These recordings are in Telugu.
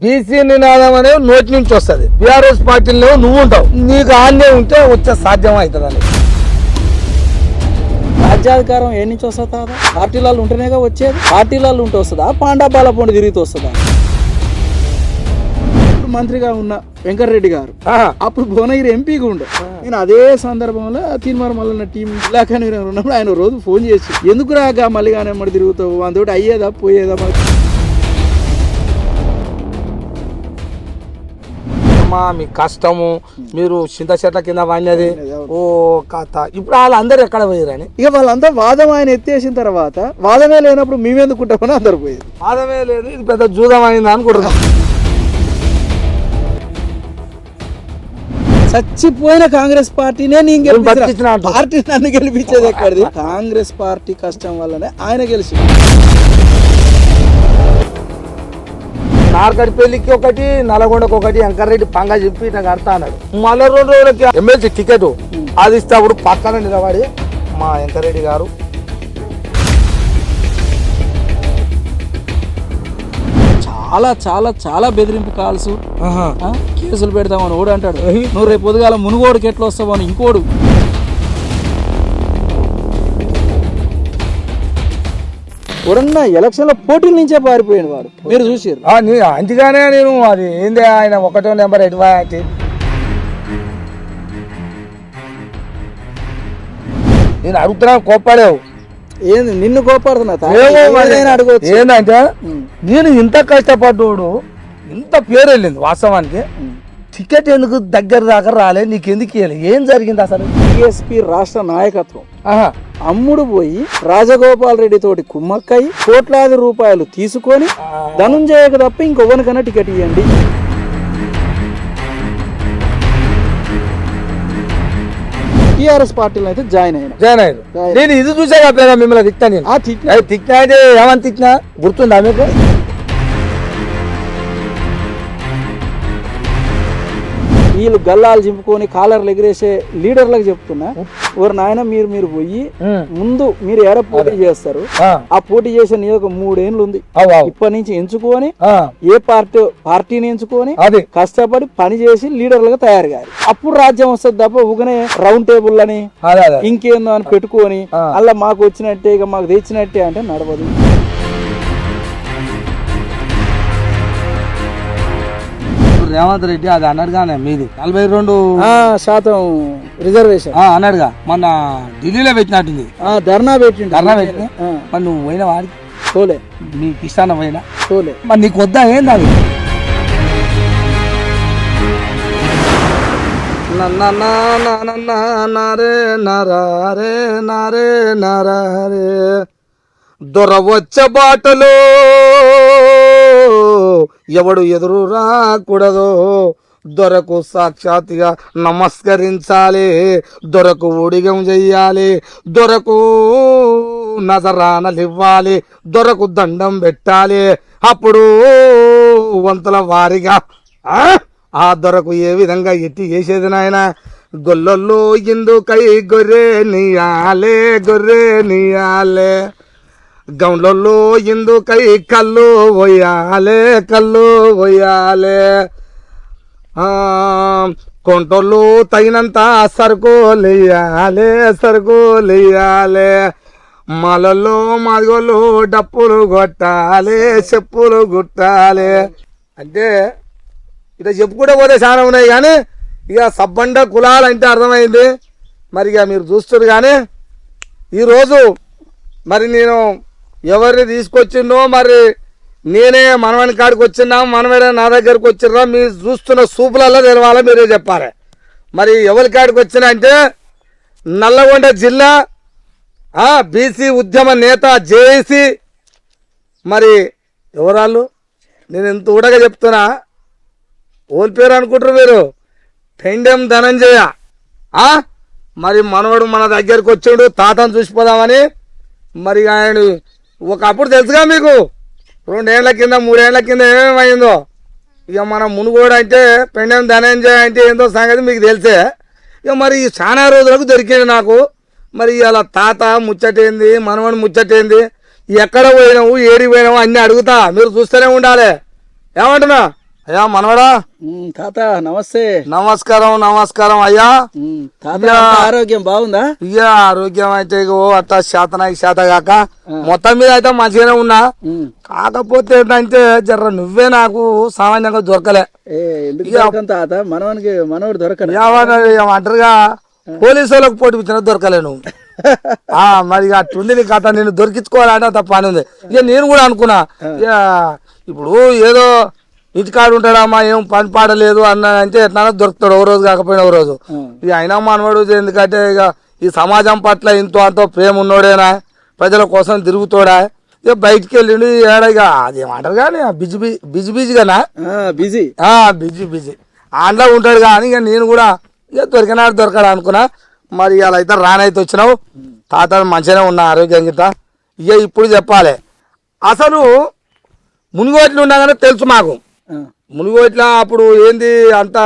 బీసీ నినాదం అనేది నోటి నుంచి వస్తుంది. బీఆర్ఎస్ పార్టీలో నువ్వు ఉంటావు, నీకు ఆన్నే ఉంటే వచ్చే సాధ్యం అవుతుంది. రాజ్యాధికారం ఏ నుంచి వస్తుందా? పార్టీలలో ఉంటేనేగా వచ్చేది. పార్టీలలో ఉంటే వస్తుందా, పాండా బాలపొండి తిరిగితే వస్తుందా? మంత్రిగా ఉన్న వెంకటరెడ్డి గారు అప్పుడు భువనగిరి ఎంపీగా ఉండే. నేను అదే సందర్భంలో తీర్మాన మల్లన్న టీం ఇలాఖ ఉన్నప్పుడు ఆయన రోజు ఫోన్ చేసి ఎందుకు రాగా మళ్ళీ కానీ ఎమ్మడి తిరుగుతావు, అందుతోటి అయ్యేదా పోయేదా మీ కష్టము, మీరు చింత చెట్ల కింద వాడినది ఓ కథ. ఇప్పుడు వాళ్ళందరూ ఎక్కడ పోయారని ఇక వాళ్ళంతా వాదం ఆయన ఎత్తేసిన తర్వాత వాదమే లేనప్పుడు మేమెందుకుంటామని అందరు పోయేది. వాదమే లేదు, ఇది పెద్ద జూదం అయింది అనుకుంటున్నాం. చచ్చిపోయిన కాంగ్రెస్ పార్టీనే నేను పార్టీ నన్ను గెలిపించేది ఎక్కడిది? కాంగ్రెస్ పార్టీ కష్టం వల్లనే ఆయన గెలిచి. నార్కట్పల్లికి ఒకటి, నల్గొండకు ఒకటి, వెంకటరెడ్డి పంగా చెప్పి ఇట్లా కడతా అన్నాడు. మళ్ళీ 2 రోజులకి ఎమ్మెల్సీ టికెట్ అది ఇస్తే అప్పుడు పక్కన నిలబడి మా వెంకటరెడ్డి గారు చాలా చాలా చాలా బెదిరింపు కాల్స్, కేసులు పెడతామని ఓడు అంటాడు. నువ్వు రేపు పొద్దుగాల మునుగోడుకి ఎట్లా వస్తావని ఇంకోడు. ఎవరన్నా ఎలక్షన్ లో పోటీల నుంచే పారిపోయాడు వాడు, మీరు చూసారు. అందుకనే నేను అది ఏంది ఆయన 1వ నెంబర్ ఎటువంటి నేను అడుగుతున్నా, కోప్పడావు ఏంది నిన్ను కోపడుతున్నా అడగవచ్చు. ఏంటంటే నేను ఇంత కష్టపడ్డోడు ఇంత పేరు వెళ్ళింది, వాస్తవానికి టికెట్ ఎందుకు దగ్గర దాకా రాలే, నీకు ఎందుకు ఇవ్వాలి, ఏం జరిగింది అసలు? బిఎస్పీ రాష్ట్ర నాయకత్వం అమ్ముడు పోయి రాజగోపాల్ రెడ్డి తోటి కుమ్మక్కయి కోట్లాది రూపాయలు తీసుకొని ధనుంజయకు తప్ప ఇంకొవరికైనా టికెట్ ఇవ్వండి. టీఆర్ఎస్ పార్టీలో అయితే జాయిన్ అయ్యారు. నేను ఇది చూసా కదా మిమ్మల్ని తిట్టా. నేను తిట్టినా అయితే ఏమని తిట్టినా గుర్తుందా మీకు? వీళ్ళు గల్లాలు చింపుకొని కాలర్లు ఎగిరేసే లీడర్లకు చెప్తున్నా, ఎవరు నాయన మీరు పోయి ముందు మీరు ఏడ పోటీ చేస్తారు, ఆ పోటీ చేసే నియోజకం 3 ఏళ్ళు ఉంది, ఇప్పటి నుంచి ఎంచుకొని ఏ పార్టీని ఎంచుకొని కష్టపడి పని చేసి లీడర్లుగా తయారు కాదు. అప్పుడు రాజ్యం వస్తుంది తప్ప ఊగనే రౌండ్ టేబుల్ అని ఇంకేందో అని పెట్టుకొని అలా మాకు వచ్చినట్టే ఇక మాకు తెచ్చినట్టే అంటే నడవదు. రేవంత్ రెడ్డి అది అన్నాడుగానే మీది 42% రిజర్వేషన్ అన్నాడుగా, మొన్న ఢిల్లీలో పెట్టినట్టుంది. ధర్నా పెట్టింది. మరి నువ్వు పోయినా వాడికి తోలే, నీకు ఇష్టాన పోయినా తోలే. మరి నీకు వద్దా ఏంది అది? దొరవచ్చ బాటలో ఎవడు ఎదురు రాకూడదో, దొరకు సాక్షాత్గా నమస్కరించాలి, దొరకు ఊడిగం చెయ్యాలి, దొరకు నజరానలు ఇవ్వాలి, దొరకు దండం పెట్టాలి. అప్పుడు వంతుల వారిగా ఆ దొరకు ఏ విధంగా ఎట్టి చేసేది నాయన? గొల్లొల్లో ఎందుకై గొర్రె నీయాలే, గొర్రె నీయాలే, గౌండ్లలో ఎందుకై కళ్ళు పోయాలే, కళ్ళు పోయాలే, కొంటోళ్ళు తగినంత సరుకులేయాలే, సరుకులేయాలే, మలలో మాదిగోళ్ళు డప్పులు కొట్టాలి, చెప్పులు గుట్టాలి. అంటే ఇక చెప్పుకుంటే పోతే చాలా ఉన్నాయి, కానీ ఇక సబ్బండ కులాలు అంటే అర్థమైంది. మరి ఇక మీరు చూస్తారు. కానీ ఈరోజు మరి నేను ఎవరిని తీసుకొచ్చిండో, మరి నేనే మనవని కాడికి వచ్చినా, మనమేనా నా దగ్గరకు వచ్చిర్రా, మీరు చూస్తున్న సూపులలో తెలవాలా, మీరే చెప్పాలి. మరి ఎవరి కాడికి వచ్చినా అంటే నల్లగొండ జిల్లా బీసీ ఉద్యమ నేత జేఏసీ. మరి ఎవరాళ్ళు నేను ఎంత ఊడగా చెప్తున్నా, ఓన్ పేరు అనుకుంటారు మీరు, పెండెం ధనంజయ. మరి మనవడు మన దగ్గరకు వచ్చిండు, తాతను చూసిపోదామని. మరి ఆయన ఒకప్పుడు తెలుసుగా మీకు, 2 ఏళ్ల కింద 3 ఏళ్ల కింద ఏమేమైందో. ఇక మనం మునుగోడు అంటే పెండెం ధనంజయ అంటే ఏందో సంగతి మీకు తెలిసే. ఇక మరి చాలా రోజులకు దొరికింది నాకు. మరి అలా తాత ముచ్చటేంది, మనవని ముచ్చటేంది, ఎక్కడ పోయినావు, ఏడికి పోయినావు అన్నీ అడుగుతా, మీరు చూస్తూనే ఉండాలి. ఏమంటున్నా? అయ్యా మనవడా. తాత నమస్తే. నమస్కారం నమస్కారం అయ్యా. తాత ఆరోగ్యం బాగుందా? ఇక ఆరోగ్యం అయితే అట్లా శాత కాక మొత్తం మీద అయితే మంచిగానే ఉన్నా. కాకపోతే ఏంటంటే జర్ర నువ్వే నాకు సామాన్యంగా దొరకలే. తాత మనవాడు దొరకలే ఏమంటారుగా పోలీసు వాళ్ళకి పోటీ ఇచ్చిన దొరకలే నువ్వు. మరి అట్టుంది నీ కథ. నేను దొరికించుకోవాలంటే అంత పని ఉంది. ఇక నేను కూడా అనుకున్నా ఇక ఇప్పుడు ఏదో ఇంటికాడు ఉంటాడమ్మా ఏం పని పాడలేదు అన్న అంటే ఎట్లా దొరుకుతాడు ఓ రోజు కాకపోయినా ఓ రోజు. ఇక అయినా మనవాడు ఎందుకంటే ఇక ఈ సమాజం పట్ల ఇంతో అంతో ప్రేమ ఉన్నోడేనా, ప్రజల కోసం తిరుగుతాడా. ఇక బయటికి వెళ్ళిండు ఏడగా అదేమంటారు కానీ బిజీగానా బిజీ అందులో ఉంటాడు. కానీ ఇక నేను కూడా ఇక దొరికినాడు దొరకడా అనుకున్నా. మరి ఇలా అయితే రానైతే వచ్చినావు. తాత మంచిగానే ఉన్నా ఆరోగ్యం గిట్ట. ఇక ఇప్పుడు చెప్పాలి అసలు మునిగోట్లు ఉండగానే తెలుసు మాకు. మునిగోట్ల అప్పుడు ఏంది అంత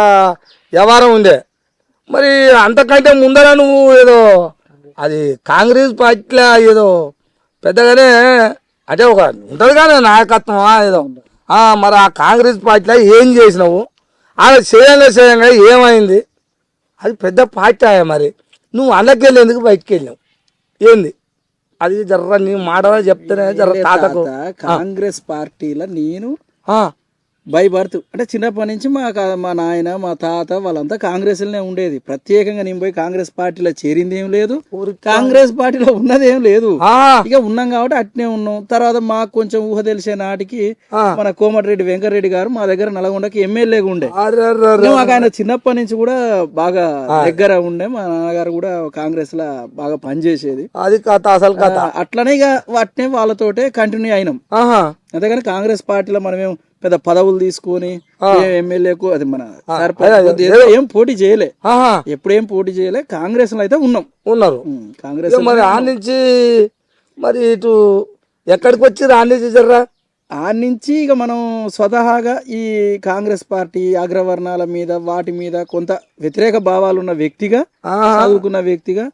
వ్యవహారం ఉండే. మరి అంతకంటే ముందర నువ్వు ఏదో అది కాంగ్రెస్ పార్టీలో ఏదో పెద్దగానే అంటే ఒక ఉంటుంది కానీ నాయకత్వం ఏదో మరి ఆ కాంగ్రెస్ పార్టీలో ఏం చేసినావు, అలా చేయంగా ఏమైంది? అది పెద్ద పార్టీ ఆయా. మరి నువ్వు అన్నకెళ్ళి ఎందుకు బయటికి వెళ్ళావు ఏంది? అది జర్ర నీ మాటలో చెప్తేనే జర్ర తాతకు. కాంగ్రెస్ పార్టీలో నేను బై బర్త్ అంటే చిన్నప్పటి నుంచి మా నాయన మా తాత వాళ్ళంతా కాంగ్రెస్ లోనే ఉండేది. ప్రత్యేకంగా నేను పోయి కాంగ్రెస్ పార్టీలో చేరింది ఏం లేదు, కాంగ్రెస్ పార్టీలో ఉన్నది ఏం లేదు. ఇక ఉన్నాం కాబట్టి అట్నే ఉన్నాం. తర్వాత మాకు కొంచెం ఊహ తెలిసే నాటికి మన కోమటిరెడ్డి వెంకటరెడ్డి గారు మా దగ్గర నల్గొండకి ఎమ్మెల్యేగా ఉండే. మాకు ఆయన చిన్నప్పటి నుంచి కూడా బాగా దగ్గర ఉండే. మా నాన్నగారు కూడా కాంగ్రెస్ లా బాగా పనిచేసేది. అది కథ అసలు కథ. అట్లనే ఇక వాటినే వాళ్ళతోటే కంటిన్యూ అయినాం. అంతేగాని కాంగ్రెస్ పార్టీలో మనమేం పెద్ద పదవులు తీసుకొని ఎమ్మెల్యేకు అది మన ఏం పోటీ చేయలే, ఎప్పుడేం పోటీ చేయలే. కాంగ్రెస్ లో అయితే ఉన్నారు. కాంగ్రెస్ మరి ఆ నుంచి మరి ఇటు ఎక్కడికి వచ్చి ఆ నుంచి జర్రా ఆ నుంచి ఇక మనం స్వతహాగా ఈ కాంగ్రెస్ పార్టీ అగ్రవర్ణాల మీద వాటి మీద కొంత వ్యతిరేక భావాలు ఉన్న వ్యక్తిగా, చదువుకున్న వ్యక్తిగా,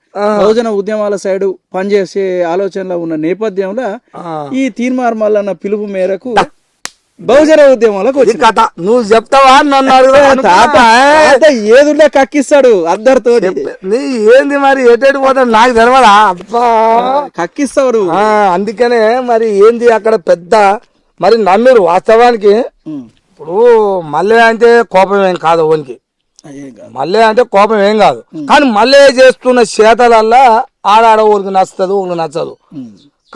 బహుజన ఉద్యమాల సైడ్ పనిచేసే ఆలోచనలో ఉన్న నేపథ్యంలో ఈ తీర్మార్ మల్లన్న పిలుపు మేరకు బహుజన ఉద్యమంలోకి వచ్చి కథ నువ్వు చెప్తావా ఏదుండే కక్కిస్తాడు అందరితో. ఏంది మరి ఎటు పోతాడు నాకు తెలవదా? అబ్బా కక్కిస్తాడు. అందుకనే మరి ఏంది అక్కడ పెద్ద మరి నమ్మిరు వాస్తవానికి. ఇప్పుడు మల్లె అంటే కోపం ఏం కాదు ఓనికి, మల్లె అంటే కోపం ఏం కాదు. కానీ మల్లె చేస్తున్న చేతలల్లా ఆడాడ ఊరికి నచ్చుతుంది, ఊరికి నచ్చదు.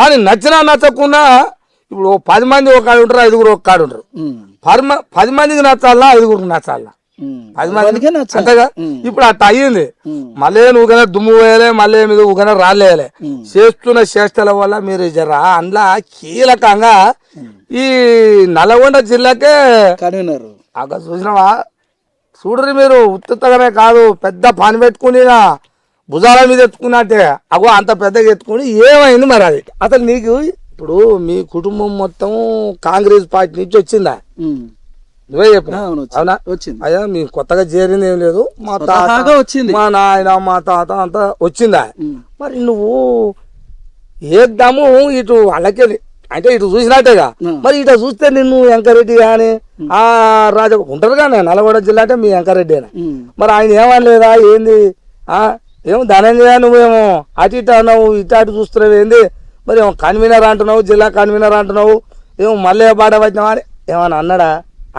కానీ నచ్చినా నచ్చకుండా ఇప్పుడు 10 మంది ఒక కాడు ఉంటారు, 5గురు ఒక కాడు ఉంటారు. 10 మందికి నచ్చాలా, 5గురికి నచ్చాలా? 10 మందికి అంతగా. ఇప్పుడు అట్లా అయ్యింది. మళ్ళీ ఊకనే దుమ్ము వేయలే, మళ్ళీ మీద ఊకనే రాలేయలే. చేస్తున్న చేష్టల వల్ల మీరు జర అందులో కీలకంగా ఈ నల్గొండ జిల్లాకే అక్కడ చూసినావా? చూడరు మీరు ఉత్తగానే కాదు, పెద్ద పని పెట్టుకుని భుజాల మీద ఎత్తుకున్నట్టే అగో అంత పెద్దగా ఎత్తుకుని ఏమైంది మరి? అది అసలు నీకు ఇప్పుడు మీ కుటుంబం మొత్తం కాంగ్రెస్ పార్టీ నుంచి వచ్చిందా? నువ్వే చెప్పిన అవునా? వచ్చింది. అయ్యా మీ కొత్తగా చేరింది ఏం లేదు, మా తాత వచ్చింది, మా నాయన మా తాత అంతా వచ్చిందా? మరి నువ్వు ఏద్దాము ఇటు వాళ్ళకెళ్ళి అంటే ఇటు చూసినట్టేగా. మరి ఇటు చూస్తే నిన్ను వెంకరెడ్డి గాని ఆ రాజా ఉంటారు కానీ నల్గొండ జిల్లా అంటే మీ వెంకరెడ్డి అని. మరి ఆయన ఏమనలేదా ఏంది? ఏమో ధనంజయ నువ్వేమో అటు ఇటు అన్నావు, ఇటు అటు చూస్తున్నావు ఏంది? మరి ఏమో కన్వీనర్ అంటున్నావు, జిల్లా కన్వీనర్ అంటున్నావు, ఏమో మళ్ళీ బాట పట్టినావా అని ఏమన్నా అన్నాడా?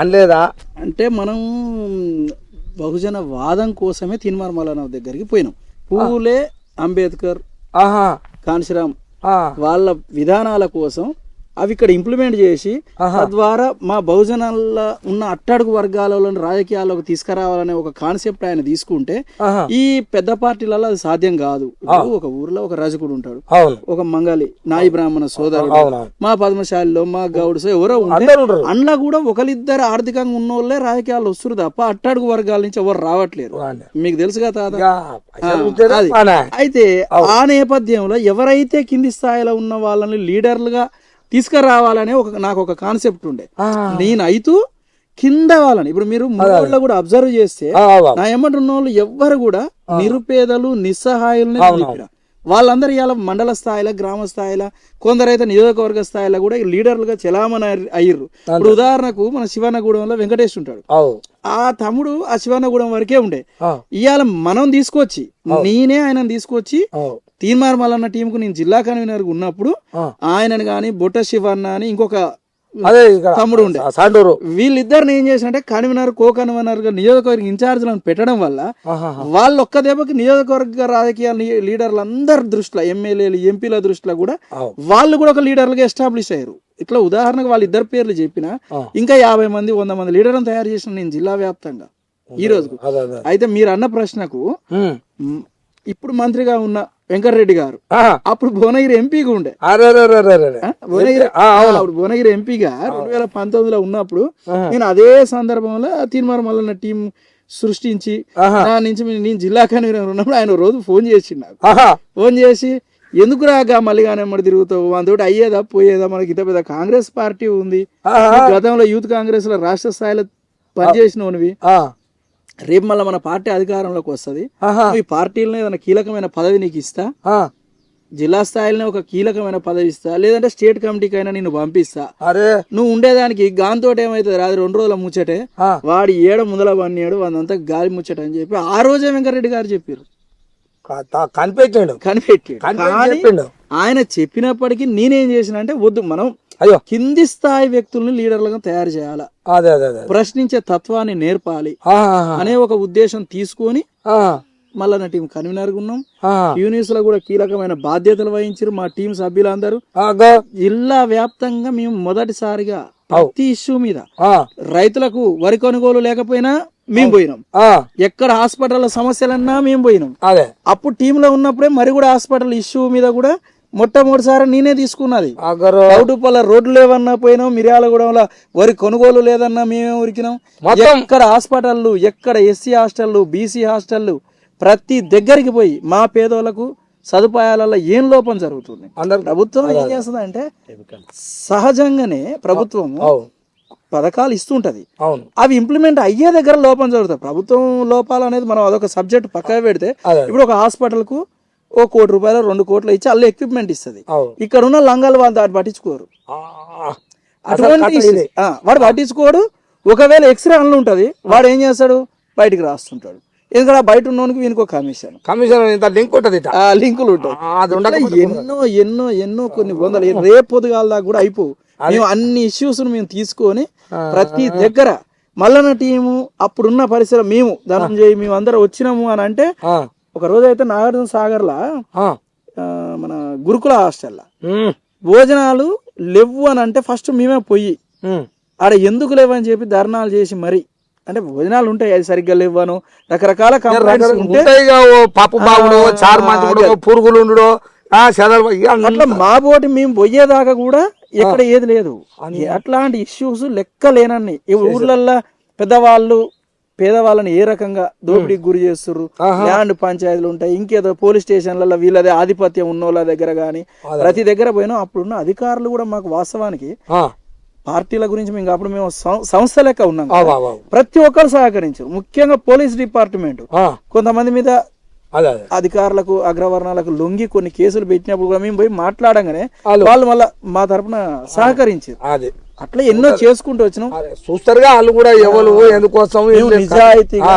అనలేదా? అంటే మనం బహుజన వాదం కోసమే తీర్మార్ మల్లన్న దగ్గరికి పోయినాం. పూలే అంబేద్కర్ కాన్శీరామ్ వాళ్ళ విధానాల కోసం అవి ఇక్కడ ఇంప్లిమెంట్ చేసి తద్వారా మా బహుజనాల ఉన్న అట్టడుగు వర్గాలను రాజకీయాల్లోకి తీసుకురావాలనే ఒక కాన్సెప్ట్ ఆయన తీసుకుంటే ఈ పెద్ద పార్టీలలో అది సాధ్యం కాదు. ఒక ఊర్లో ఒక రజకుడు ఉంటాడు, ఒక మంగళి నాయి బ్రాహ్మణ సోదరుడు, మా పద్మశాలిలో మా గౌడ్స్ ఎవరో ఉంటారు. అందులో కూడా ఒకరిద్దరు ఆర్థికంగా ఉన్న వాళ్ళే రాజకీయాలు వస్తున్నారు తప్ప అట్టడుగు వర్గాల నుంచి ఎవరు రావట్లేరు. మీకు తెలుసు కదా తాత. అయితే ఆ నేపథ్యంలో ఎవరైతే కింది స్థాయిలో ఉన్న వాళ్ళని లీడర్లుగా తీసుకురావాలనే నాకు ఒక కాన్సెప్ట్ ఉండే. నేను అయితే కింద వాళ్ళని ఇప్పుడు మీరు మూడోళ్ళ కూడా అబ్జర్వ్ చేస్తే నా ఏమంటున్న వాళ్ళు ఎవ్వరు కూడా నిరుపేదలు నిస్సహాయులని వాళ్ళందరూ ఇవాళ మండల స్థాయిలో గ్రామ స్థాయిలో కొందరైతే నియోజకవర్గ స్థాయిలో కూడా లీడర్లుగా చలామణి అయ్యారు. ఇప్పుడు ఉదాహరణకు మన శివన్నగూడెంలో వెంకటేష్ ఉంటాడు, ఆ తమ్ముడు ఆ శివన్నగూడెం వరకే ఉండే. ఇవాళ మనం తీసుకొచ్చి నేనే ఆయన తీసుకొచ్చి తీన్మార్ మల్లన్న టీంకు నేను జిల్లా కన్వీనర్ ఉన్నప్పుడు ఆయనను గాని బొట్ట శివన్న అని ఇంకొక తమ్ముడు ఉండే, వీళ్ళిద్దరిని ఏం చేసినంటే కన్వీనర్ కో కన్వీనర్ గా నియోజకవర్గ ఇన్ఛార్జ్లను పెట్టడం వల్ల వాళ్ళు ఒక్క దెబ్బకి నియోజకవర్గ రాజకీయ లీడర్లు అందరి దృష్టిలో ఎమ్మెల్యేలు ఎంపీల దృష్టిలో కూడా వాళ్ళు కూడా ఒక లీడర్లుగా ఎస్టాబ్లిష్ అయ్యారు. ఇట్లా ఉదాహరణకు వాళ్ళ ఇద్దరు పేర్లు చెప్పిన ఇంకా 50 మంది 100 మంది లీడర్లను తయారు చేసిన నేను జిల్లా వ్యాప్తంగా ఈ రోజుకు. అయితే మీరు అన్న ప్రశ్నకు ఇప్పుడు మంత్రిగా ఉన్న వెంకటరెడ్డి గారు అప్పుడు భువనగిరి ఎంపీగా ఉండే, భువనగిరి ఎంపీగా 2019లో ఉన్నప్పుడు నేను అదే సందర్భంలో తీన్మార్ మల్లన్న టీం సృష్టించి నా నుంచి నేను జిల్లా కన్వీనర్ ఉన్నప్పుడు ఆయన రోజు ఫోన్ చేసిండు నాకు. ఫోన్ చేసి ఎందుకు రాగా మళ్ళీ కానీ ఎమ్మడి తిరుగుతావు, అందుతోటి అయ్యేదా పోయేదా, మనకి ఇంత పెద్ద కాంగ్రెస్ పార్టీ ఉంది, గతంలో యూత్ కాంగ్రెస్ లో రాష్ట్ర స్థాయిలో పనిచేసినవి, రేపు మళ్ళీ మన పార్టీ అధికారంలోకి వస్తుంది, ఈ పార్టీలో ఏదైనా కీలకమైన పదవి నీకు ఇస్తా, జిల్లా స్థాయిలోనే ఒక కీలకమైన పదవి ఇస్తా, లేదంటే స్టేట్ కమిటీకి అయినా నిన్ను పంపిస్తా, నువ్వు ఉండేదానికి గాంతో ఏమైతుంది రాదు 2 రోజుల ముచ్చటే, వాడి ఏడ ముందల పన్నాడు వాదంతా గాలి ముచ్చట అని చెప్పి ఆ రోజే వెంకటరెడ్డి గారు చెప్పారు, కనిపెట్టాడు. ఆయన చెప్పినప్పటికీ నేనేం చేసిన అంటే వద్దు, మనం కింది స్థాయి వ్యక్తుల్ని లీడర్లుగా తయారు చేయాలి, ప్రశ్నించే తత్వాన్ని నేర్పాలి అనే ఒక ఉద్దేశం తీసుకొని మల్లన్న టీం కన్వీనర్ ఉన్నాం. యూనిస్ లో కూడా కీలకమైన బాధ్యతలు వహించారు మా టీం సభ్యులందరూ. జిల్లా వ్యాప్తంగా మేము మొదటిసారిగా ప్రతి ఇష్యూ మీద రైతులకు వరి కొనుగోలు లేకపోయినా మేము పోయినాం, ఎక్కడ హాస్పిటల్ సమస్యలన్నా మేము పోయినాం. అప్పుడు టీంలో ఉన్నప్పుడే మరి కూడా హాస్పిటల్ ఇష్యూ మీద కూడా మొట్టమొదటిసారి నేనే తీసుకున్నది. కౌటుపల్ల రోడ్లు లేవన్నా పోయినాం, మిర్యాలగూడెంలో వరి కొనుగోలు లేదన్నా మేమే ఉరికినాం. ఎక్కడ హాస్పిటళ్ళు, ఎక్కడ ఎస్సీ హాస్టళ్ళు, బీసీ హాస్టళ్ళు, ప్రతి దగ్గరికి పోయి మా పేదోళ్లకు సదుపాయాలలో ఏం లోపం జరుగుతుంది. ప్రభుత్వం ఏం చేస్తుంది అంటే సహజంగానే ప్రభుత్వం పథకాలు ఇస్తుంటది, అవి ఇంప్లిమెంట్ అయ్యే దగ్గర లోపం జరుగుతుంది. ప్రభుత్వం లోపాలు అనేది మనం అదొక సబ్జెక్ట్ పక్కన పెడితే, ఇప్పుడు ఒక హాస్పిటల్ కు ₹1 కోటి 2 కోట్లు ఇచ్చి అల్ల ఎక్విప్మెంట్ ఇస్తుంది, ఇక్కడ ఉన్న లంగాలు వాళ్ళు దాన్ని పట్టించుకోరు, అటువంటి వాడు పట్టించుకోడు. ఒకవేళ ఎక్స్రే అన్లు ఉంటది, వాడు ఏం చేస్తాడు బయటికి రాస్తుంటాడు, ఎందుకంటే బయట ఉన్నోనికి వీనికి ఒక లింకులు ఉంటాయి. ఎన్నో ఎన్నో ఎన్నో కొన్ని వందలు రేపు పొద్దుగాల దాకా కూడా అయిపోవు. మేము అన్ని ఇష్యూస్ మేము తీసుకొని ప్రతి దగ్గర మల్లన్న టీము అప్పుడున్న పరిసరం మేము ధనంజయ్ మేము అందరం వచ్చినాము అని అంటే, ఒక రోజు అయితే నాగార్జున సాగర్ లా మన గురుకుల హాస్టల్ భోజనాలు లేవు అని అంటే ఫస్ట్ మేమే పోయి ఆడ ఎందుకు లేవని చెప్పి ధర్నాలు చేసి మరి, అంటే భోజనాలు ఉంటాయి అది సరిగ్గా లేవను రకరకాల పురుగులు అట్లా మా బోటి మేము పోయేదాకా కూడా ఎక్కడ ఏది లేదు. అట్లాంటి ఇష్యూస్ లెక్క లేనన్ని ఊర్లల్లో పెద్దవాళ్ళు పేదవాళ్ళని ఏ రకంగా దోపిడీకి గురి చేస్తుర్రు, ల్యాండ్ పంచాయతీలు ఉంటాయి, ఇంకేదో పోలీస్ స్టేషన్లలో వీళ్ళదే ఆధిపత్యం ఉన్నోళ్ళ దగ్గర గానీ ప్రతి దగ్గర పోయినా అప్పుడున్న అధికారులు కూడా మాకు వాస్తవానికి పార్టీల గురించి మేము అప్పుడు మేము సంస్థ లెక్క ఉన్నాం, ప్రతి ఒక్కరు సహకరించారు. ముఖ్యంగా పోలీస్ డిపార్ట్మెంట్ కొంతమంది మీద అధికారులకు అగ్రవర్ణాలకు లొంగి కొన్ని కేసులు పెట్టినప్పుడు కూడా మేము పోయి మాట్లాడంగానే వాళ్ళు మళ్ళా మా తరఫున సహకరించారు. అట్లా ఎన్నో చేసుకుంటూ వచ్చినాం. చూస్తారుగా వాళ్ళు కూడా ఎవరు ఎందుకోసం నిజాయితీగా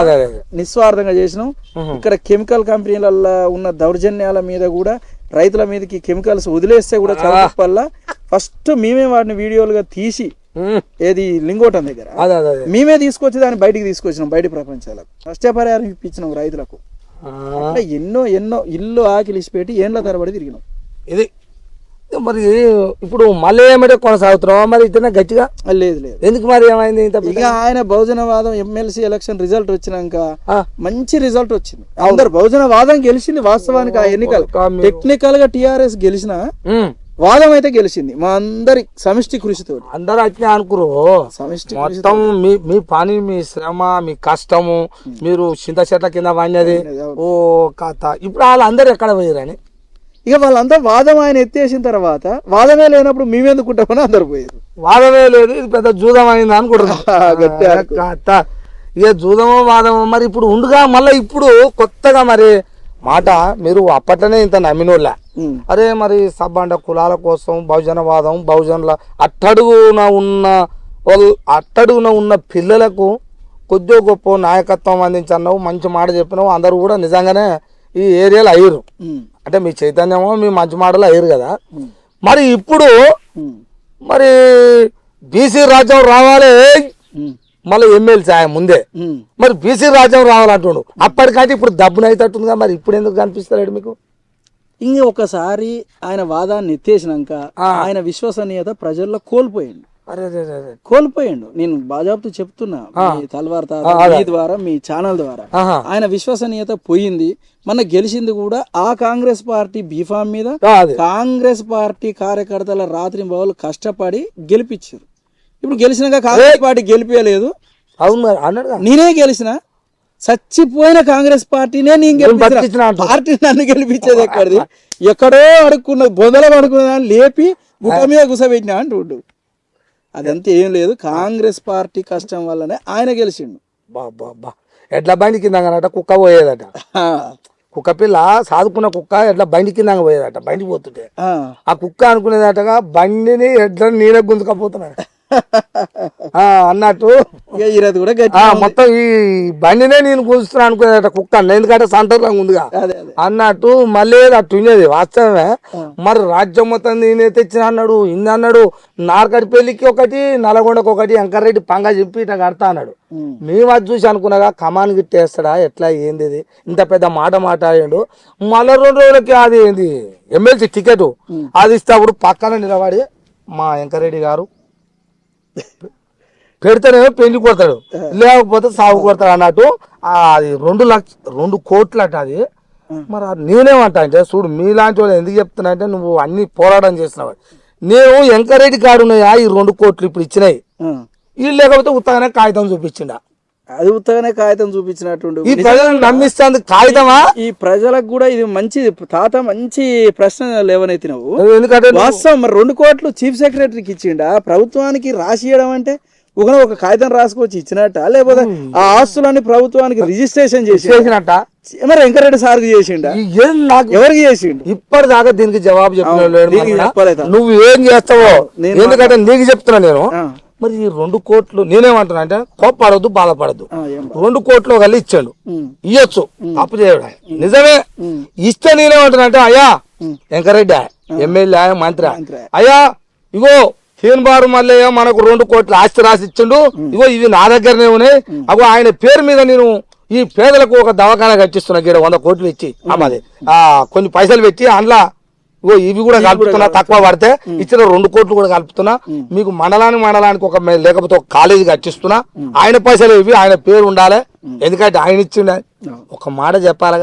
నిస్వార్థంగా చేసినాం. ఇక్కడ కెమికల్ కంపెనీలలో ఉన్న దౌర్జన్యాల మీద కూడా రైతుల మీదకి కెమికల్స్ వదిలేస్తే కూడా చాలా ఫస్ట్ మేమే వాటిని వీడియోలుగా తీసి ఏది లింగోటం దగ్గర మేమే తీసుకొచ్చి దాన్ని బయటికి తీసుకొచ్చినాం, బయట ప్రపంచాలకు నష్టపరిహారం ఇప్పించినాం రైతులకు. అట్లా ఎన్నో ఎన్నో ఇల్లు ఆకిలి పెట్టి ఏండ్ల తరబడి తిరిగినాం. ఇది మరి ఇప్పుడు మళ్ళీ ఏమంటే కొనసాగుతున్నావా మరి ఇతనే గట్టిగా? లేదు లేదు. ఎందుకు మరి ఏమైంది? ఇక ఆయన బహుజనవాదం ఎమ్మెల్సీ ఎలక్షన్ రిజల్ట్ వచ్చినాక మంచి రిజల్ట్ వచ్చింది, అందరు బహుజనవాదం గెలిచింది. వాస్తవానికి ఆ ఎన్నికలు టెక్నికల్ గా టిఆర్ఎస్ గెలిచిన వాదం అయితే గెలిచింది మా అందరి సమిష్టి కృషితో. అందరూ అట్లా అనుకురు సమిష్టి మొత్తం మీ పని, మీ శ్రమ, మీ కష్టము, మీరు చింత చెట్ల కింద పడినది ఓ కథ. ఇప్పుడు వాళ్ళందరూ ఎక్కడ పోయారని ఇక వాళ్ళంతా వాదం ఆయన ఎత్తేసిన తర్వాత వాదమే లేనప్పుడు మేమెందుకుంటామని అందరు పోయారు. వాదమే లేదు, ఇది పెద్ద జూదం అయింది అనుకుంటున్నాం. ఇక జూదమో వాదమో మరి ఇప్పుడు ఉండుగా మళ్ళీ ఇప్పుడు కొత్తగా మరి మాట మీరు అప్పట్లోనే ఇంత నమ్మినోళ్ళ. అరే మరి సబ్బండ కులాల కోసం బహుజనవాదం బహుజనుల అట్టడుగున ఉన్న పిల్లలకు కొద్దిగా గొప్ప నాయకత్వం అందించన్నావు, మంచి మాట చెప్పినావు. అందరూ కూడా నిజంగానే ఈ ఏరియాలో అయ్యారు. అంటే మీ చైతన్యమో మీ మంచి మాటలు అయ్యారు కదా. మరి ఇప్పుడు మరి బీసీ రాజ్యం రావాలి, మళ్ళీ ఎమ్మెల్సీ ఆయన ముందే మరి బీసీ రాజ్యం రావాలంటుండు. అప్పటికంటే ఇప్పుడు దబ్బున అవుతుందిగా, మరి ఇప్పుడు ఎందుకు కనిపిస్తలేడు మీకు? ఇంక ఒకసారి ఆయన వాదాన్ని ఎత్తేసినాక ఆయన విశ్వసనీయత ప్రజల్లో కోల్పోయిండు. కోల్పోయిండు. నేను బాజాబ్తో చెప్తున్నా, మీ తల్వార్ మీ ద్వారా మీ ఛానల్ ద్వారా ఆయన విశ్వసనీయత పోయింది. మన గెలిచింది కూడా ఆ కాంగ్రెస్ పార్టీ బీఫామ్ మీద. కాంగ్రెస్ పార్టీ కార్యకర్తల రాత్రి బావులు కష్టపడి గెలిపించారు. ఇప్పుడు గెలిచినాక కాంగ్రెస్ పార్టీ గెలిపించలేదు. నేనే గెలిచిన, చచ్చిపోయిన కాంగ్రెస్ పార్టీనే నేను గెలిపించిన. పార్టీ నన్ను గెలిపించేది ఎక్కడిది? ఎక్కడో అడుక్కున్న బొందలో అడుక్కున్న లేపి గుట్ట మీద గుసబెట్టినా అంటుండు. అదంతా ఏం లేదు, కాంగ్రెస్ పార్టీ కష్టం వల్లనే ఆయన గెలిచిండు. బాబా ఎట్లా బండి కింద కుక్క పోయేదట. కుక్క పిల్ల సాదుకున్న కుక్క ఎట్లా బండి కింద పోయేదట. బండి పోతుంటే ఆ కుక్క అనుకునేదటగా బండిని ఎట్లా నీడ గుంజుకపోతున్నాడు అన్నట్టు మొత్తం ఈ బండినే నేను కూర్చున్నా అనుకునేదట కుక్క. ఎందుకంటే సంతోషంగా ఉందిగా అన్నట్టు మళ్ళీ అట్టు ఉండేది వాస్తవమే. మరి రాజ్యం మొత్తం నేనే తెచ్చిన అన్నాడు, ఇన్ని అన్నాడు. నార్కటి పెళ్లికి ఒకటి, నల్గొండకు ఒకటి, వెంకరెడ్డి పంగా చెప్పి ఇట్లా కడతా అన్నాడు. మేము అది చూసి అనుకున్నాగా కమాన్ గిట్టేస్తాడా ఎట్లా ఏంది ఇది? ఇంత పెద్ద మాట మాట్లాడాడు. మళ్ళీ 2 రోజులకి అది ఏంది ఎమ్మెల్సీ టికెట్ అది ఇస్తే అప్పుడు పక్కన నిలబడి మా వెంకరెడ్డి గారు పెడితేనేమో పెళ్లి కొడతాడు, లేకపోతే సాగు కొడతాడు అన్నట్టు. అది 2 కోట్లు అట అది. మరి నేనేమంటా అంటే, చూడు మీలాంటి వాళ్ళు ఎందుకు చెప్తున్నా అంటే, నువ్వు అన్ని పోరాటం చేస్తున్నావు. నేను వెంకరెడ్డి గారు ఉన్నాయా ఈ 2 కోట్లు ఇప్పుడు ఇచ్చినాయి, వీళ్ళు లేకపోతే ఉత్తగానే కాగితం చూపించిండా? అది ఉత్తగానే కాగితం చూపించినట్టు ఈ ప్రజలను నమ్మిస్తుంది కాగితమా? ఈ ప్రజలకు కూడా ఇది మంచిది తాత, మంచి ప్రశ్న లేవనెత్తినవు. ఎందుకంటే వాస్తవం మరి 2 కోట్లు చీఫ్ సెక్రటరీకి ఇచ్చిండా? ప్రభుత్వానికి రాసియడం అంటే ఒక కాగితం రాసుకొచ్చి ఇచ్చినట్ట, లేకపోతే ఆ ఆస్తులన్నీ ప్రభుత్వానికి రిజిస్ట్రేషన్ చేసినట్ట? మరి వెంకరెడ్డి సార్కి చేసిండా? ఎవరికి చేసిండు? ఇప్పటిదాకా దీనికి జవాబు చెప్పలేదు. నువ్వు ఏం చేస్తావో ఎందుకంటే నీకు చెప్తున్నా నేను. మరి ఈ 2 కోట్లు నేనేమంటున్నా అంటే, కోప్పడద్దు బాధపడద్దు. 2 కోట్లు కలిసి ఇచ్చాడు, ఇయ్యొచ్చు, అప్పు చేయడం నిజమే. ఇస్తే నేనేమంటున్నా అంటే, అయ్యా వెంకరెడ్డి ఎమ్మెల్యే మంత్రి, అయ్యా ఇగో బారు మల్లయ్య మనకు 2 కోట్ల ఆస్తి రాసి ఇచ్చిండు, ఇగో ఇవి నా దగ్గరనే ఉన్నాయి. అగో ఆయన పేరు మీద నేను ఈ పేదలకు ఒక దవాఖానా కట్టిస్తున్నా, 100 కోట్లు ఇచ్చి అమ్మది కొన్ని పైసలు పెట్టి అందులో ఇగో ఇవి కూడా కలుపుతున్నా, తక్కువ పడితే ఇచ్చిన 2 కోట్లు కూడా కలుపుతున్నా. మీకు మండలానికి ఒక లేకపోతే ఒక కాలేజీ కట్టిస్తున్నా. ఆయన పైసలు ఇవి, ఆయన పేరు ఉండాలి, ఎందుకంటే ఆయన ఇచ్చిండే. ఒక మాట చెప్పాలి.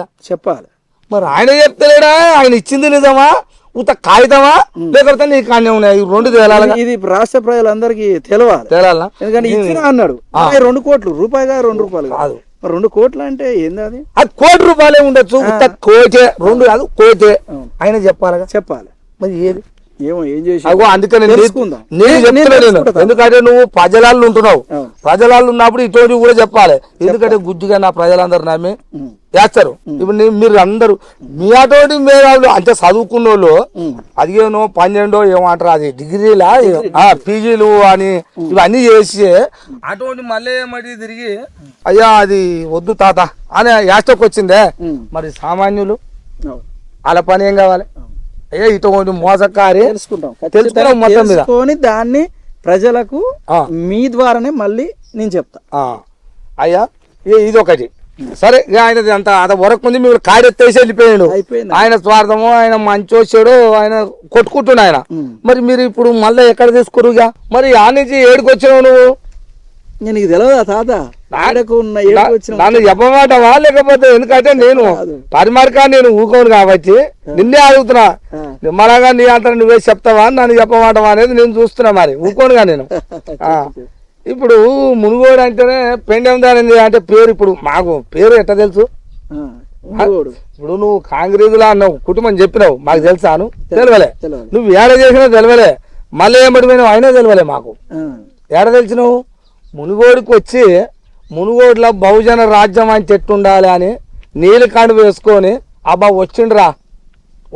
మరి ఆయన చెప్తలేడా? ఆయన ఇచ్చింది నిజమా ఉత్త కాగితమా లేకపోతే నీకు కానే ఉన్నాయి? 2 తేలాలి. ఇది రాష్ట్ర ప్రజలందరికీ తెలవాలా? ఎందుకంటే ఇచ్చిన అన్నాడు 2 కోట్లు రూపాయి కాదు, 2 రూపాయలు కాదు. 2 కోట్లు అంటే ఏంది? అది 1 కోటి రూపాయలే ఉండొచ్చు, కోటే 2 కాదు కోటే. ఆయన చెప్పాలి. మరి ఏది ఏమో ఏం చేసి అందుకని ఎందుకంటే నువ్వు ప్రజలాళ్ళు ఉంటున్నావు. ప్రజలాళ్ళు ఉన్నప్పుడు ఇటువంటి కూడా చెప్పాలి. ఎందుకంటే గుడ్డిగా నా ప్రజలందరూ నమ్మి చేస్తారు. ఇప్పుడు మీరు అందరూ మీ అటువంటి మేధావులు అంటే చదువుకున్న వాళ్ళు 15, 12 ఏమంటారు అది డిగ్రీలా పీజీలు అని ఇవన్నీ చేసి అటువంటి మళ్ళీ ఏమటి తిరిగి అయ్యా అది వద్దు తాత అని యాస్టకు వచ్చిందే. మరి సామాన్యులు వాళ్ళ పని ఏం కావాలి? అయ్యా ఇటువంటి మోసకారి తెలుసుకుంటాం మొత్తం మీద దాన్ని ప్రజలకు మీ ద్వారానే మళ్ళీ నేను చెప్తా. అయ్యా ఇది ఒకటి సరే. ఆయన అంత వరకు ముందు మీరు కాడెత్తేసి వెళ్ళిపోయాడు. ఆయన స్వార్థము, ఆయన మంచో చెడు ఆయన కొట్టుకుంటున్నా ఆయన. మరి మీరు ఇప్పుడు మళ్ళీ ఎక్కడ తీసుకురుగా? మరి ఆ నుంచి ఏడుకు వచ్చినావు నువ్వు? నీకు తెలియదా తాత? నన్ను చెప్పమాటవా లేకపోతే? ఎందుకంటే నేను పరిమారికా నేను ఊకోను కాబట్టి నిన్నే అడుగుతున్నా. నిమ్మలంగా నీ అంతా నువ్వే చెప్తావా నన్ను చెప్పమాటవా అనేది నేను చూస్తున్నా. మరి ఊకోనుగా నేను. ఇప్పుడు మునుగోడు అంటేనే పెండెం దానింది అంటే పేరు. ఇప్పుడు మాకు పేరు ఎట్లా తెలుసు? ఇప్పుడు నువ్వు కాంగ్రెస్లా అన్నావు, కుటుంబం చెప్పినావు, మాకు తెలుసాను? తెలియలే. నువ్వు ఏడ చేసినా తెలియలే. మళ్ళీ ఏమడిపోయినావు అయినా తెలియలే మాకు. ఏడ తెలిసినావు? మునుగోడుకు వచ్చి మునుగోడులో బహుజన రాజ్యం అని చెట్టు ఉండాలి అని నీళ్ళు కాండు వేసుకొని అబ్బా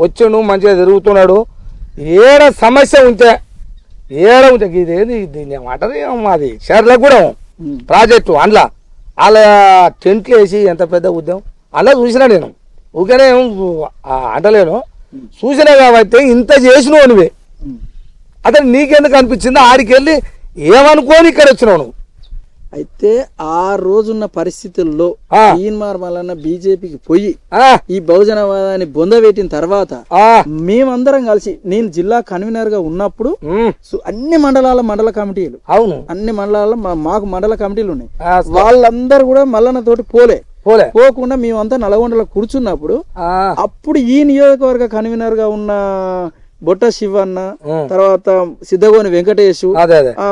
వచ్చిండు మంచిగా తిరుగుతున్నాడు. ఏడ సమస్య ఉంటే ఇదేది దీన్ని ఏమంటారు మాది షేర్లకు కూడా ప్రాజెక్టు అందులో అలా టెంట్లు వేసి ఎంత పెద్ద ఉద్యమం అలా చూసినా నేను ఊరికనే అంటలేను చూసినా కాబట్టి ఇంత చేసినావు నువ్వే అతను నీకెందుకు అనిపించిందో ఆడికి వెళ్ళి ఏమనుకోని ఇక్కడ వచ్చినావు నువ్వు. అయితే ఆ రోజున్న పరిస్థితుల్లో ఈయన్మార్ మల్లన్న బీజేపీకి పోయి ఈ బహుజనవాదాన్ని బొందబెట్టిన తర్వాత మేమందరం కలిసి నేను జిల్లా కన్వీనర్ గా ఉన్నప్పుడు అన్ని మండల కమిటీలు అన్ని మండలాల మాకు మండల కమిటీలు ఉన్నాయి. వాళ్ళందరూ కూడా మల్లన్న తోటి పోకుండా మేమంతా నల్గొండలో కూర్చున్నప్పుడు అప్పుడు ఈ నియోజకవర్గ కన్వీనర్ గా ఉన్న బొట్ట శివన్న, తర్వాత సిద్ధగోని వెంకటేష్,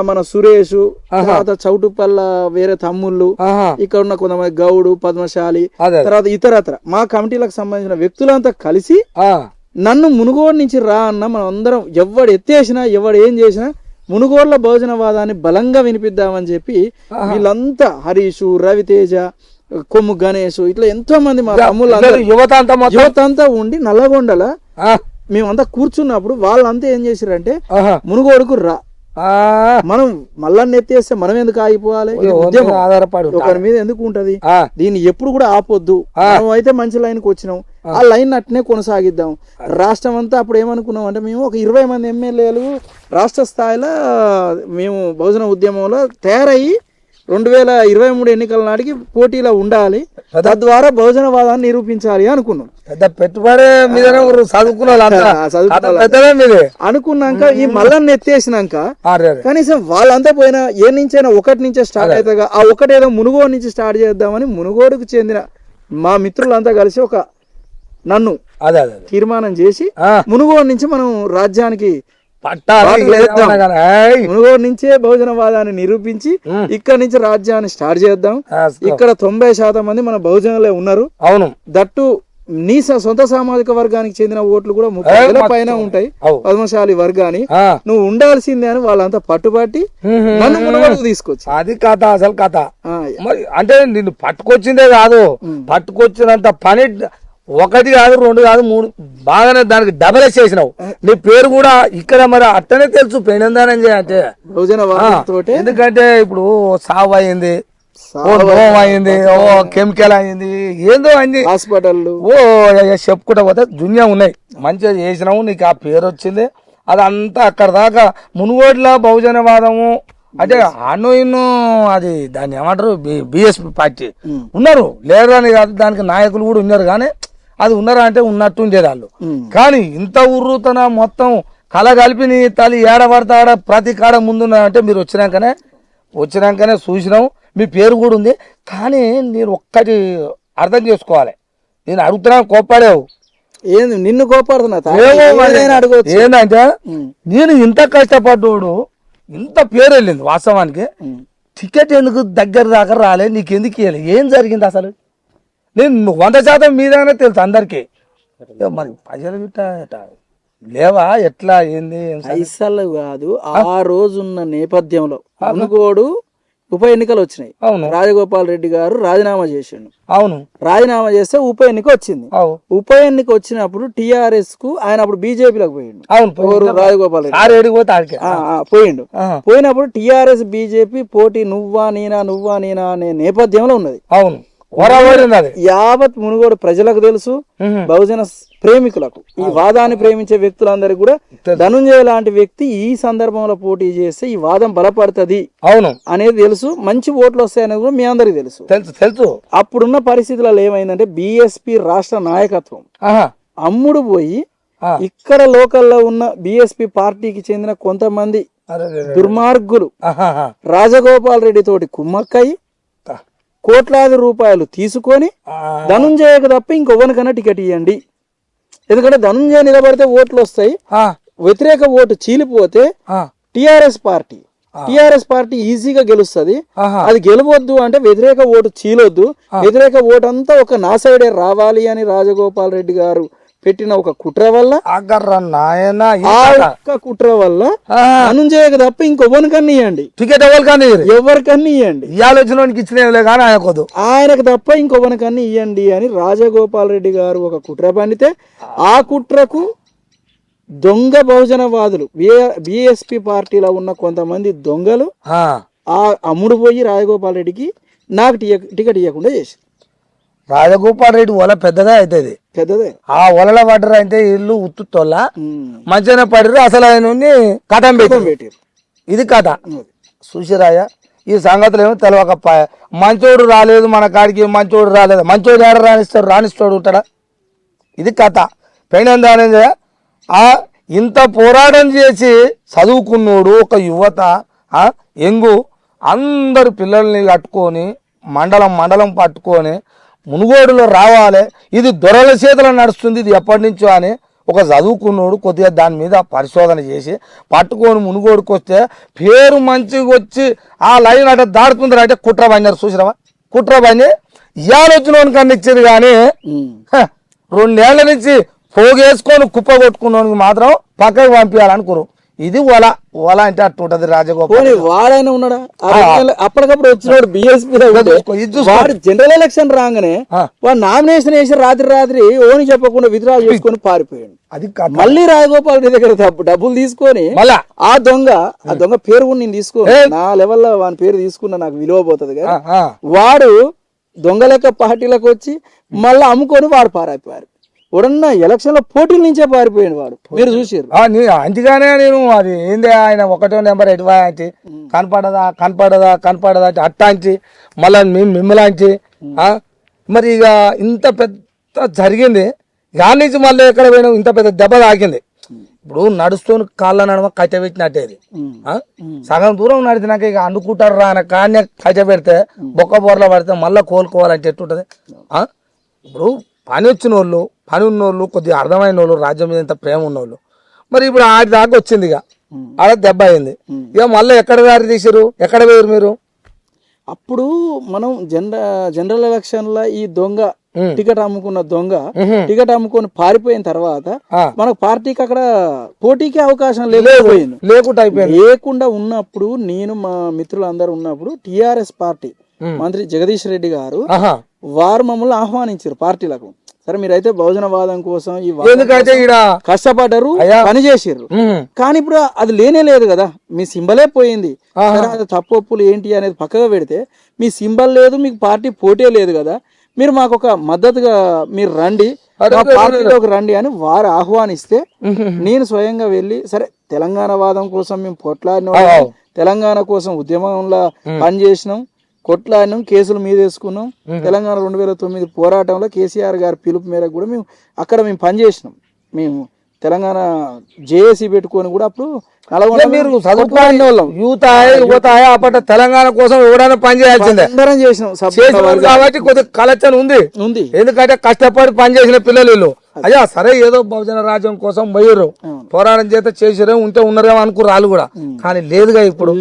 మన సురేష్, తర్వాత చౌటుపల్ల వేరే తమ్ముళ్ళు, ఇక్కడ ఉన్న కొంతమంది గౌడు, పద్మశాలి, తర్వాత ఇతరత్ర మా కమిటీలకు సంబంధించిన వ్యక్తులంతా కలిసి నన్ను మునుగోడు నుంచి రా అన్న, మనం అందరం ఎవడు ఎత్తేసినా ఎవడు ఏం చేసినా మునుగోడ్ల భోజనవాదాన్ని బలంగా వినిపిద్దామని చెప్పి వీళ్ళంతా హరీషు, రవితేజ, కొమ్ము గణేష్ ఇట్లా ఎంతో మంది మా తమ్ముళ్ళు యువత అంతా ఉండి నల్లగొండల మేమంతా కూర్చున్నప్పుడు వాళ్ళంతా ఏం చేశారంటే మునుగోడుకు రా, మనం మల్లన్న ఎత్తేస్తే మనం ఎందుకు ఆగిపోవాలి, ఆధారపడి ఒకరి మీద ఎందుకు ఉంటది, దీన్ని ఎప్పుడు కూడా ఆపొద్దు, మనం అయితే మంచి లైన్కి వచ్చినాం, ఆ లైన్ అట్నే కొనసాగిద్దాం. రాష్ట్రం అంతా అప్పుడు ఏమనుకున్నాం అంటే మేము ఒక 20 మంది ఎమ్మెల్యేలు రాష్ట్ర స్థాయిలో మేము బహుజన ఉద్యమంలో తయారయ్యి 2023 ఎన్నికల నాటికి పోటీలో ఉండాలి, తద్వారా బహుజనవాదాన్ని నిరూపించాలి అనుకున్నాం. పెట్టుబడి అనుకున్నాక ఈ మల్లన్న ఎత్తేసినాక కనీసం వాళ్ళంతా పోయినా ఏ నుంచైనా ఒకటి నుంచే స్టార్ట్ అవుతాగా, ఆ ఒకటేదో మునుగోడు నుంచి స్టార్ట్ చేద్దామని మునుగోడుకు చెందిన మా మిత్రులంతా కలిసి ఒక నన్ను తీర్మానం చేసి మునుగోడు నుంచి మనం రాజ్యానికి మునుగోడు నుంచే బహుజనవాదాన్ని నిరూపించి ఇక్కడ నుంచి రాజ్యాన్ని స్టార్ట్ చేద్దాం. ఇక్కడ 90% మంది మన బహుజనులే ఉన్నారు. అవును, దట్టు నీ సొంత సామాజిక వర్గానికి చెందిన ఓట్లు కూడా 30,000 పైన ఉంటాయి. పద్మశాలి వర్గాన్ని నువ్వు ఉండాల్సిందే అని వాళ్ళంతా పట్టుబట్టి నన్ను మునుగోడుకు తీసుకొచ్చి అది కథ, అసలు కథ. అంటే నిన్ను పట్టుకొచ్చిందే కాదు, పట్టుకొచ్చినంత పని ఒకటి కాదు, 2 కాదు, 3 బాగానే దానికి డబల్ చేసినావు. నీ పేరు కూడా ఇక్కడ మరి అట్టనే తెలుసు పెనందానం అంటే. ఎందుకంటే ఇప్పుడు సావు అయింది, అయింది, ఓ కెమికల్ అయింది, ఏందో అయింది, హాస్పిటల్ చెప్పుకుంటా పోతే దునియా ఉన్నాయి. మంచిగా చేసినావు, నీకు ఆ పేరు వచ్చింది. అదంతా అక్కడ దాకా మునుగోడ్ల బహుజనవాదము అంటే అన్నో ఇన్నో అది దాన్ని ఏమంటారు బిఎస్పి పార్టీ ఉన్నారు, లేరు అని కాదు, దానికి నాయకులు కూడా ఉన్నారు. కానీ అది ఉన్నారా అంటే ఉన్నట్టు ఉండేది వాళ్ళు. కానీ ఇంత ఉర్రుతన మొత్తం కళ కలిపి నీ తల్లి ఏడబడతాడ ప్రతి కాడ ముందున్నాయంటే మీరు వచ్చినాకనే చూసినాం. మీ పేరు కూడా ఉంది. కానీ నేను ఒక్కటి అర్థం చేసుకోవాలి, నేను అడుగుతున్నా కోపాడేవు ఏంది నిన్ను కోపాడుతున్నా ఏంటంటే నేను ఇంత కష్టపడ్డోడు ఇంత పేరు వెళ్ళింది. వాస్తవానికి టికెట్ ఎందుకు దగ్గర దాకా రాలే, నీకెందుకు ఇవ్వాలి, ఏం జరిగింది అసలు? నేను 100% మీదనే తెలుసు అందరికి. మరి పైసలు గిట్ట లేవా, ఎట్లా ఏంది? పైసలు కాదు, ఆ రోజున్న నేపథ్యంలో మునుగోడు ఉప ఎన్నికలు వచ్చినాయి. అవును, రాజగోపాల్ రెడ్డి గారు రాజీనామా చేసిండు. అవును, రాజీనామా చేస్తే ఉప ఎన్నిక వచ్చింది. ఉప ఎన్నిక వచ్చినప్పుడు టిఆర్ఎస్ కు ఆయన అప్పుడు బీజేపీలోకి పోయిండు. అవును, రాజగోపాల్ రెడ్డి పోయిండు. పోయినప్పుడు టిఆర్ఎస్ బీజేపీ పోటీ నువ్వా నేనా అనే నేపథ్యంలో ఉన్నది. అవును, యావత్ మునుగోడు ప్రజలకు తెలుసు, బహుజన ప్రేమికులకు, ఈ వాదాన్ని ప్రేమించే వ్యక్తులందరికీ కూడా ధనుంజయ లాంటి వ్యక్తి ఈ సందర్భంలో పోటీ చేస్తే ఈ వాదం బలపడుతుంది అవును అనేది తెలుసు, మంచి ఓట్లు వస్తాయనేది కూడా మీ అందరికి తెలుసు. అప్పుడున్న పరిస్థితులలో ఏమైందంటే బిఎస్పి రాష్ట్ర నాయకత్వం అమ్ముడు పోయి ఇక్కడ లోకల్లో ఉన్న బిఎస్పి పార్టీకి చెందిన కొంతమంది దుర్మార్గులు రాజగోపాల్ రెడ్డి తోటి కుమ్మక్కయి కోట్లాది రూపాయలు తీసుకొని ధనుంజయకు తప్ప ఇంకొవరికన్నా టికెట్ ఇవ్వండి, ఎందుకంటే ధనుంజయ నిలబడితే ఓట్లు వస్తాయి, వ్యతిరేక ఓటు చీలిపోతే టిఆర్ఎస్ పార్టీ ఈజీగా గెలుస్తుంది, అది గెలవద్దు అంటే వ్యతిరేక ఓటు చీలొద్దు, వ్యతిరేక ఓటు అంతా ఒక నా సైడే రావాలి అని రాజగోపాల్ రెడ్డి గారు పెట్టిన ఒక కుట్ర వల్ల అగ్గర్రా నాయన ఆ ఒక్క కుట్ర వల్ల ధనంజయకు తప్ప ఇంకొవరికన్నా ఇవ్వండి, టికెట్ ఎవరికన్నా ఎవరికన్నా ఇవ్వండి, ఈ ఆలోచనకి ఇచ్చినలే కానీ ఆయనకోదు, ఆయనకు తప్ప ఇంకొవరికన్నా ఇవ్వండి అని రాజగోపాల్ రెడ్డి గారు ఒక కుట్ర పండితే ఆ కుట్రకు దొంగ బహుజనవాదులు బిఎస్పి పార్టీలో ఉన్న కొంతమంది దొంగలు ఆ అమ్ముడు పోయి రాజగోపాల్ రెడ్డికి నాకు టికెట్ ఇవ్వకుండా చేసి రాజగోపాల్ రెడ్డి ఒల పెద్దగా అవుతుంది, పెద్దదే. ఆ ఒలలో పడ్డరు అయితే ఇల్లు ఉత్తుతోళ్ళ మంచిగానే పడిరు, అసలు ఆయన కథం పెట్టారు. ఇది కథ చూసిరాయ. ఈ సంగతులు ఏమో తెలవకపాయ. మంచోడు రాలేదు మన కాడికి, మంచోడు రాలేదు, మంచోడు ఏడ రాణిస్తాడు ఉంటాడా? ఇది కథ. పెయినందానే ఇంత పోరాటం చేసి చదువుకున్నోడు ఒక యువత ఎంగు అందరు పిల్లల్ని కట్టుకొని మండలం పట్టుకొని మునుగోడులో రావాలి, ఇది దొరల చేతులు నడుస్తుంది, ఇది ఎప్పటి నుంచో అని ఒక చదువుకున్నోడు కొద్దిగా దాని మీద పరిశోధన చేసి పట్టుకొని మునుగోడుకు వస్తే పేరు మంచిగా వచ్చి ఆ లైన్ అట దాడుతుంది అంటే కుట్ర పన్నారు. చూసినావా కుట్ర పని ఇవాళ వచ్చిన కన్నా ఇచ్చేది కానీ 2 ఏళ్ల నుంచి పోగేసుకొని కుప్ప కొట్టుకున్నానికి మాత్రం పక్కకు పంపించాలనుకోరు. ఇది ఓలా అంటే అట్టు ఉంటది. రాజగోపాల్ వాడైనా ఉన్నాడా అప్పటికప్పుడు వచ్చినాడు బిఎస్పీ వాడు జనరల్ ఎలక్షన్ రాగానే వాడు నామినేషన్ వేసి రాత్రి ఓని చెప్పకుండా విత్డ్రా చేసుకొని పారిపోయాడు. అది మళ్ళీ రాజగోపాల్ రెడ్డి దగ్గర డబ్బులు తీసుకొని ఆ దొంగ పేరు కూడా నేను తీసుకో నా లెవెల్లో వాని పేరు తీసుకున్నా నాకు విలువ పోతుంది కదా, వాడు దొంగ లెక్క పార్టీలకు వచ్చి మళ్ళీ అమ్ముకొని వాడు పారైపోయారు. ఉడన్న ఎలక్షన్ లో పోటీల నుంచే పారిపోయాడు వాడు, మీరు చూసారు. అంతగానే నేను అది ఏంది ఆయన 1వ నెంబర్ ఎటువాంచి కనపడదా అట్టాంచి మళ్ళా మిమ్మలాంచి మరి ఇక ఇంత పెద్ద జరిగింది. దాని నుంచి మళ్ళీ ఎక్కడ పోయినా ఇంత పెద్ద దెబ్బ తాకింది. ఇప్పుడు నడుస్తూ కాళ్ళ నడమ కట్టె పెట్టినట్టేది. సగం దూరం నడిచినాక ఇక అనుకుంటారు రా అన్న కానీ కట్టె పెడితే బొక్క బోర్ల పడితే మళ్ళీ కోలుకోవాలంటే ఎట్టుంటది. ఇప్పుడు పని వచ్చిన వాళ్ళు, పని ఉన్నోళ్ళు, కొద్దిగా అర్థమైన వాళ్ళు, రాజ్యం మీద ఇంత ప్రేమ ఉన్నోళ్ళు, మరి ఇప్పుడు ఆడి దాకా వచ్చింది, ఇక ఆడ దెబ్బ అయింది. ఇక మళ్ళీ ఎక్కడ దారి తీసారు, ఎక్కడ పోయారు మీరు? అప్పుడు మనం జనరల్ ఎలక్షన్ లో ఈ దొంగ టికెట్ అమ్ముకున్న దొంగ టికెట్ అమ్ముకొని పారిపోయిన తర్వాత మనకు పార్టీకి అక్కడ పోటీకి అవకాశం లేకుండా ఉన్నప్పుడు నేను మా మిత్రులు అందరు ఉన్నప్పుడు టిఆర్ఎస్ పార్టీ మంత్రి జగదీష్ రెడ్డి గారు వారు మమ్మల్ని ఆహ్వానించారు పార్టీలకు. సరే మీరైతే బహుజనవాదం కోసం కష్టపడ్డారు, పని చేసారు, కానీ ఇప్పుడు అది లేనే లేదు కదా, మీ సింబలే పోయింది. తప్పొప్పులు ఏంటి అనేది పక్కగా పెడితే మీ సింబల్ లేదు, మీకు పార్టీ పోటీ లేదు కదా, మీరు మాకు ఒక మద్దతుగా మీరు రండి, పార్టీలోకి రండి అని వారు ఆహ్వానిస్తే నేను స్వయంగా వెళ్ళి సరే తెలంగాణ వాదం కోసం మేము కొట్లాడినాం, తెలంగాణ కోసం ఉద్యమంలో పనిచేసినాం, కొట్లాడినాం, కేసులు మీద వేసుకున్నాం. తెలంగాణ 2009 పోరాటంలో కేసీఆర్ గారి పిలుపు మేరకు కూడా మేము పనిచేసినాం. మేము తెలంగాణ జేఏసీ పెట్టుకొని కూడా అప్పుడు మీరు చదువుకునే వాళ్ళం యువత అప్పటి తెలంగాణ కోసం ఎవరైనా పని చేయాల్సిందే, అందరం చేసినాం కాబట్టి కొద్దిగా కలెక్షన్ ఉంది. ఎందుకంటే కష్టపడి పని చేసిన పిల్లలు అయ్యా సరే ఏదో బహుజన రాజ్యం కోసం పోయారు, పోరాటం చేత చేసారే ఉంటే ఉన్నారేమో అనుకున్నారు వాళ్ళు కూడా, కానీ లేదుగా ఇప్పుడు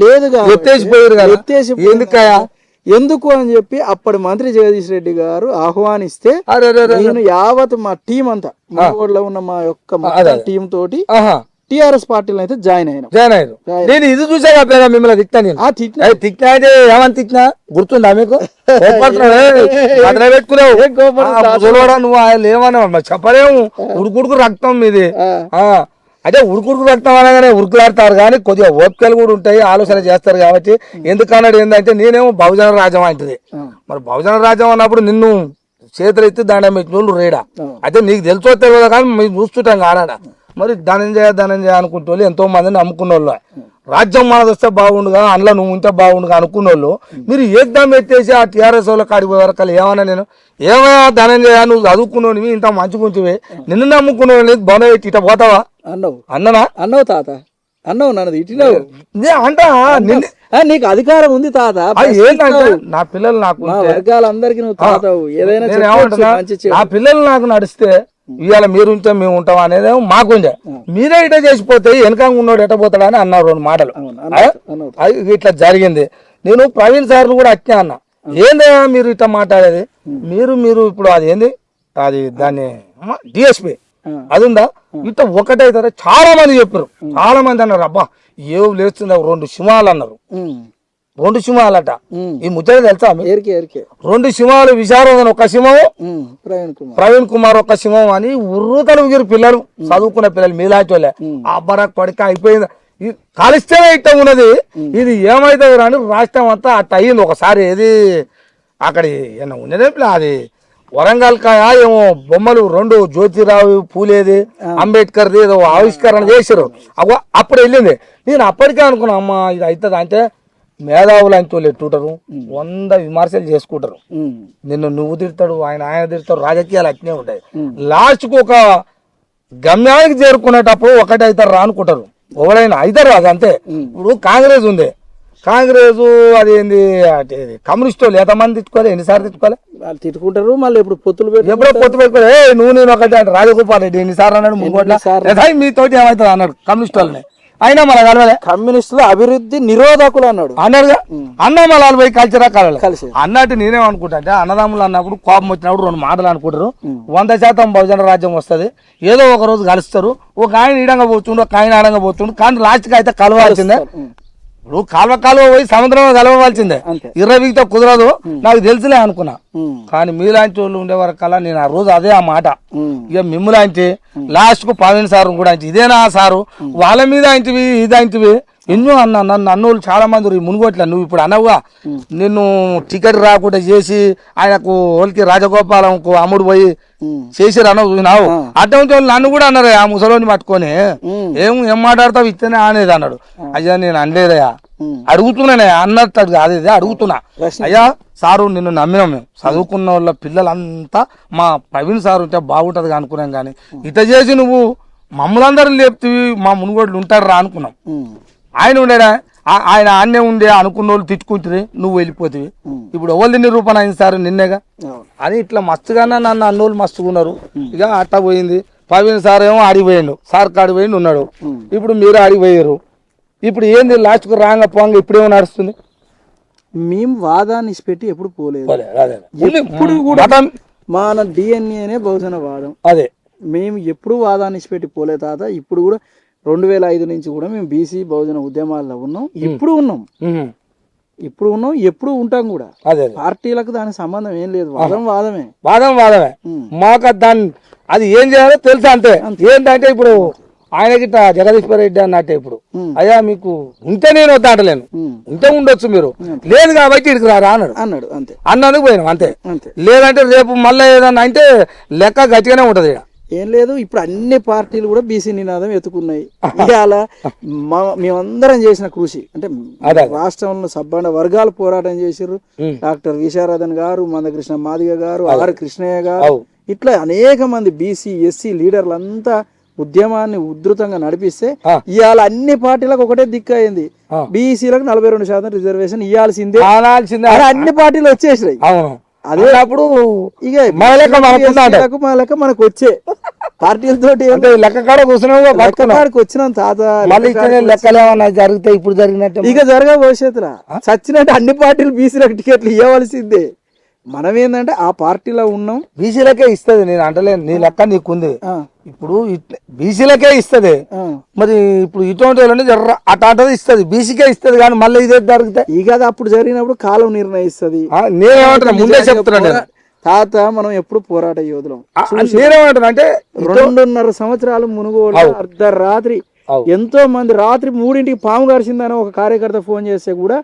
ఎత్తేసిపోయారు కదా. ఎందుకయా ఎందుకు అని చెప్పి అప్పటి మంత్రి జగదీష్ రెడ్డి గారు ఆహ్వానిస్తే నేను యావత్ మా టీం అంతా మునుగోడులో ఉన్న మా యొక్క టీం తోటి టిఆర్ఎస్ పార్టీలో అయితే జాయిన్ అయ్యారు. నేను ఇది చూసా మిమ్మల్ని తిట్టినా అయితే ఏమని తిట్టినా గుర్తుందా మీకు? పెట్టుకున్నావు నువ్వు ఏమన్నా చెప్పలేము, ఉడుకుడుకు రక్తం మీది. అంటే ఉడుకుడుకు రక్తం అనగానే ఉరుకులాడతారు కానీ కొద్దిగా ఓపికలు కూడా ఉంటాయి, ఆలోచన చేస్తారు. కాబట్టి ఎందుకన్నాడు ఏంటంటే నేనేమో బహుజన రాజ్యం అంటది, మరి బహుజన రాజ్యం అన్నప్పుడు నిన్ను చేతులు ఎత్తి దండం పెట్టిన రేడా అయితే నీకు తెలుసో తెలియదు కానీ మేము చూస్తుంటాం కానాడ. మరి ధనంజయ అనుకుంటే ఎంతో మందిని నమ్ముకున్న వాళ్ళు, రాజ్యం మనది వస్తే బాగుండుగా, అందులో నువ్వు ఉంటే బాగుండుగా అనుకున్న వాళ్ళు మీరు ఏకదం ఎత్తేసి ఆ టీఆర్ఎస్ వాళ్ళ కాడికి పోయే వరకు ఏమన్నా నేను ఏమయ్యా ధనంజయ నువ్వు చదువుకున్నావు ఇంత మంచి కొంచెమే నిన్ను నమ్ముకున్నావు లేదు బొన పెట్టి ఇట పోతావా అన్నావు తాత అన్నావు నన్ను ఇట్టినావు అంటా నీకు అధికారం ఉంది తాత. ఏంటంటే నా పిల్లలు నాకు వర్గాలందరికీ నువ్వు తాతవు, ఏదైనా నా పిల్లలు నాకు నడిస్తే ఇవాళ మీరుంటే మేము ఉంటాం అనేది మాకుండే, మీరే ఇట చేసిపోతే వెనక ఉన్నోడు ఎట్టపోతాడా అని అన్నారు 2 మాటలు. ఇట్లా జరిగింది. నేను ప్రవీణ్ సార్లు కూడా అచ్చా అన్న, ఏందా మీరు ఇట్లా మాట్లాడేది, మీరు ఇప్పుడు అది ఏంది అది దాన్ని డిఎస్పీ అది ఉందా ఇట్లా ఒకటైతారా చాలా మంది చెప్పారు, చాలా మంది అన్నారు అబ్బా ఏం లేస్తుంది 2 సింహాలు అన్నారు. 2 సింహాలట. ఈ ముచ్చట తెలుసా? 2 సింహాలు విశారదన్ ఒక సింహము, ప్రవీణ్ కుమార్ ఒక సింహం అని ఉర్రుతలు ఊగిరు పిల్లలు, చదువుకున్న పిల్లలు మీలాంటి వాళ్ళే. అబ్బరకు పడిక అయిపోయింది, కలిస్తేనే ఇట్టం ఉన్నది, ఇది ఏమైతుంది అని రాష్ట్రం అంతా అట్ట అయ్యింది ఒకసారి. ఏది అక్కడ ఏమన్నా ఉన్నదే అది వరంగల్ కాయ ఏమో బొమ్మలు 2 జ్యోతిరావు పూలేది అంబేద్కర్ది ఏదో ఆవిష్కరణ చేశారు. అప్పుడు వెళ్ళింది. నేను అప్పటికే అనుకున్నా అమ్మ ఇది అవుతుంది అంటే మేధావులు అంటూ ఎట్టుంటారు, 100 విమర్శలు చేసుకుంటారు. నువ్వు తిడతాడు, ఆయన తిడతాడు, రాజకీయాలు అట్నే ఉంటాయి. లాస్ట్కు ఒక గమ్యానికి చేరుకునేటప్పుడు ఒకటి అవుతారు రా అనుకుంటారు, ఎవరైనా అవుతారు. అది అంతే. ఇప్పుడు కాంగ్రెస్ ఉంది, కాంగ్రెస్ అదేంది కమ్యూనిస్ట్ వాళ్ళు ఎంతమంది తిట్టుకోవాలి, ఎన్నిసార్లు తిట్టుకోవాలి, వాళ్ళు తిట్టుకుంటారు. మళ్ళీ ఇప్పుడు ఎప్పుడో పొత్తు పెట్టుకోవాలి. నువ్వు నేను ఒకటి అంటే రాజగోపాల్ రెడ్డి ఎన్నిసార్లు అన్నాడు, 3 కోట్ల మీతోటి ఏమవుతుంది అన్నాడు కమ్యూనిస్ట్ వాళ్ళని. అయినా మన కలవలే, కమ్యూనిస్టులు అభివృద్ధి నిరోధకులు అన్నాడుగా. అన్న మళ్ళీ పోయి కలిసిరా కలిసి అన్నట్టు నేనేమనుకుంటా అంటే అన్నదమ్ములు అన్నప్పుడు కోపం వచ్చినప్పుడు 2 మాటలు అనుకుంటారు. 100% బహుజన రాజ్యం వస్తుంది. ఏదో ఒక రోజు కలుస్తారు. ఒక ఆయన ఈడంగా పోతుండు, ఒక ఆయన ఆడంగా పోతుండు, కానీ లాస్ట్కి అయితే కలవాల్సిందే. ఇప్పుడు కాలువ పోయి సముద్రంలో కలవవలసిందే. 20తో కుదరదు నాకు తెలుసులే అనుకున్నా. కానీ మీలాంటి వాళ్ళు ఉండే వరకల్లా నేను ఆ రోజు అదే ఆ మాట. ఇక మిమ్ములాంటి లాస్ట్ కు ప్రవీణ్ సార్ కూడా ఇదేనా సారు వాళ్ళ మీద అంటివి ఇది అంటివి ఎన్నో నన్ను అన్నోళ్ళు చాలా మంది మునుగోట్ల. నువ్వు ఇప్పుడు అనవుగా నిన్ను టికెట్ రాకుండా చేసి ఆయనకు వాళ్ళకి రాజగోపాలంకు అమ్ముడు పోయి చేసిరు అన్న చూసినావు. అటువంటి వాళ్ళు నన్ను కూడా అన్నారు ఆ ముసలోని పట్టుకొని ఏం మాట్లాడతావు ఇస్తేనే అనేది అన్నాడు. అయ్యా నేను అనలేదయ్యా, అడుగుతున్నానే అన్నట్టు అదే అడుగుతున్నా. అయ్యా సారు నిన్ను నమ్మినాం, మేము చదువుకున్న వాళ్ళ పిల్లలంతా మా ప్రవీణ్ సార్ ఉంటే బాగుంటది అనుకున్నాం. కానీ ఇట చేసి నువ్వు మమ్మల్ని అందరూ లేపుతీవి, మా మునుగోడ్లు ఉంటారు రా అనుకున్నాం. ఆయన ఉండేడా, ఆయన ఆన్నే ఉండే అనుకున్న వాళ్ళు తిట్టుకుంటుంది, నువ్వు వెళ్ళిపోతుంది. ఇప్పుడు ఎవరు నిరూపణ అయింది సార్ నిన్నేగా అని ఇట్లా మస్తుగానే నన్ను అన్నోళ్ళు మస్తుకున్నారు. ఇక అట్టా పోయింది. ప్రవీణ్ సార్ ఏమో ఆడిపోయిండు, సార్ కాడిపోయిండు ఉన్నాడు. ఇప్పుడు మీరు ఆడిపోయారు. ఇప్పుడు ఏంది లాస్ట్కు రాంగ పోంగ ఇప్పుడేమో నడుస్తుంది. మేము వాదాన్ని పెట్టి ఎప్పుడు పోలేదు. ఎప్పుడు కూడా మన డిఎన్ఏనే బహుజన వాదం. అదే మేము ఎప్పుడు వాదాన్ని పెట్టి పోలే తాత. ఇప్పుడు కూడా 2005 నుంచి కూడా మేము బీసీ బహుజన ఉద్యమాల్లో ఉన్నాం. ఇప్పుడు ఉన్నాం, ఎప్పుడు ఉంటాం కూడా. పార్టీలకు దానికి సంబంధం ఏం లేదు. వాదమే మాకు దాన్ని అది ఏం చేయాలో తెలుసా అంతే. ఏంటంటే ఇప్పుడు ఆయనకి జగదీశ్వర రెడ్డి అన్నట్టే ఇప్పుడు అయ్యా మీకు ఉంటే నేను వద్దాంటలేను, ఉంటే ఉండొచ్చు, మీరు లేదు కాబట్టి ఇక్కడికి రారా అన్నాడు. అంతే అన్నందుకు పోయినాం అంతే. లేదంటే రేపు మళ్ళీ ఏదన్నా అంటే లెక్క గట్టిగానే ఉంటది. ఏం లేదు. ఇప్పుడు అన్ని పార్టీలు కూడా బీసీ నినాదం ఎత్తుకున్నాయి. ఇవాళ మేమందరం చేసిన కృషి అంటే రాష్ట్రంలో సబ్బండ వర్గాలు పోరాటం చేసిర్రు. డాక్టర్ విశారదన్ గారు, మందకృష్ణ మాదిగ గారు, ఆర్ కృష్ణయ్య గారు, ఇట్లా అనేక మంది బీసీ ఎస్సీ లీడర్లంతా ఉద్యమాన్ని ఉధృతంగా నడిపిస్తే ఇవాళ అన్ని పార్టీలకు ఒకటే దిక్కు అయింది. బీసీలకు 42% రిజర్వేషన్ ఇవ్వాల్సిందే అన్ని పార్టీలు వచ్చేసినాయి. అదే అప్పుడు ఇక లెక్క మనకు వచ్చే పార్టీలతోటి లెక్కడికి వచ్చినాం తాత. జరిగితే ఇప్పుడు జరిగినట్టు ఇక జరగ భవిష్యత్తులో చచ్చినట్టు అన్ని పార్టీలు బీసీలకు టికెట్లు ఇవ్వవలసిందే. మనం ఏంటంటే ఆ పార్టీలో ఉన్నాం. బీసీలకే ఇస్తుంది, నేను అంటలేను, నీ లెక్క నీకుంది. ఇప్పుడు బీసీలకే ఇస్తుంది, మరి ఇప్పుడు ఇటువంటి అటాంటది ఇస్తుంది, బీసీకే ఇస్తుంది. కానీ మళ్ళీ ఇదే జరిగితే ఇక అప్పుడు జరిగినప్పుడు కాలం నిర్ణయిస్తుంది. నేనేమంటున్నా ముందే చెప్తున్నా తాత, మనం ఎప్పుడు పోరాట యోధులం. నేనేమంటున్నా అంటే 2.5 సంవత్సరాలు మునుగోడు అర్ధరాత్రి ఎంతో మంది రాత్రి 3ంటికి పాము కరిచిందని ఒక కార్యకర్త ఫోన్ చేస్తే కూడా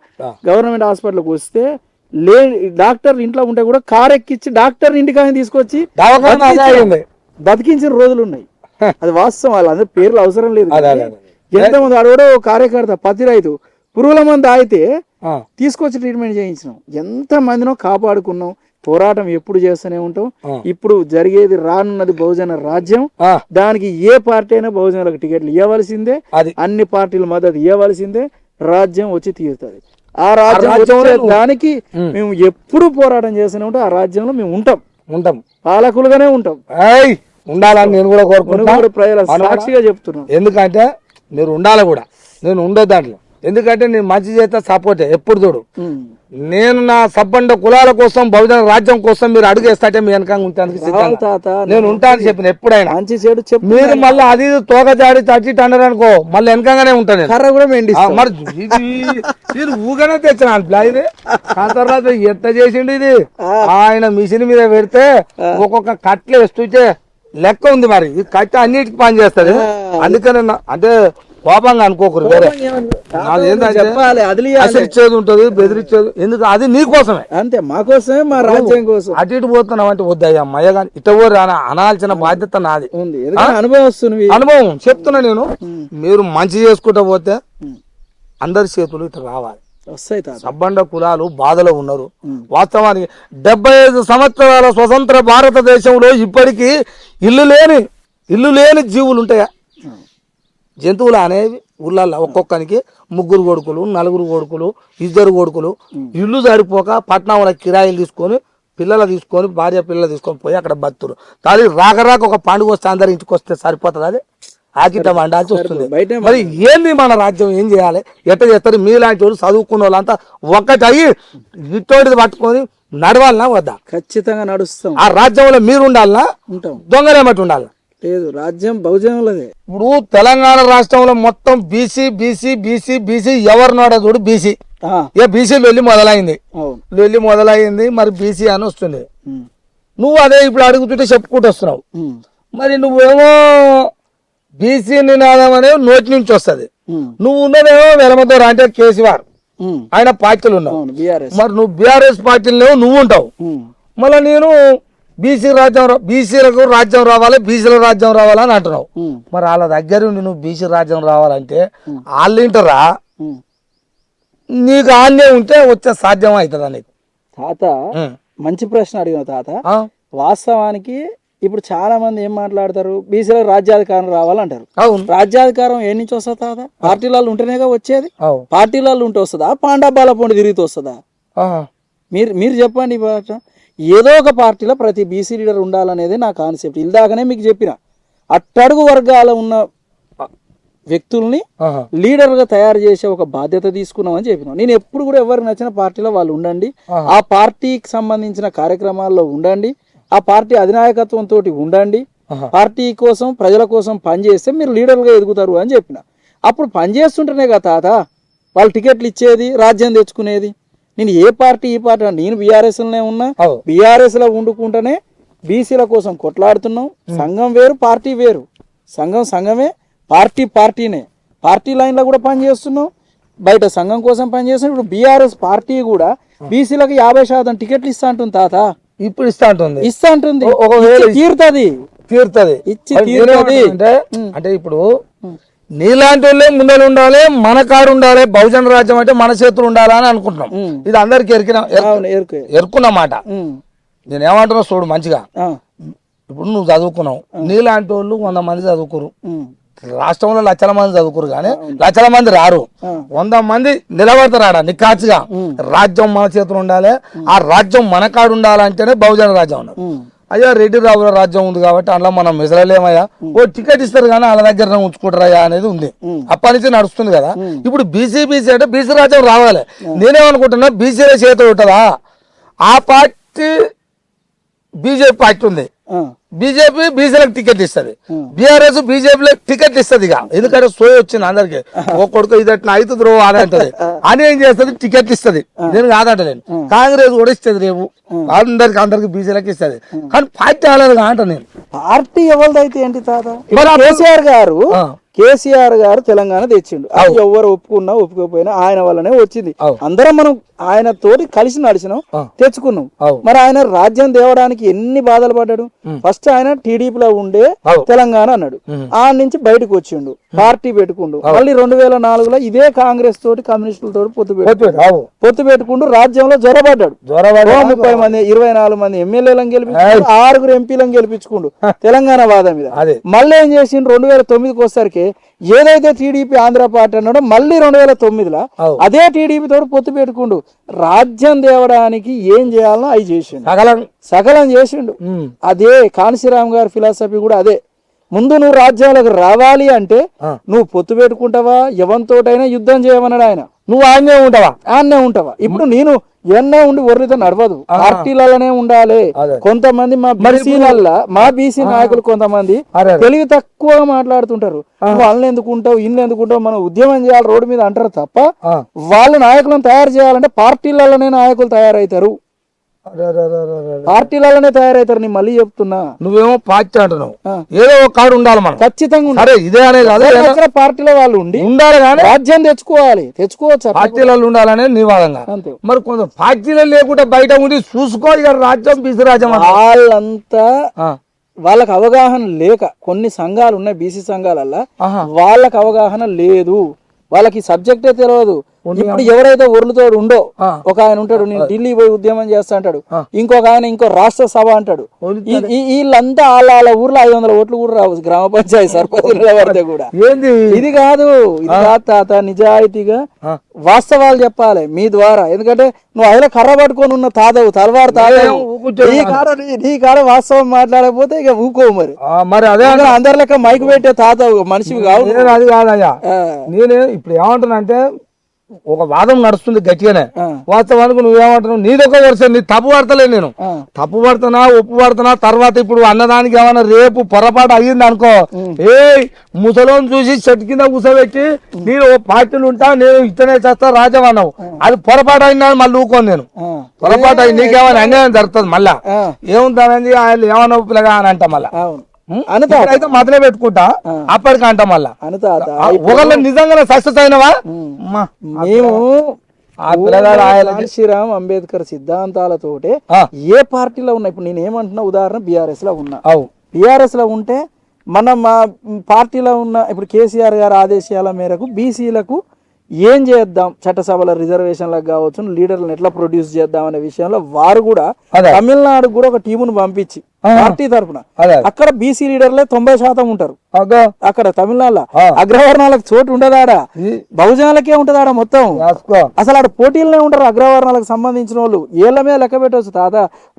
గవర్నమెంట్ హాస్పిటల్కి వస్తే డాక్టర్ ఇంట్లో ఉంటే కూడా కారు ఎక్కించి డాక్టర్ ఇంటికి తీసుకొచ్చి బతికించిన రోజులు ఉన్నాయి. అది వాస్తవం. వాళ్ళందరూ పేర్లు అవసరం లేదు. ఎంతమంది ఆడోడో కార్యకర్త పత్తి రైతు పురుగుల మంది అయితే తీసుకొచ్చి ట్రీట్మెంట్ చేయించినాం. ఎంత మందినో కాపాడుకున్నాం. పోరాటం ఎప్పుడు చేస్తూనే ఉంటాం. ఇప్పుడు జరిగేది రానున్నది బహుజన రాజ్యం. దానికి ఏ పార్టీ అయినా బహుజనులకు టికెట్లు ఇవ్వవలసిందే, అన్ని పార్టీల మద్దతు ఇవ్వవలసిందే. రాజ్యం వచ్చి తీరుతుంది. ఆ రాజ్యం దానికి మేము ఎప్పుడు పోరాటం చేస్తూనే ఉంటాం. ఆ రాజ్యంలో మేము ఉంటాం, పాలకులుగానే ఉంటాం. ఉండాలని నేను కూడా కోరుకుంటున్నాను, ప్రజల సాక్షిగా చెప్తున్నాను. ఎందుకంటే మీరు ఉండాలి కూడా, నేను ఉండదు దాంట్లో. ఎందుకంటే నేను మంచి చేస్తే సపోర్టే ఎప్పుడు చూడు. ఉమ్. నేను నా సబ్బండ కులాల కోసం బహుజన రాజ్యం కోసం మీరు అడుగేస్తాంటే మీ వెనక ఉంటానికి సిద్ధంగా తాత నేను ఉంటాను చెప్పిన ఎప్పుడైనా. మంచి చెడు చెప్పు. మీరు మళ్ళీ అది తోక జాడి తచ్చి అన్నారు అనుకో మళ్ళీ వెనకంగానే ఉంటాను నేను. కర్ర కూడా మెండి మరి ఇది మీరు ఊగానే తెచ్చిన ఇది కాంతర్రాజు ఎట్ట చేసిండు ఇది. ఆయన మిషన్ మీద పెడితే ఒక్కొక్క కట్లు వేస్తుంటే లెక్క ఉంది. మరి ఈ కట్ట అన్నిటికి పని చేస్తుంది. అందుకని అంటే కోపంగా అనుకోకూడదు. వేరే చెప్పాలి, అసలు ఉంటది, బెదిరించేది ఎందుకు, అది నీ కోసమే అంతే, మా కోసమే, మా రాజ్యం కోసం. అటు ఇటు పోతున్నావు అంటే వద్దయ్యా అమ్మయ్య కానీ ఇట అనాల్సిన బాధ్యత నాది. అనుభవం వస్తుంది, అనుభవం చెప్తున్నా నేను. మీరు మంచి చేసుకుంటా పోతే అందరి చేతులు ఇటు రావాలి. వస్తాయి. సబ్బండ కులాలు బాధలో ఉన్నారు. వాస్తవానికి 75 సంవత్సరాల స్వతంత్ర భారతదేశంలో ఇప్పటికీ ఇల్లు లేని జీవులు ఉంటాయా? జంతువులు అనేవి ఊళ్ళల్లో ఒక్కొక్కరికి 3 కొడుకులు, 4 కొడుకులు, 2 కొడుకులు, ఇల్లు సరిపోక పట్టణంలో కిరాయిలు తీసుకొని పిల్లలు తీసుకొని భార్య పిల్లలు తీసుకొని పోయి అక్కడ బతురు. కానీ రాక ఒక పండుగ వస్తే అందరి ఇంటికి వస్తే సరిపోతుంది. అది ఆకిట వండాల్సి వస్తుంది. మరి ఏంది మన రాజ్యం ఏం చేయాలి, ఎట్ట చేస్తారు? మీలాంటి వాళ్ళు చదువుకున్న వాళ్ళంతా ఒక్కటి అయ్యి ఇట్టోటిది పట్టుకొని నడవాలనా వద్దా? ఖచ్చితంగా నడుస్తాం. ఆ రాజ్యంలో మీరు ఉండాలనా ఉంటాం? దొంగలేమటి ఉండాలి? లేదు, రాజ్యం బహుజనులదే. ఇప్పుడు తెలంగాణ రాష్ట్రంలో మొత్తం బీసీ బీసీ బీసీ బీసీ ఎవరినోడా చూడు బీసీ. బీసీ లొల్లి మొదలైంది. మరి బీసీ అని వస్తుంది. నువ్వు అదే ఇప్పుడు అడుగుతుంటే చెప్పుకుంటూ వస్తున్నావు. మరి నువ్వేమో బీసీ నినాదం అనేది నోటి నుంచి వస్తుంది. నువ్వు ఉన్నదేమో వెలమదోర అంటే కేసీఆర్ ఆయన పార్టీలు ఉన్నావు. మరి నువ్వు బీఆర్ఎస్ పార్టీలో నువ్వు ఉంటావు. మళ్ళీ నేను బీసీలకు రాజ్యం రావాలి, బీసీల రాజ్యం రావాలని అంటున్నావు. మరి వాళ్ళ దగ్గర నువ్వు బీసీ రాజ్యం రావాలంటే వాళ్ళు వింటారా? నీకు ఆన్నే ఉంటే వచ్చే సాధ్యం అవుతుందా నీకు? తాత మంచి ప్రశ్న అడిగిన తాత. వాస్తవానికి ఇప్పుడు చాలా మంది ఏం మాట్లాడతారు, బీసీలో రాజ్యాధికారం రావాలంటారు. రాజ్యాధికారం ఏ నుంచి వస్తుంది తాత? పార్టీలలో ఉంటేనేగా వచ్చేది. పార్టీలలో ఉంటే వస్తుందా, పాండాబాల పొండి తిరిగితే వస్తుందా? మీరు చెప్పండి. ఏదో ఒక పార్టీలో ప్రతి బీసీ లీడర్ ఉండాలనేది నా కాన్సెప్ట్. ఇందాకనే మీకు చెప్పిన అట్టడుగు వర్గాల ఉన్న వ్యక్తుల్ని లీడర్ గా తయారు చేసే ఒక బాధ్యత తీసుకున్నామని చెప్పినాం. నేను ఎప్పుడు కూడా ఎవరికి నచ్చిన పార్టీలో వాళ్ళు ఉండండి, ఆ పార్టీకి సంబంధించిన కార్యక్రమాల్లో ఉండండి, ఆ పార్టీ అధినాయకత్వంతో ఉండండి, పార్టీ కోసం ప్రజల కోసం పనిచేస్తే మీరు లీడర్గా ఎదుగుతారు అని చెప్పిన. అప్పుడు పనిచేస్తుంటేనే కదా తాత వాళ్ళు టికెట్లు ఇచ్చేది, రాజ్యం తెచ్చుకునేది. నేను ఏ పార్టీ ఈ పార్టీ, నేను బీఆర్ఎస్ లోనే ఉన్నా, బీఆర్ఎస్ లో ఉండుకుంటేనే బీసీల కోసం కొట్లాడుతున్నాం. సంఘం వేరు, పార్టీ వేరు. సంఘమే, పార్టీ పార్టీనే. పార్టీ లైన్ లో కూడా పనిచేస్తున్నాం, బయట సంఘం కోసం పనిచేస్తున్నాం. ఇప్పుడు బీఆర్ఎస్ పార్టీ కూడా బీసీలకు 50% టికెట్లు ఇస్తా ఉంటుంది తాత. ఇప్పుడు ఇస్తా ఉంటుంది తీరుతుంది ఇచ్చి అంటే ఇప్పుడు నీలాంటి వాళ్ళే ముందర ఉండాలి, మన కాడు ఉండాలి, బహుజన రాజ్యం అంటే మన చేతులు ఉండాలి అని అనుకుంటున్నాం. ఇది అందరికి ఎరుకున్నమాట. నేనేమంటున్నా చూడు మంచిగా. ఇప్పుడు నువ్వు చదువుకున్నావు, నీలాంటి వాళ్ళు 100 మంది చదువుకోరు. రాష్ట్రంలో లక్షల మంది చదువుకోరు కానీ లక్షల మంది రారు. 100 మంది నిలబడతారా నికాచిగా. రాజ్యం మన చేతులు ఉండాలి, ఆ రాజ్యం మన కాడు ఉండాలంటేనే బహుజన రాజ్యం ఉన్నారు. అయ్యా రెడ్డి రావుల రాజ్యం ఉంది కాబట్టి అందులో మనం మిసలేమయ్యా, ఓ టికెట్ ఇస్తారు కానీ వాళ్ళ దగ్గర ఉంచుకుంటారయ్యా అనేది ఉంది. అప్పటి నుంచి నడుస్తుంది కదా. ఇప్పుడు బీసీ అంటే బీసీ రాజ్యం రావాలి. నేనేమనుకుంటున్నా, బీసీల చేతులు ఉంటుందా? ఆ పార్టీ బీజేపీ పార్టీ ఉంది, బీజేపీ బీసీలకు టికెట్ ఇస్తుంది, బీఆర్ఎస్ బీజేపీలకు టికెట్ ఇస్తుంది. ఇక ఎందుకంటే సోయి వచ్చింది అందరికి, ఒక కొడుకు ఇది అట్లా అవుతుంది రో అని అంటది అని ఏం చేస్తుంది, టికెట్ ఇస్తుంది. నేను కాదంటలేను, కాంగ్రెస్ కూడా ఇస్తుంది రేపు అందరికి బీసీలకు ఇస్తుంది. కానీ పార్టీ అలాగే అంట నేను. పార్టీ ఎవరిదైతే ఏంటి తాత? కేసీఆర్ గారు తెలంగాణ తెచ్చిండు. అది ఎవరు ఒప్పుకున్నా ఒప్పుకోకపోయినా ఆయన వల్లనే వచ్చింది. అందరం మనం ఆయన తోటి కలిసి నడిచినాం, తెచ్చుకున్నాం. మరి ఆయన రాజ్యం తేవడానికి ఎన్ని బాధలు పడ్డాడు. ఫస్ట్ ఆయన టీడీపీలో ఉండే తెలంగాణ అన్నాడు, ఆ నుంచి బయటకు వచ్చిండు, పార్టీ పెట్టుకుండు. మళ్ళీ 2004లో ఇదే కాంగ్రెస్ తోటి కమ్యూనిస్టులతో పొత్తు పెట్టుకుంటూ రాజ్యంలో జ్వరపడ్డాడు. 30 మంది 24 మంది ఎమ్మెల్యేలను గెలిపించుకుంటూ 6 ఎంపీలను గెలిపించుకుండు తెలంగాణ వాదం మీద. మళ్ళీ ఏం చేసిండు, 2009కి వచ్చేసరికి ఏదైతే టీడీపీ ఆంధ్ర పార్టీ అన్నాడో మళ్ళీ 2009లో అదే టీడీపీ తోటి పొత్తు పెట్టుకుండు. రాజ్యం తేవడానికి ఏం చేయాలనో అవి చేసిండు, సకలం చేసిండు. అదే కాన్సీరామ్ గారి ఫిలాసఫీ కూడా అదే. ముందు నువ్వు రాజ్యాలకు రావాలి అంటే నువ్వు పొత్తు పెట్టుకుంటావా, ఎవరితోటైనా యుద్ధం చేయమన్నాడు ఆయన. నువ్వు ఆన్నే ఉంటావా? ఇప్పుడు నేను ఎన్నో ఉండి ఒర్రితో నడవదు, పార్టీలలోనే ఉండాలి. కొంతమంది మా బీసీ నాయకులు కొంతమంది తెలివి తక్కువ మాట్లాడుతుంటారు. నువ్వు వాళ్ళని ఎందుకు ఉంటావు, ఇల్లు ఎందుకు ఉంటావు, మనం ఉద్యమం చేయాలి రోడ్డు మీద అంటారు తప్ప వాళ్ళ నాయకులను తయారు చేయాలంటే పార్టీలలోనే నాయకులు తయారవుతారు, పార్టీలలోనే తయారవుతారు. నేను మళ్ళీ చెప్తున్నా, నువ్వేమో పార్టీ అంటున్నావు, ఏదో ఒక కాడు ఉండాలి మనం, ఖచ్చితంగా ఇదే అనేది పార్టీలో వాళ్ళు ఉండాలి కానీ రాజ్యం తెచ్చుకోవచ్చు, పార్టీలలో ఉండాలనే నీ వాదంగా. మరి కొంత పార్టీలు లేకుండా బయట ఉండి చూసుకో, ఇక రాజ్యం బీసీ రాజ్యం వాళ్ళంతా వాళ్ళకి అవగాహన లేక కొన్ని సంఘాలు ఉన్నాయి బీసీ సంఘాలల్లో, వాళ్ళకి అవగాహన లేదు, వాళ్ళకి సబ్జెక్టే తెలియదు. ఇప్పుడు ఎవరైతే ఒర్లుతోడు ఉండో ఒక ఆయన ఉంటాడు, నేను ఢిల్లీ పోయి ఉద్యమం చేస్తా అంటాడు, ఇంకొక ఆయన ఇంకో రాష్ట్ర సభ అంటాడు. వీళ్ళంతా వాళ్ళ ఊర్లో 500 ఓట్లు కూడా రావచ్చు, గ్రామ పంచాయతీ సర్పంచుల వరద కూడా. ఇది కాదు తాత, నిజాయితీగా వాస్తవాలు చెప్పాలి మీ ద్వారా. ఎందుకంటే నువ్వు అయినా కర్ర పట్టుకొని ఉన్న తాతవు, తలవారు తాతవు, నీ కాడ వాస్తవం మాట్లాడకపోతే ఇక ఊకో. మరి అదే అందరి లెక్క మైకు పెట్టే తాతవు మనిషివి కావు. అది కాదయ్యా, నేను ఇప్పుడు ఏమంటున్నా అంటే ఒక వాదం నడుస్తుంది గట్టిగానే, వాస్తవానికి నువ్వేమంటున్నావు, నీదొక వర్షం, నీ తప్పు పడతలే, నేను తప్పు పడుతున్నా ఒప్పు పడుతున్నా. తర్వాత ఇప్పుడు అన్నదానికి ఏమన్నా రేపు పొరపాటు అయ్యింది అనుకో, ముసలోని చూసి చెట్టు కింద కూసబెట్టి నేను ఓ పార్టీలు ఉంటా, నేను ఇట్టనే చేస్తా రాజ్యం అన్నావు, అది పొరపాటు అయిందా మళ్ళీ ఊకోను నేను. పొరపాటు అయ్యి నీకేమైనా అన్యాయం జరుగుతుంది, మళ్ళా ఏముంటానండి ఆయన ఏమన్నా పిల్లగా అని అంట, మళ్ళా అయితే మొదలే పెట్టుకుంటా అప్పటికంట. మళ్ళా ఒకళ్ళు నిజంగా సక్సెస్ అయినవా, మేము శ్రీరామ్ అంబేద్కర్ సిద్ధాంతాలతోటే ఏ పార్టీలో ఉన్నా, ఇప్పుడు నేను ఏమంటున్నా, ఉదాహరణ బీఆర్ఎస్ లో ఉన్నా, బీఆర్ఎస్ లో ఉంటే మనం మా పార్టీలో ఉన్న ఇప్పుడు కేసీఆర్ గారి ఆదేశాల మేరకు బీసీలకు ఏం చేద్దాం, చట్టసభల రిజర్వేషన్లకు కావచ్చు, లీడర్లను ఎట్లా ప్రొడ్యూస్ చేద్దాం అనే విషయంలో వారు కూడా తమిళనాడు కూడా ఒక టీమును పంపించి పార్టీ తరఫున, అక్కడ బీసీ లీడర్లే 90% ఉంటారు. అక్కడ తమిళనాడులో అగ్రవర్ణాలకు చోటు ఉండదాడా, బహుజనాలకే ఉంటదాడా మొత్తం. అసలు ఆడ పోటీలనే ఉంటారు అగ్రవర్ణాలకు సంబంధించిన వాళ్ళు. ఏళ్ల మీద లెక్క పెట్టవచ్చు తాత,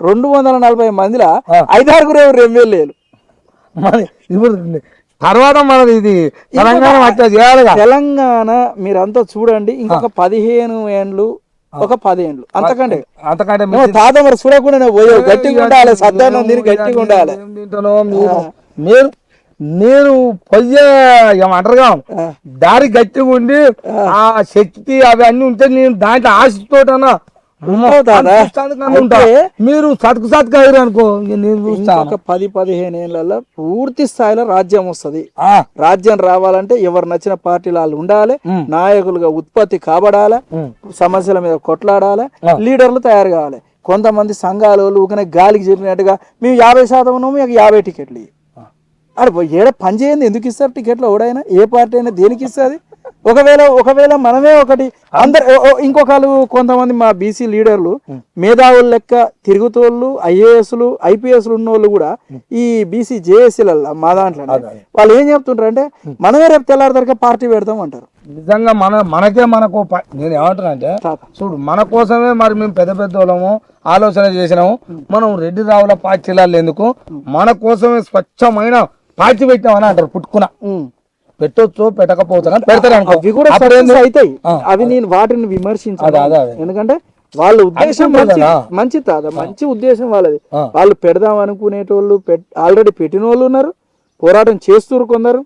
240 మందిలో 5-6 ఎమ్మెల్యేలు. తర్వాత మనది ఇది తెలంగాణ మీరంతా చూడండి, ఇంకొక 15 ఏండ్లు, ఒక 10 ఏండ్లు అంతకంటే తాత మరి చూడకుండా పోయావు. గట్టిగా ఉండాలి, సద్దానం తిని గట్టిగా ఉండాలి. నేను పొయ్యే ఏమంటారుగా దారి గట్టిగా ఉండి ఆ శక్తి అవి అన్ని ఉంటే నేను దాంట్లో ఆశతోటనా మీరు సతుకు అయ్యారు అనుకో, ఒక 10-15 ఏళ్లలో పూర్తి స్థాయిలో రాజ్యం వస్తుంది. రాజ్యం రావాలంటే ఎవరు నచ్చిన పార్టీలు వాళ్ళు ఉండాలి, నాయకులుగా ఉత్పత్తి కాబడాలి, సమస్యల మీద కొట్లాడాలి, లీడర్లు తయారు కావాలి. కొంతమంది సంఘాల వాళ్ళు ఊకనే గాలికి చెప్పినట్టుగా మేము 50% ఉన్నాము, మీకు 50 టికెట్లు అరే ఏడ పని చేయండి, ఎందుకు ఇస్తారు టికెట్లు? ఎవడైనా ఏ పార్టీ అయినా దేనికి ఇస్తుంది? ఒకవేళ మనమే ఒకటి అందరు ఇంకొకరు కొంతమంది మా బీసీ లీడర్లు మేధావుల లెక్క తిరుగుతోళ్ళు, ఐఏఎస్లు, ఐపీఎస్లు ఉన్నోళ్ళు కూడా ఈ బీసీ జేఏసీలలో మా దాంట్లో వాళ్ళు ఏం చెప్తుంటారు అంటే మనమే రేపు తెల్లారితరకే పార్టీ పెడతాం అంటారు. నిజంగా మనకు నేను ఏమంటున్నా అంటే చూడు, మన కోసమే మరి మేము పెద్ద వాళ్ళము ఆలోచన చేసినాము. మనం రెడ్డి రావుల పార్టీలలో ఎందుకు, మన కోసమే స్వచ్ఛమైన పార్టీ పెట్టినామని అంటారు. పుట్టుకున్న పెట్టొచ్చు, పెట్టకపోతున్నా పెడతారు. అవి కూడా అవుతాయి, అవి నేను వాటిని విమర్శించాలి. ఎందుకంటే వాళ్ళ ఉద్దేశం మంచి తాదా, మంచి ఉద్దేశం వాళ్ళది. వాళ్ళు పెడదాం అనుకునేటోళ్ళు ఆల్రెడీ పెట్టిన వాళ్ళు ఉన్నారు, పోరాటం చేస్తున్నారు కొందరు.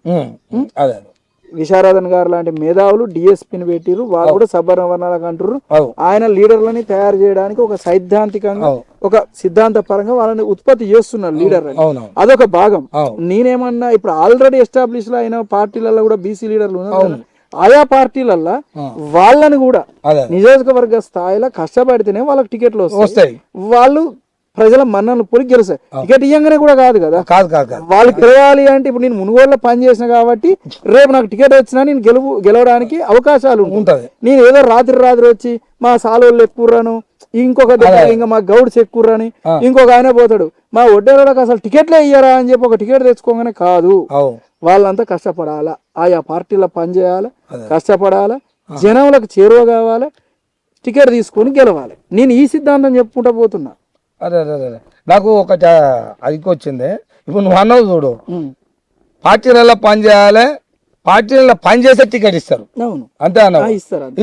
విశారదన్ గారు లాంటి మేధావులు డిఎస్పీని పెట్టిరు, వాళ్ళు కూడా సబర్వర్ణాలకు అంటారు. ఆయన లీడర్లని తయారు చేయడానికి ఒక సైద్ధాంతికంగా, ఒక సిద్ధాంత పరంగా వాళ్ళని ఉత్పత్తి చేస్తున్నారు లీడర్ అని. అదొక భాగం. నేనేమన్నా ఇప్పుడు ఆల్రెడీ ఎస్టాబ్లిష్ అయిన పార్టీలలో కూడా బీసీ లీడర్లు ఉన్నారు. ఆయా పార్టీలల్లో వాళ్ళని కూడా నియోజకవర్గ స్థాయిలో కష్టపడితేనే వాళ్ళకి టికెట్లు వస్తాయి. వాళ్ళు ప్రజల మన్నలు పొలి గెలుస్తాయి. టికెట్ ఇయ్యంగానే కూడా కాదు కదా, వాళ్ళు గెలవాలి అంటే ఇప్పుడు నేను మునుగోడులో పని చేసిన కాబట్టి రేపు నాకు టికెట్ వచ్చినా నేను గెలవడానికి అవకాశాలు ఉంటాయి. నేను ఏదో రాత్రి వచ్చి మా సాలోళ్ళు ఎక్కుర్రాను, ఇంకొక ఇంకా మా గౌడ్స్ ఎక్కుర్రని ఇంకొక ఆయన పోతాడు, మా ఒడ్డేరోళ్ళకి అసలు టికెట్లే ఇయ్యరా అని చెప్పి ఒక టికెట్ తెచ్చుకోగానే కాదు. వాళ్ళంతా కష్టపడాలా, ఆయా పార్టీలో పనిచేయాలి, కష్టపడాలి, జనంలకు చేరువ కావాలి, టికెట్ తీసుకొని గెలవాలి. నేను ఈ సిద్ధాంతం చెప్పుకుంటా పోతున్నా. అరే నాకు ఒక అదికి వచ్చింది. ఇప్పుడు నువ్వు అన్నావు చూడు, పార్టీలలో పని చేయాలి, పార్టీలలో పని చేసే టికెట్ ఇస్తారు అవును అంతే అన్న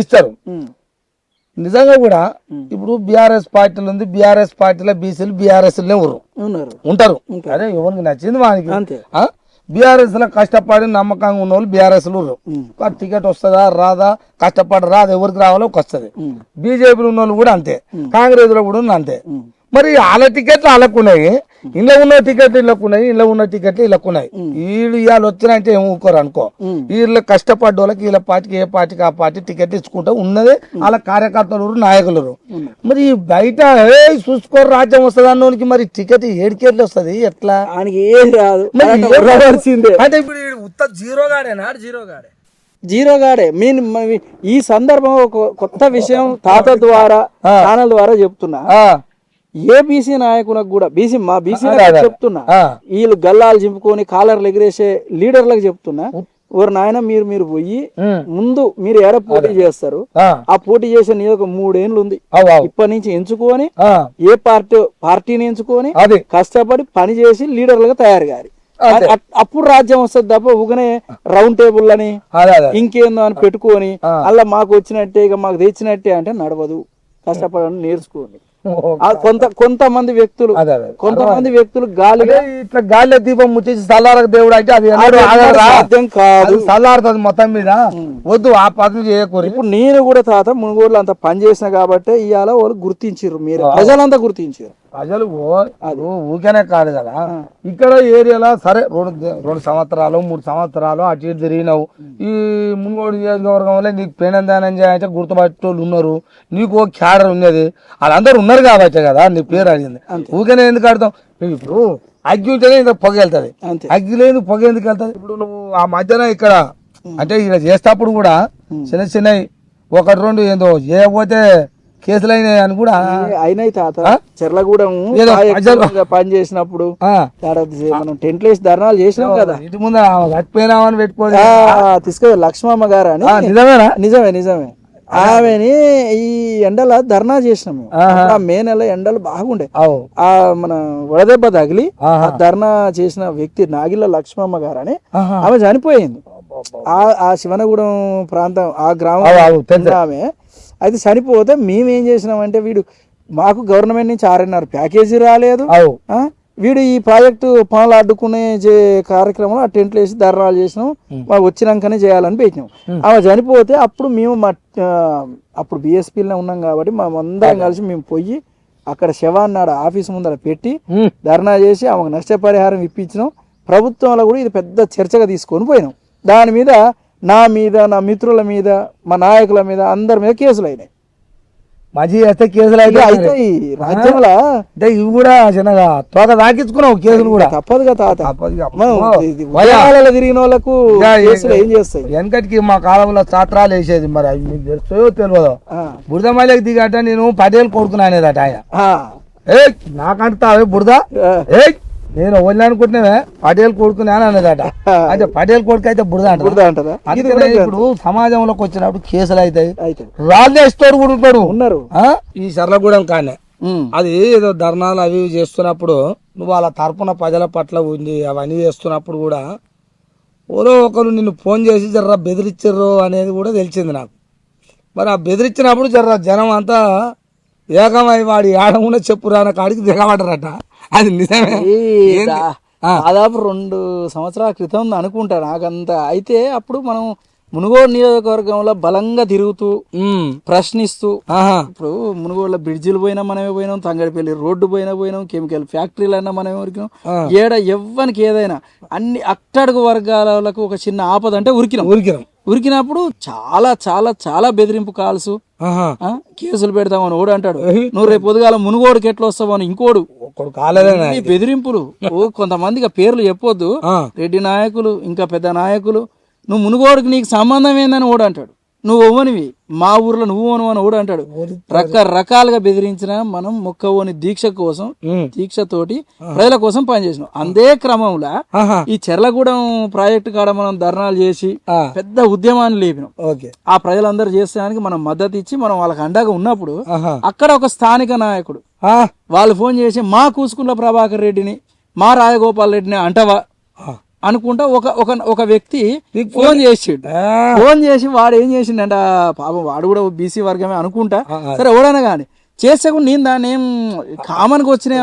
ఇస్తారు. నిజంగా కూడా ఇప్పుడు బీఆర్ఎస్ పార్టీలు ఉంది, బీఆర్ఎస్ పార్టీలో బీసీలు బీఆర్ఎస్ ఉంటారు. అదే ఎవరికి నచ్చింది వానికి. బీఆర్ఎస్ లో కష్టపడి నమ్మకంగా ఉన్న వాళ్ళు బీఆర్ఎస్ టికెట్ వస్తుందా రాదా, కష్టపడి రాదు, ఎవరికి రావాలో వస్తుంది. బీజేపీలో ఉన్న వాళ్ళు కూడా అంతే, కాంగ్రెస్ లో కూడా అంతే. మరి వాళ్ళ టికెట్లు వాళ్ళకున్నాయి, ఇంట్లో ఉన్న టికెట్లు ఇళ్ళకున్నాయి, ఇంట్లో ఉన్న టికెట్లు ఇళ్ళకున్నాయి. వీళ్ళు ఇవాళ వచ్చినాయంటే ఏం ఊరుకోరు అనుకో. వీళ్ళు కష్టపడ్డ వాళ్ళకి వీళ్ళ పార్టీకి ఏ పార్టీకి ఆ పార్టీ టికెట్ ఇచ్చుకుంటా ఉన్నదే వాళ్ళ కార్యకర్తలు నాయకులు. మరి బయట చూసుకోరు రాజ్యం వస్తుంది అన్నోనికి మరి టికెట్ ఏడికెట్లు వస్తుంది ఎట్లా ఏం రాదు. అంటే ఇప్పుడు ఉత్త జీరోగాడే మీన్. ఈ సందర్భం ఒక కొత్త విషయం తాత ద్వారా ఛానల్ ద్వారా చెప్తున్నా. ఏ బీసీ నాయకులకు కూడా మా బీసీ చెప్తున్నా, వీళ్ళు గల్లాలు చింపుకొని కాలర్లు ఎగిరేసే లీడర్లకు చెప్తున్నా, ఎవరు నాయన మీరు పోయి ముందు మీరు ఏడ పోటీ చేస్తారు, ఆ పోటీ చేసే నియోజక 3 ఏళ్ళు ఉంది, ఇప్పటి నుంచి ఎంచుకొని ఏ పార్టీని ఎంచుకొని కష్టపడి పని చేసి లీడర్లుగా తయారు కాదు. అప్పుడు రాజ్యం వస్తుంది తప్ప ఊగనే రౌండ్ టేబుల్ అని ఇంకేందో అని పెట్టుకొని అలా మాకు వచ్చినట్టే ఇక మాకు తెచ్చినట్టే అంటే నడవదు. కష్టపడని నేర్చుకోండి. కొంతమంది వ్యక్తులు గాలిలో దీపం ముచ్చేసి సల్లారకు దేవుడు అంటే అది అర్థం కాదు, సల్లారుతుంది మొత్తం మీద. వద్దు ఆ పనులు చేయకూడదు. ఇప్పుడు నేను కూడా తాత మునుగోడులో అంత పని చేసిన కాబట్టి ఇవాళ వాళ్ళు గుర్తించారు, మీరు ప్రజలంతా గుర్తించారు. ప్రజలు ఊరికేనే కాదు కదా. ఇక్కడ ఏరియాలో సరే 2 సంవత్సరాలు 3 సంవత్సరాలు అటు ఇటు తిరిగినావు. ఈ మునుగోడు నియోజకవర్గంలో నీకు పేనందానం చేయాలంటే గుర్తుపట్టేటోళ్ళు ఉన్నారు, నీకు ఓ క్యాడర్ ఉన్నది, వాళ్ళందరూ ఉన్నారు కాబట్టి కదా నీ పేరు అడిగింది. ఊరికేనే ఎందుకు ఆడతాం? ఇప్పుడు అగ్గి ఉంటేనే ఇంత పొగ వెళ్తుంది, అగ్గి లేదు పొగ ఎందుకు వెళ్తుంది? ఇప్పుడు నువ్వు ఆ మధ్యన ఇక్కడ అంటే ఇక్కడ చేసేటప్పుడు కూడా చిన్న చిన్నవి 1-2 ఏందో చేయకపోతే కేసులు అయినాయి అని కూడా అయినాయి తాత. చెర్లగూడెం పని చేసినప్పుడు మనం టెంట్లు వేసి ధర్నాలు చేసినాం కదా, ఇంటి ముందు చచ్చిపోయినామని పెట్టుకోవాలి తీసుకు లక్ష్మమ్మ గారు అని. నిజమే ఆమెని ఈ ఎండల ధర్నా చేసినాం మేము. ఆ మే నెల ఎండలు బాగుండే, ఆ మన వడదెబ్బ తగిలి ధర్నా చేసిన వ్యక్తి నాగిళ్ళ లక్ష్మమ్మ గారు అని ఆమె చనిపోయింది. ఆ శివనగూడెం ప్రాంతం ఆ గ్రామం ఆమె. అయితే చనిపోతే మేమేం చేసినామంటే వీడు మాకు గవర్నమెంట్ నుంచి 6.5 ప్యాకేజీ రాలేదు, వీడు ఈ ప్రాజెక్టు పనులు అడ్డుకునే కార్యక్రమంలో ఆ టెంట్లు వేసి ధర్నాలు చేసినాం, మాకు వచ్చినాకనే చేయాలని పెట్టినాం. ఆమె చనిపోతే అప్పుడు మేము అప్పుడు బిఎస్పీలోనే ఉన్నాం కాబట్టి అందరం కలిసి మేము పోయి అక్కడ శవాన్ని ఆఫీస్ ముందర పెట్టి ధర్నా చేసి ఆమెకు నష్టపరిహారం ఇప్పించినాం. ప్రభుత్వంలో కూడా ఇది పెద్ద చర్చగా తీసుకొని పోయినాం. దాని మీద నా మిత్రుల మీద, మా నాయకుల మీద, అందరి మీద కేసులు అయినాయి. మంచి చేస్తే కేసులు అయితే రాజ్యంలో ఇవి కూడా చిన్నగా తోక దాకించుకున్నావు కేసులు కూడా. తప్పదుగా తాత, తిరిగిన వాళ్ళకు ఏం చేస్తాయి? వెనకటికి మా కాలంలో చాత్రాలు వేసేది, మరి అవి మీకు తెలుసో తెలియదు. బురదమల్లకి దిగట నేను 10 ఏళ్ళు కొడుకున్నా అనేదట ఆయన. నాకంటావే బురద, నేను వదిలే అనుకుంటున్నావే 10 ఏళ్ళు కొడుకున్నాను అనేదట. అంటే 10 ఏళ్ళు కొడుకు అయితే బురద అంటారు. ఇప్పుడు సమాజంలోకి వచ్చినప్పుడు కేసులు అవుతాయి, రాజేశ్వరు కూడా ఉన్నారు. ఈ చర్లగూడెం కానీ అది ఏదో ధర్నాలు అవి చేస్తున్నప్పుడు నువ్వు వాళ్ళ తరపున ప్రజల పట్ల ఉంది అవన్నీ చేస్తున్నప్పుడు కూడా ఎవరో ఒకరు నిన్ను ఫోన్ చేసి జర్ర బెదిరించరు అనేది కూడా తెలిసింది నాకు. మరి ఆ బెదిరించినప్పుడు జర్ర జనం అంతా ఏకమై వాడి ఆడకుండా చెప్పు రాన కాడికి దిగబడ్డారట. అది నిజమే. దాదాపు 2 సంవత్సరాల క్రితం అనుకుంటా నాకంతా. అయితే అప్పుడు మనం మునుగోడు నియోజకవర్గంలో బలంగా తిరుగుతూ ప్రశ్నిస్తూ, ఇప్పుడు మునుగోడులో బ్రిడ్జిలు పోయినా మనమే పోయినాం, తంగడిపల్లి రోడ్డు పోయినాం, కెమికల్ ఫ్యాక్టరీలు అయినా మనమే ఉరికినాం. ఎవ్వనికి ఏదైనా అన్ని అట్టడుగు వర్గాలకు ఒక చిన్న ఆపద అంటే ఉరికినప్పుడు చాలా చాలా చాలా బెదిరింపు కాల్స్, కేసులు పెడతామని ఓడు అంటాడు. నువ్వు రేపు పొద్దుగాల మునుగోడుకి ఎట్లా వస్తావని ఇంకోడు బెదిరింపులు. కొంతమందికి పేర్లు చెప్పొద్దు, రెడ్డి నాయకులు ఇంకా పెద్ద నాయకులు. నువ్వు మునుగోడుకి నీకు సంబంధం ఏందని ఓడు అంటాడు. నువ్వు ఓవనివి, మా ఊర్లో నువ్వు ఓను అని ఓడు అంటాడు. రకరకాలుగా బెదిరించిన మనం మొక్కవోని దీక్షతోటి ప్రజల కోసం పనిచేసినాం. అదే క్రమంలో ఈ చెర్లగూడెం ప్రాజెక్టు కాడ మనం ధర్నాలు చేసి పెద్ద ఉద్యమాన్ని లేపినాం. ఆ ప్రజలందరూ చేసేదానికి మనం మద్దతు ఇచ్చి మనం వాళ్ళకి అండగా ఉన్నప్పుడు అక్కడ ఒక స్థానిక నాయకుడు వాళ్ళు ఫోన్ చేసి మా కూసుకుల ప్రభాకర్ రెడ్డిని, మా రాజగోపాల్ రెడ్డిని అంటవా అనుకుంటా ఒక వ్యక్తి ఫోన్ చేసిండు. ఫోన్ చేసి వాడు ఏం చేసిండంట, పాపం వాడు కూడా బీసీ వర్గమే అనుకుంటా, సరే ఎవడైనా కానీ చేస్తే కూడా నేను దాన్ని ఏం కామన్ గా వచ్చినాయి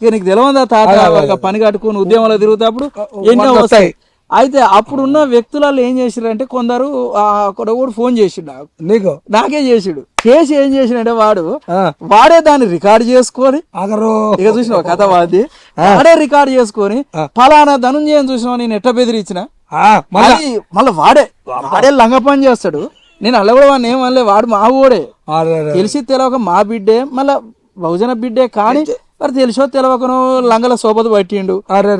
ఇక నీకు తెలియదా తాత, ఒక పని కట్టుకుని ఉద్యమంలో తిరుగుతాప్పుడు ఎన్నో వస్తాయి. అయితే అప్పుడున్న వ్యక్తులలో ఏం చేసిరంటే కొందరు కూడా ఫోన్ చేసిండు నీకు, నాకే చేసిండు. చేసి ఏం చేసిండే వాడే దాన్ని రికార్డు చేసుకొని ఇక చూసిన కథ వాది వాడే రికార్డు చేసుకొని ఫలానా ధనుంజయం చూసినా నేను ఎట్ట బెదిరించిన మళ్ళీ వాడే లంగ పని చేస్తాడు. నేను అలా కూడా వాడిని ఏమనలే, వాడు మా ఊడే తెలిసి తెలవక మా బిడ్డే, మళ్ళా బహుజన బిడ్డే, కానీ మరి తెలిసో తెలవకనో లంగల సోపత పట్టిండు,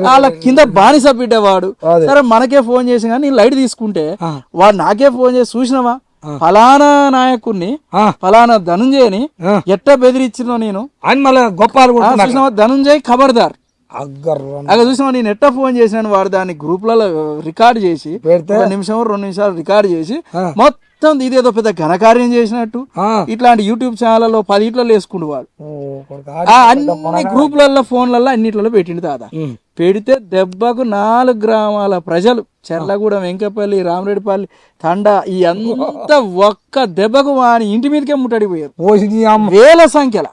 వాళ్ళ కింద బానిస బిడ్డ వాడు. సరే మనకే ఫోన్ చేసి కానీ నేను లైట్ తీసుకుంటే వాడు నాకే ఫోన్ చేసి చూసినావా ఫలానా నాయకుడిని ఫలానా ధనుంజయని ఎట్ట బెదిరించినో నేను చూసినావా, ధనుంజయ్ ఖబర్దార్ అక్కడ చూసినా నేను ఎట్ట ఫోన్ చేసినాను. వాడు దాన్ని గ్రూప్లలో రికార్డు చేసి 1 నిమిషం 2 నిమిషాలు రికార్డు చేసి మొత్తం ఇదేదో పెద్ద ఘనకార్యం చేసినట్టు ఇట్లాంటి యూట్యూబ్ ఛానల్లో 10 ఇట్లలో వేసుకుండు వాడు. అన్ని గ్రూపులలో ఫోన్లలో అన్నిట్లలో పెట్టిండు తాత. పెడితే దెబ్బకు 4 గ్రామాల ప్రజలు చెర్లగూడెం, వెంకపల్లి, రామరెడ్డిపల్లి, తండ ఈ అంతా ఒక్క దెబ్బకు వాని ఇంటి మీదకే ముట్టడిపోయారు వేల సంఖ్యల.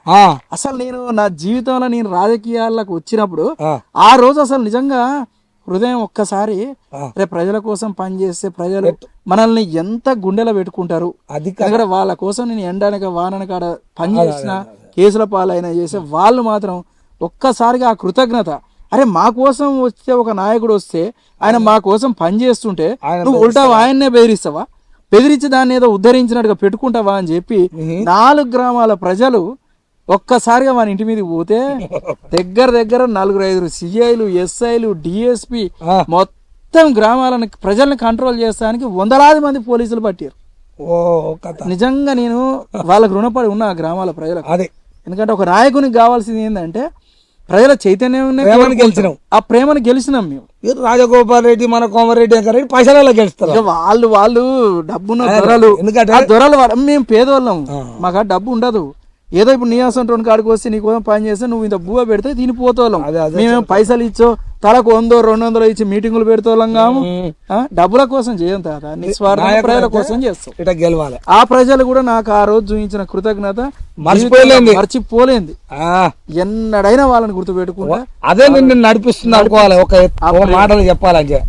అసలు నేను నా జీవితంలో నేను రాజకీయాలకు వచ్చినప్పుడు ఆ రోజు అసలు నిజంగా హృదయం ఒక్కసారి రేపు ప్రజల కోసం పనిచేస్తే ప్రజలు మనల్ని ఎంత గుండెలో పెట్టుకుంటారు, దగ్గర వాళ్ళ కోసం నేను ఎండనక వాననక పనిచేసిన కేసుల పాలైనా చేసే వాళ్ళు మాత్రం ఒక్కసారిగా ఆ కృతజ్ఞత, అరే మా కోసం వస్తే ఒక నాయకుడు వస్తే ఆయన మా కోసం పనిచేస్తుంటే నువ్వు ఉల్టా ఆయన్నే బెదిరిస్తావా, బెదిరించి దాన్ని ఏదో ఉద్ధరించినట్టుగా పెట్టుకుంటావా అని చెప్పి 4 గ్రామాల ప్రజలు ఒక్కసారిగా మన ఇంటి మీదకి పోతే దగ్గర 4-5 సిఐలు, ఎస్ఐలు, డిఎస్పి మొత్తం గ్రామాలను ప్రజల్ని కంట్రోల్ చేస్తానికి 100లాది మంది పోలీసులు పట్టారు. నిజంగా నేను వాళ్ళకు రుణపడి ఉన్న ఆ గ్రామాల ప్రజలకు. ఎందుకంటే ఒక నాయకునికి కావాల్సింది ఏంటంటే ప్రజల చైతన్యం గెలిచినాం, ఆ ప్రేమను గెలిచినాం మేము. రాజగోపాల్ రెడ్డి, మన కోమరెడ్డి పైసలలో గెలుస్తారు వాళ్ళు డబ్బున్న దొరలు, ఎందుకంటే దొరలు మేము పేదోళ్ళం, మాకు డబ్బు ఉండదు. ఏదో ఇప్పుడు నీ అసంటోని కాడికి వస్తే నీకోసం పని చేస్తే నువ్వు ఇంత బువ్వ పెడితే తినిపోతాం. మేమేం పైసలు ఇచ్చో తలకు 100-200 ఇచ్చి మీటింగులు పెడతాం కాము, డబ్బుల కోసం చేయం తాత, నిస్వార్థ ప్రజల కోసం చేస్తాం. ఇట్లా గెలవాలి. ఆ ప్రజలు కూడా నాకు ఆ రోజు చూపించిన కృతజ్ఞత మర్చిపోలేంది. ఎన్నడైనా వాళ్ళని గుర్తు పెట్టుకుంటా అదే నిన్ను నడిపిస్తుంది అనుకోవాలి. ఒక మాటలు చెప్పాలంటే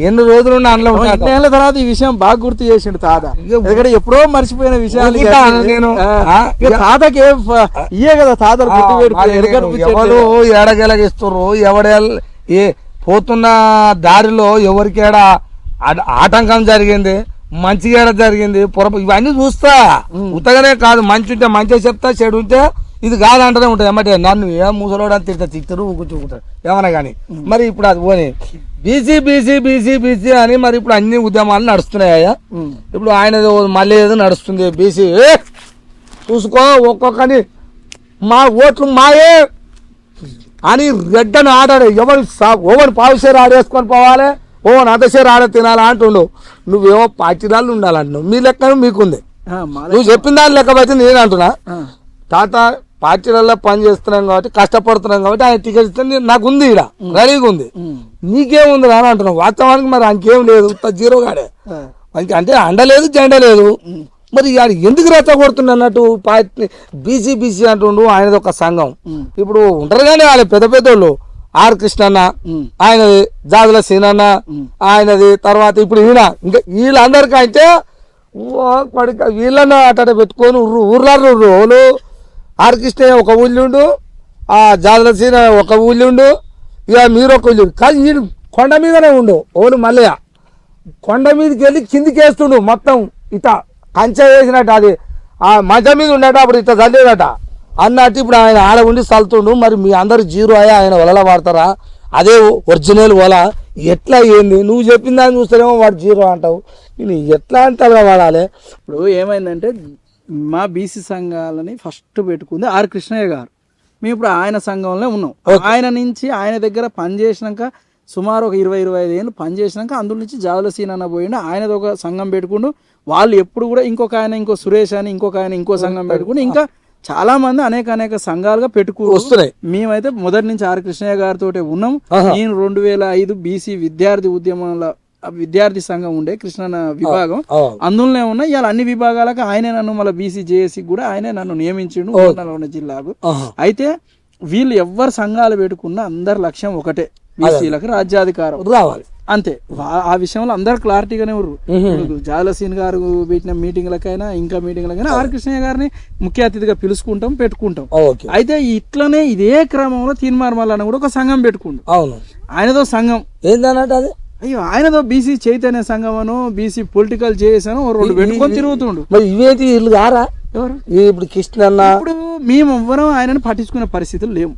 ఎన్ని రోజులు నెలల తర్వాత ఈ విషయం బాగా గుర్తు చేసిండు తాత. ఎందుకంటే ఎప్పుడో మర్చిపోయిన విషయాలు నేను తాతకి ఇయే కదా తాతలు గుర్తు పెట్టుకుని ఎవరు ఎడగెలగిస్తున్నారు, ఏ పోతున్న దారిలో ఎవరికేడ ఆటంకం జరిగింది, మంచి ఏడ జరిగింది, ఇవన్నీ చూస్తా. ఉత్తగానే కాదు, మంచి ఉంటే మంచిగా చెప్తా, చెడు ఉంటే ఇది కాదంటూనే ఉంటుంది. ఏమంటే నన్ను ఏం ముసలోడు అని తిట్టరు కూర్చుంటారు ఏమన్నా కానీ. మరి ఇప్పుడు అది పోనీ బీసీ బీసీ బీసీ బీసీ అని మరి ఇప్పుడు అన్ని ఉద్యమాలు నడుస్తున్నాయా? ఇప్పుడు ఆయన మళ్ళీ ఏదో నడుస్తుంది బీసీ చూసుకో, ఒక్కొక్కని మా ఓట్లు మాయే అని రెడ్డని ఆడాడు. ఎవరు పావుసేరు ఆడేసుకొని పోవాలి, అంతసేరు ఆడ తినాలా అంటుండు. నువ్వేమో పార్టీలాలు ఉండాలంటున్నావు, మీ లెక్క మీకుంది. నువ్వు చెప్పిన దాని లెక్క అయితే నేను అంటున్నా తాత పార్టీలలో పని చేస్తున్నాం కాబట్టి కష్టపడుతున్నాం కాబట్టి ఆయన టికెట్ ఇస్తే నాకు ఉంది, ఇక్కడ రెడీగా ఉంది, నీకేముంది అని అంటున్నావు. వాస్తవానికి మరి అంకేం లేదు, జీరో గాడే, అంటే అండ లేదు జెండా లేదు. మరి ఎందుకు రెచ్చగొడుతుంది అన్నట్టు పార్టీ బీసీ బీసీ అంటుండు. ఆయనది ఒక సంఘం ఇప్పుడు ఉంటారు కానీ వాళ్ళ పెద్ద పెద్దోళ్ళు ఆర్ కృష్ణన్న, ఆయనది జాదుల సీనన్న, ఆయనది తర్వాత ఇప్పుడు ఈయన, ఇంకా వీళ్ళందరికీ అంటే వీళ్ళన్న అట్ట పెట్టుకొని ఊర్లు ఆర్ కృష్ణ ఒక ఊళ్ళుండు, ఆ జాదుల సీన ఒక ఊళ్ళుండు, ఇక మీరు ఒక ఊళ్ళు కానీ వీళ్ళు కొండ మీదనే ఉండు. ఓను మల్లయ్య కొండ మీదకి వెళ్ళి కిందికి వేస్తుండు మొత్తం ఇట కంచె వేసినట్టు, అది ఆ మంచం మీద ఉండట అప్పుడు ఇట్లా చల్లేదట అన్నట్టు. ఇప్పుడు ఆయన ఆడ ఉండి చల్తుండు. మరి మీ అందరు జీరో అయ్యా ఆయన వలలా వాడతారా? అదే ఒరిజినల్ వల ఎట్లా ఏంది? నువ్వు చెప్పిన దాన్ని చూస్తేనేమో వాడు జీరో అంటావు, నేను ఎట్లా అంటే అలా వాడాలి. ఇప్పుడు ఏమైందంటే మా బీసీ సంఘాలని ఫస్ట్ పెట్టుకుంది ఆర్ కృష్ణయ్య గారు. మేము ఇప్పుడు ఆయన సంఘంలో ఉన్నాం. ఆయన నుంచి ఆయన దగ్గర పనిచేసినాక సుమారు ఒక 20-25 ఏళ్ళు పనిచేసినాక అందులో నుంచి జాదుల సీనన్న పోయిండు. ఆయనది ఒక సంఘం పెట్టుకుండు. వాళ్ళు ఎప్పుడు కూడా ఇంకొక ఆయన ఇంకో సురేష్ అని ఇంకొక ఆయన ఇంకో సంఘం పెట్టుకుని ఇంకా చాలా మంది అనేక సంఘాలుగా వస్తున్నాయి. మేమైతే మొదటి నుంచి ఆర్ కృష్ణయ్య గారితో ఉన్నాం. నేను 2005 బీసీ విద్యార్థి ఉద్యమంలో విద్యార్థి సంఘం ఉండే కృష్ణ విభాగం, అందులోనే ఉన్నా. ఇవాళ అన్ని విభాగాలకు ఆయనే నన్ను మళ్ళీ బీసీ జేఏసీ కూడా ఆయనే నన్ను నియమించిండు ఉన్న జిల్లాకు. అయితే వీళ్ళు ఎవ్వరు సంఘాలు పెట్టుకున్నా అందరి లక్ష్యం ఒకటే, బీసీలకు రాజ్యాధికారం రావాలి అంతే. ఆ విషయంలో అందరు క్లారిటీగానే ఉన్నారు. జాలసీన్ గారు పెట్టిన మీటింగ్లకైనా ఇంకా మీటింగ్లకైనా ఆర్ కృష్ణయ్య గారిని ముఖ్య అతిథిగా పిలుచుకుంటాం, పెట్టుకుంటాం. అయితే ఇట్లనే ఇదే క్రమంలో తీన్మార్మల్ కూడా ఒక సంఘం పెట్టుకుంటాం. అవును, ఆయనతో సంఘం ఏందన్నట్టు అది. అయ్యో, ఆయనతో బీసీ చైతన్య సంఘం అను బీసీ పొలిటికల్ చేసాను 2 పెట్టుకొని తిరుగుతుండు. మరి ఇవేంటి వీళ్ళు గారా ఎవరు ఇప్పుడు కృష్ణ? ఇప్పుడు మేము ఎవ్వరం ఆయనను పట్టించుకునే పరిస్థితులు లేవు.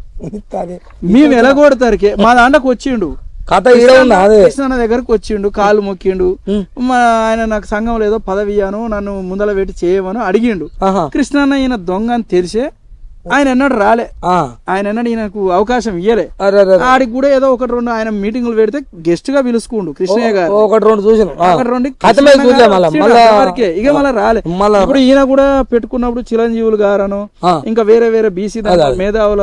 మేము ఎలగొడతారికే మా దాంట్లోకి వచ్చిండు, కృష్ణ దగ్గరకు వచ్చిండు, కాలు మొక్కిండు. ఆయన నాకు సంఘం లేదో పదవి ఇయ్యాను, నన్ను ముందల పెట్టి చేయమను అడిగిండు. కృష్ణన్న ఈయన దొంగ అని తెలిసే ఆయన ఎన్నడు రాలే, ఆయన ఎన్నడు ఈయనకు అవకాశం ఇయ్యలే. ఆడికి కూడా ఏదో 1-2 ఆయన మీటింగ్లు పెడితే గెస్ట్ గా పిలుచుకుండు కృష్ణయ్య గారు. 1-2 చూసిన ఇక మళ్ళీ రాలే. ఇప్పుడు ఈయన కూడా పెట్టుకున్నప్పుడు చిరంజీవులు గారను ఇంకా వేరే బీసీ మేధావుల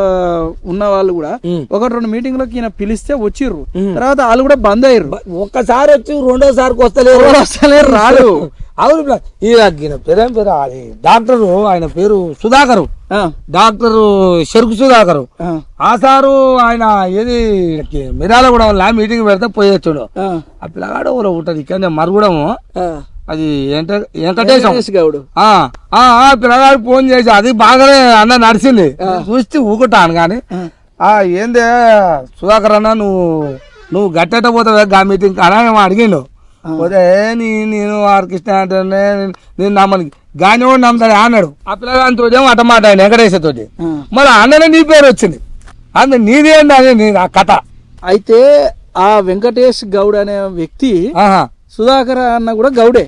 ఉన్న వాళ్ళు కూడా 1-2 మీటింగ్లకు ఈయన పిలిస్తే వచ్చిర్రు. తర్వాత వాళ్ళు కూడా బంద్ అయ్యారు. ఒక్కసారి వచ్చి రెండోసారికి వస్తలేరు రాడు. అవును, ఈయన పేరేం పేరు డాక్టర్, ఆయన పేరు సుధాకరు, డాక్టర్ షరుకు సుధాకరు. ఆ సారు ఆయన ఏది మిరాలగూడ మీటింగ్ పెడితే పోయొచ్చుడు. ఆ పిల్లగాడు ఉంటుంది ఇక్కడ మరుగుడము, అది వెంకటేశ్ గౌడు. పిల్లగాడు ఫోన్ చేసి అది బాగానే అన్న నడిచింది చూస్తే ఊకుంటాను కానీ ఏందే సుధాకర్ అన్న నువ్వు గట్టెట్ట పోతావే గా మీటింగ్ అని అడిగిండు. పోతే నేను ఆర్ కృష్ణ అంటే నేను నమ్మని గాని కూడా నమ్ముతాడు అన్నాడు. ఆ పిల్లగానితో అట మాట ఆయన వెంకటేశ్వర తోటి మరి అన్ననే నీ పేరు వచ్చింది, అందు నీదేంటి అని ఆ కథ. అయితే ఆ వెంకటేష్ గౌడ్ అనే వ్యక్తి సుధాకర్ అన్న కూడా గౌడే.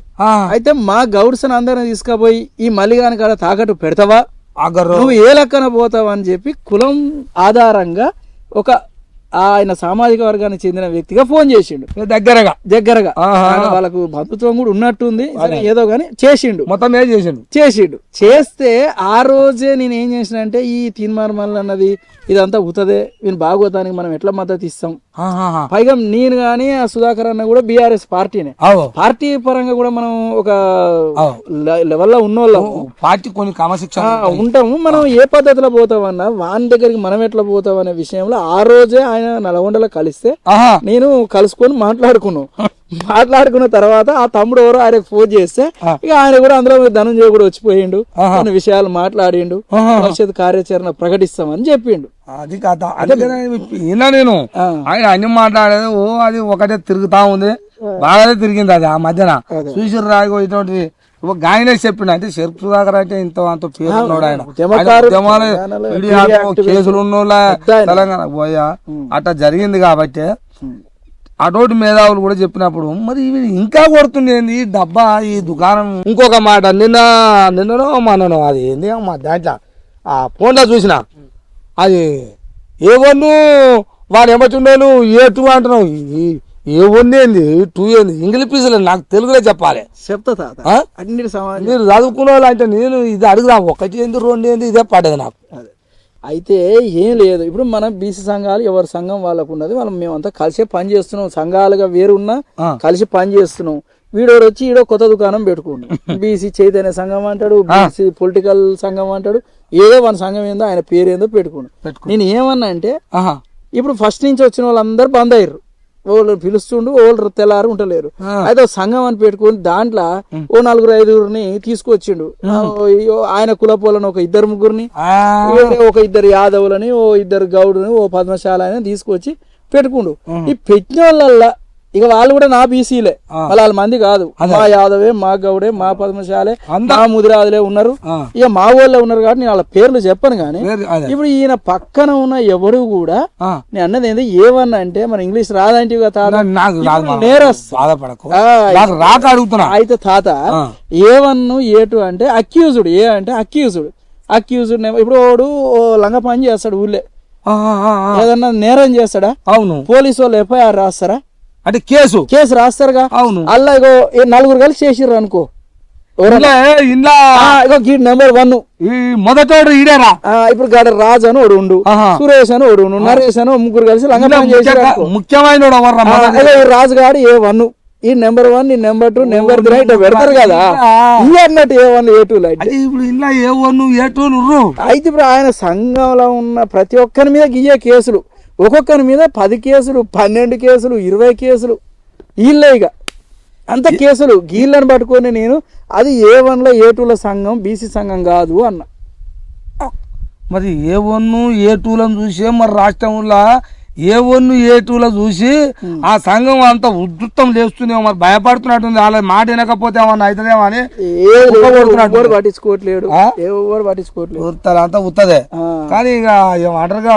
అయితే మా గౌడ్స్ అందరిని తీసుకుపోయి ఈ మల్లిగాని కాడ తాకట్టు పెడతావా, నువ్వు ఏ లెక్కన పోతావా అని చెప్పి కులం ఆధారంగా ఒక ఆయన సామాజిక వర్గానికి చెందిన వ్యక్తిగా ఫోన్ చేసిండు. దగ్గరగా వాళ్ళకు బంధుత్వం కూడా ఉన్నట్టుంది ఏదో గాని చేసిండు, మొత్తం చేసిండు. చేస్తే ఆ రోజే నేను ఏం చేసిన అంటే ఈ తీన్మార్మల్ అన్నది ఇదంతా ఉతదే, వీని భాగవతానికి మనం ఎట్లా మద్దతు ఇస్తాం. పైగా నేను గాని ఆ సుధాకర్ అన్న కూడా బీఆర్ఎస్ పార్టీనే, పార్టీ పరంగా కూడా మనం ఒక లెవెల్లో ఉన్నోళ్ళం, పార్టీ కొన్ని క్రమశిక్షణ ఉంటాము. మనం ఏ పద్ధతిలో పోతామన్నా వాని దగ్గరికి మనం ఎట్లా పోతాం అనే విషయంలో ఆ రోజే ఆయన నల్గొండలో కలిస్తే నేను కలుసుకొని మాట్లాడుకున్న తర్వాత ఆ తమ్ముడు ఎవరో ఆయనకు ఫోన్ చేస్తే ఇక ఆయన కూడా అందులో ధనంజయ కూడా వచ్చిపోయిండు, కొన్ని విషయాలు మాట్లాడిండు, భవిష్యత్ కార్యాచరణ ప్రకటిస్తామని చెప్పిండు. అది కథ. అదే నేను ఆయన అన్ని మాట్లాడేది అది ఒకటే తిరుగుతా ఉంది, బాగానే తిరిగింది అది. ఆ మధ్యన చూసిరు రాగో ఇటువంటి గాయనే చెప్పిండు. అంటే షరుకు సుధాకర్ అంటే అంత పేరున్నాడు ఆయన, కేసులు ఉన్నోళ్ళ తెలంగాణ పోయా అట్లా జరిగింది. కాబట్టి అటోటి మేధావులు కూడా చెప్పినప్పుడు మరి ఇంకా కొడుతుండేది డబ్బా ఈ దుకాణం. ఇంకొక మాట నిన్ననో మననో అది ఏంది మా దాంట్లో ఆ ఫోన్లో చూసిన అది ఏ1 వాడు ఏమవుతుండేను ఏ2 అంటున్నావు, ఏ1 ఏంది 2 ఏంది ఇంగ్లీష్ పీసులు నాకు తెలుగులో చెప్పాలి చెప్తా. మీరు చదువుకునే వాళ్ళు అంటే నేను ఇది అడుగుదా 1 ఏంది 2 ఏంది ఇదే పడేది నాకు. అయితే ఏం లేదు, ఇప్పుడు మనం బీసీ సంఘాలు ఎవరి సంఘం వాళ్ళకు ఉన్నది, మేమంతా కలిసే పని చేస్తున్నాం, సంఘాలుగా వేరున్నా కలిసి పని చేస్తున్నాం. వీడోడు వచ్చి ఈడో కొత్త దుకాణం పెట్టుకోండి, బీసీ చైతన్య సంఘం అంటాడు, బీసీ పొలిటికల్ సంఘం అంటాడు, ఏదో మన సంఘం ఏందో ఆయన పేరు ఏందో పెట్టుకోండి. నేను ఏమన్నా అంటే ఇప్పుడు ఫస్ట్ నుంచి వచ్చిన వాళ్ళందరూ బంద్ అయ్యారు, వాళ్ళు పిలుస్తుండు వాళ్ళు తెల్లారు ఉంటలేరు. అయితే సంఘం అని పెట్టుకుని దాంట్లో 4-5 తీసుకొచ్చిండు. ఆయన కులపోలను ఒక 2-3 ఒక 2 యాదవులని, 2 గౌడుని, 1 పద్మశాల అని తీసుకొచ్చి పెట్టుకుండు. ఈ పెట్టిన వాళ్ళ ఇక వాళ్ళు కూడా నా బీసీలే, వాళ్ళ మంది కాదు, మా యాదవే, మా గౌడే, మా పద్మశాలే, మా ముదిరాదులే ఉన్నారు, ఇక మా ఊళ్ళో ఉన్నారు. కాబట్టి నేను వాళ్ళ పేర్లు చెప్పను. కానీ ఇప్పుడు ఈయన పక్కన ఉన్న ఎవరు కూడా నేను అన్నది ఏంది ఏమన్నా అంటే మన ఇంగ్లీష్ రాదంటే అయితే తాత ఏ1 ఏ2 అంటే అక్యూజ్డ్, ఏ అంటే అక్యూజ్డ్ ఇప్పుడు వాడు లంగ పని చేస్తాడు ఊళ్ళే, ఏదన్నా నేరం చేస్తాడా, అవును పోలీసు వాళ్ళు ఎఫ్ఐఆర్ రాస్తారా అంటే కేసు రాస్తారుగా, అవును. అలా 4 కలిసి చేసిర్రు అనుకో, ఇంట్లో నెంబర్ 1 ఈ మొదటోడు ఈడేరా. ఇప్పుడు గాడ రాజు అని ఒకడు ఉండు, సురేష్ అని ఒకడు ఉండు, నరేష్ అని ముగ్గురు కలిసి లంగపని చేశారు. ముఖ్యమైన రాజు గాడు A1, ఈ నెంబర్ 1, ఈ నెంబర్ 2, నెంబర్ 3 ఇట్లా పెడతారు కదా, ఈ అన్నట్టు A1 A2 ఇప్పుడు ఇలా A1 A2 అయితే ఇప్పుడు ఆయన సంఘంలో ఉన్న ప్రతి ఒక్కరి మీద గీయే కేసులు, ఒక్కొక్కరి మీద 10 కేసులు, 12 కేసులు, 20 కేసులు, వీళ్ళే ఇక అంత కేసులు. గీళ్ళని పట్టుకొని నేను అది A1లో A2ల సంఘం బీసీ సంఘం కాదు అన్న. మరి A1 A2లను చూసే మరి రాష్ట్రంలో A1 A2ల చూసి ఆ సంఘం అంత ఉద్ధృతం లేస్తుందేమో, మరి భయపడుతున్నట్టుంది. వాళ్ళ మాట వినకపోతే ఏమన్నా అవుతుందేమో అని పట్టించుకోవట్లేడు, ఎవరు పట్టించుకోవట్లేదు, అంతా ఉత్తదే. కానీ ఇక ఏమంటారుగా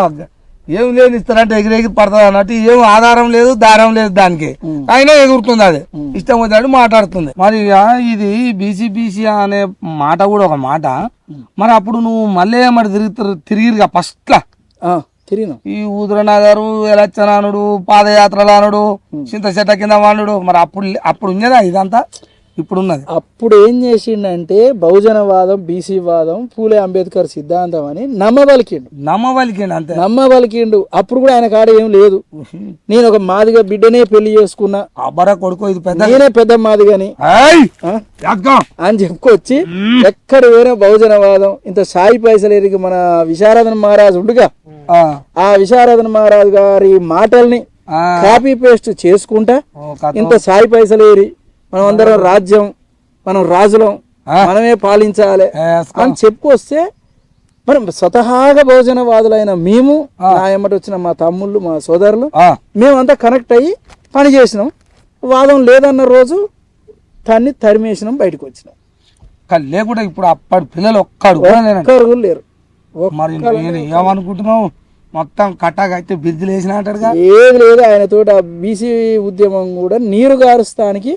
ఏం లేదు ఇస్తారంటే ఎగిరెగిరి పడుతుంది అన్నట్టు, ఏం ఆధారం లేదు దారం లేదు దానికి, అయినా ఎగురుతుంది, అది ఇష్టం వచ్చినట్టు మాట్లాడుతుంది. మరి ఇది బీసీ అనే మాట కూడా ఒక మాట. మరి అప్పుడు నువ్వు మళ్ళీ మరి తిరిగిరుగా ఫస్ట్ లా తిరిగిన ఈ ఊదురనగరు ఎలక్షన్ అనుడు, పాదయాత్రలు అనుడు, చింత చెట్ల కింద వాడు, మరి అప్పుడు ఉన్నదా ఇదంతా ఇప్పుడు ఉన్నది? అప్పుడు ఏం చేసిండంటే బహుజనవాదం, బీసీ వాదం, పూలే అంబేద్కర్ సిద్ధాంతం అని నమ్మబలికిండు అంతే, నమ్మబలికిండు. అప్పుడు కూడా ఆయన కాడ ఏం లేదు, నేను ఒక మాదిగా బిడ్డనే పెళ్లి చేసుకున్నా, కొడుకు ఇది పెద్ద, నేనే పెద్ద మాదిగని అని చెప్పుకొచ్చి ఎక్కడ పోయినా బహుజనవాదం. ఇంత సాయి పైసలు ఎరిగి మన విశారదన్ మహారాజు ఉండుగా, ఆ విశారదన్ మహారాజు గారి మాటల్ని కాపీ పేస్ట్ చేసుకుంటా ఇంత సాయి పైసలు ఏరి మనం అందరం రాజ్యం, మనం రాజులం, మనమే పాలించాలి అని చెప్పుకొస్తే మనం స్వతహాగా భోజనవాదులైన మేము, నా ఎమ్మటి వచ్చిన మా తమ్ముళ్ళు, మా సోదరులు, మేమంతా కనెక్ట్ అయ్యి పని చేసినాం. వాదం లేదన్న రోజు దాన్ని తరిమేసినాం, బయటకు వచ్చినాం. లేకుండా ఇప్పుడు అప్పటి పిల్లలు ఒక్కరు లేరు. మరి ఏమనుకుంటున్నావు? మొత్తం కట్టాక అయితే బిర్జులు వేసిన అంటాడుగా. ఏది లేదు, ఆయన తోట బీసీ ఉద్యమం కూడా నీరు గారుస్తానికి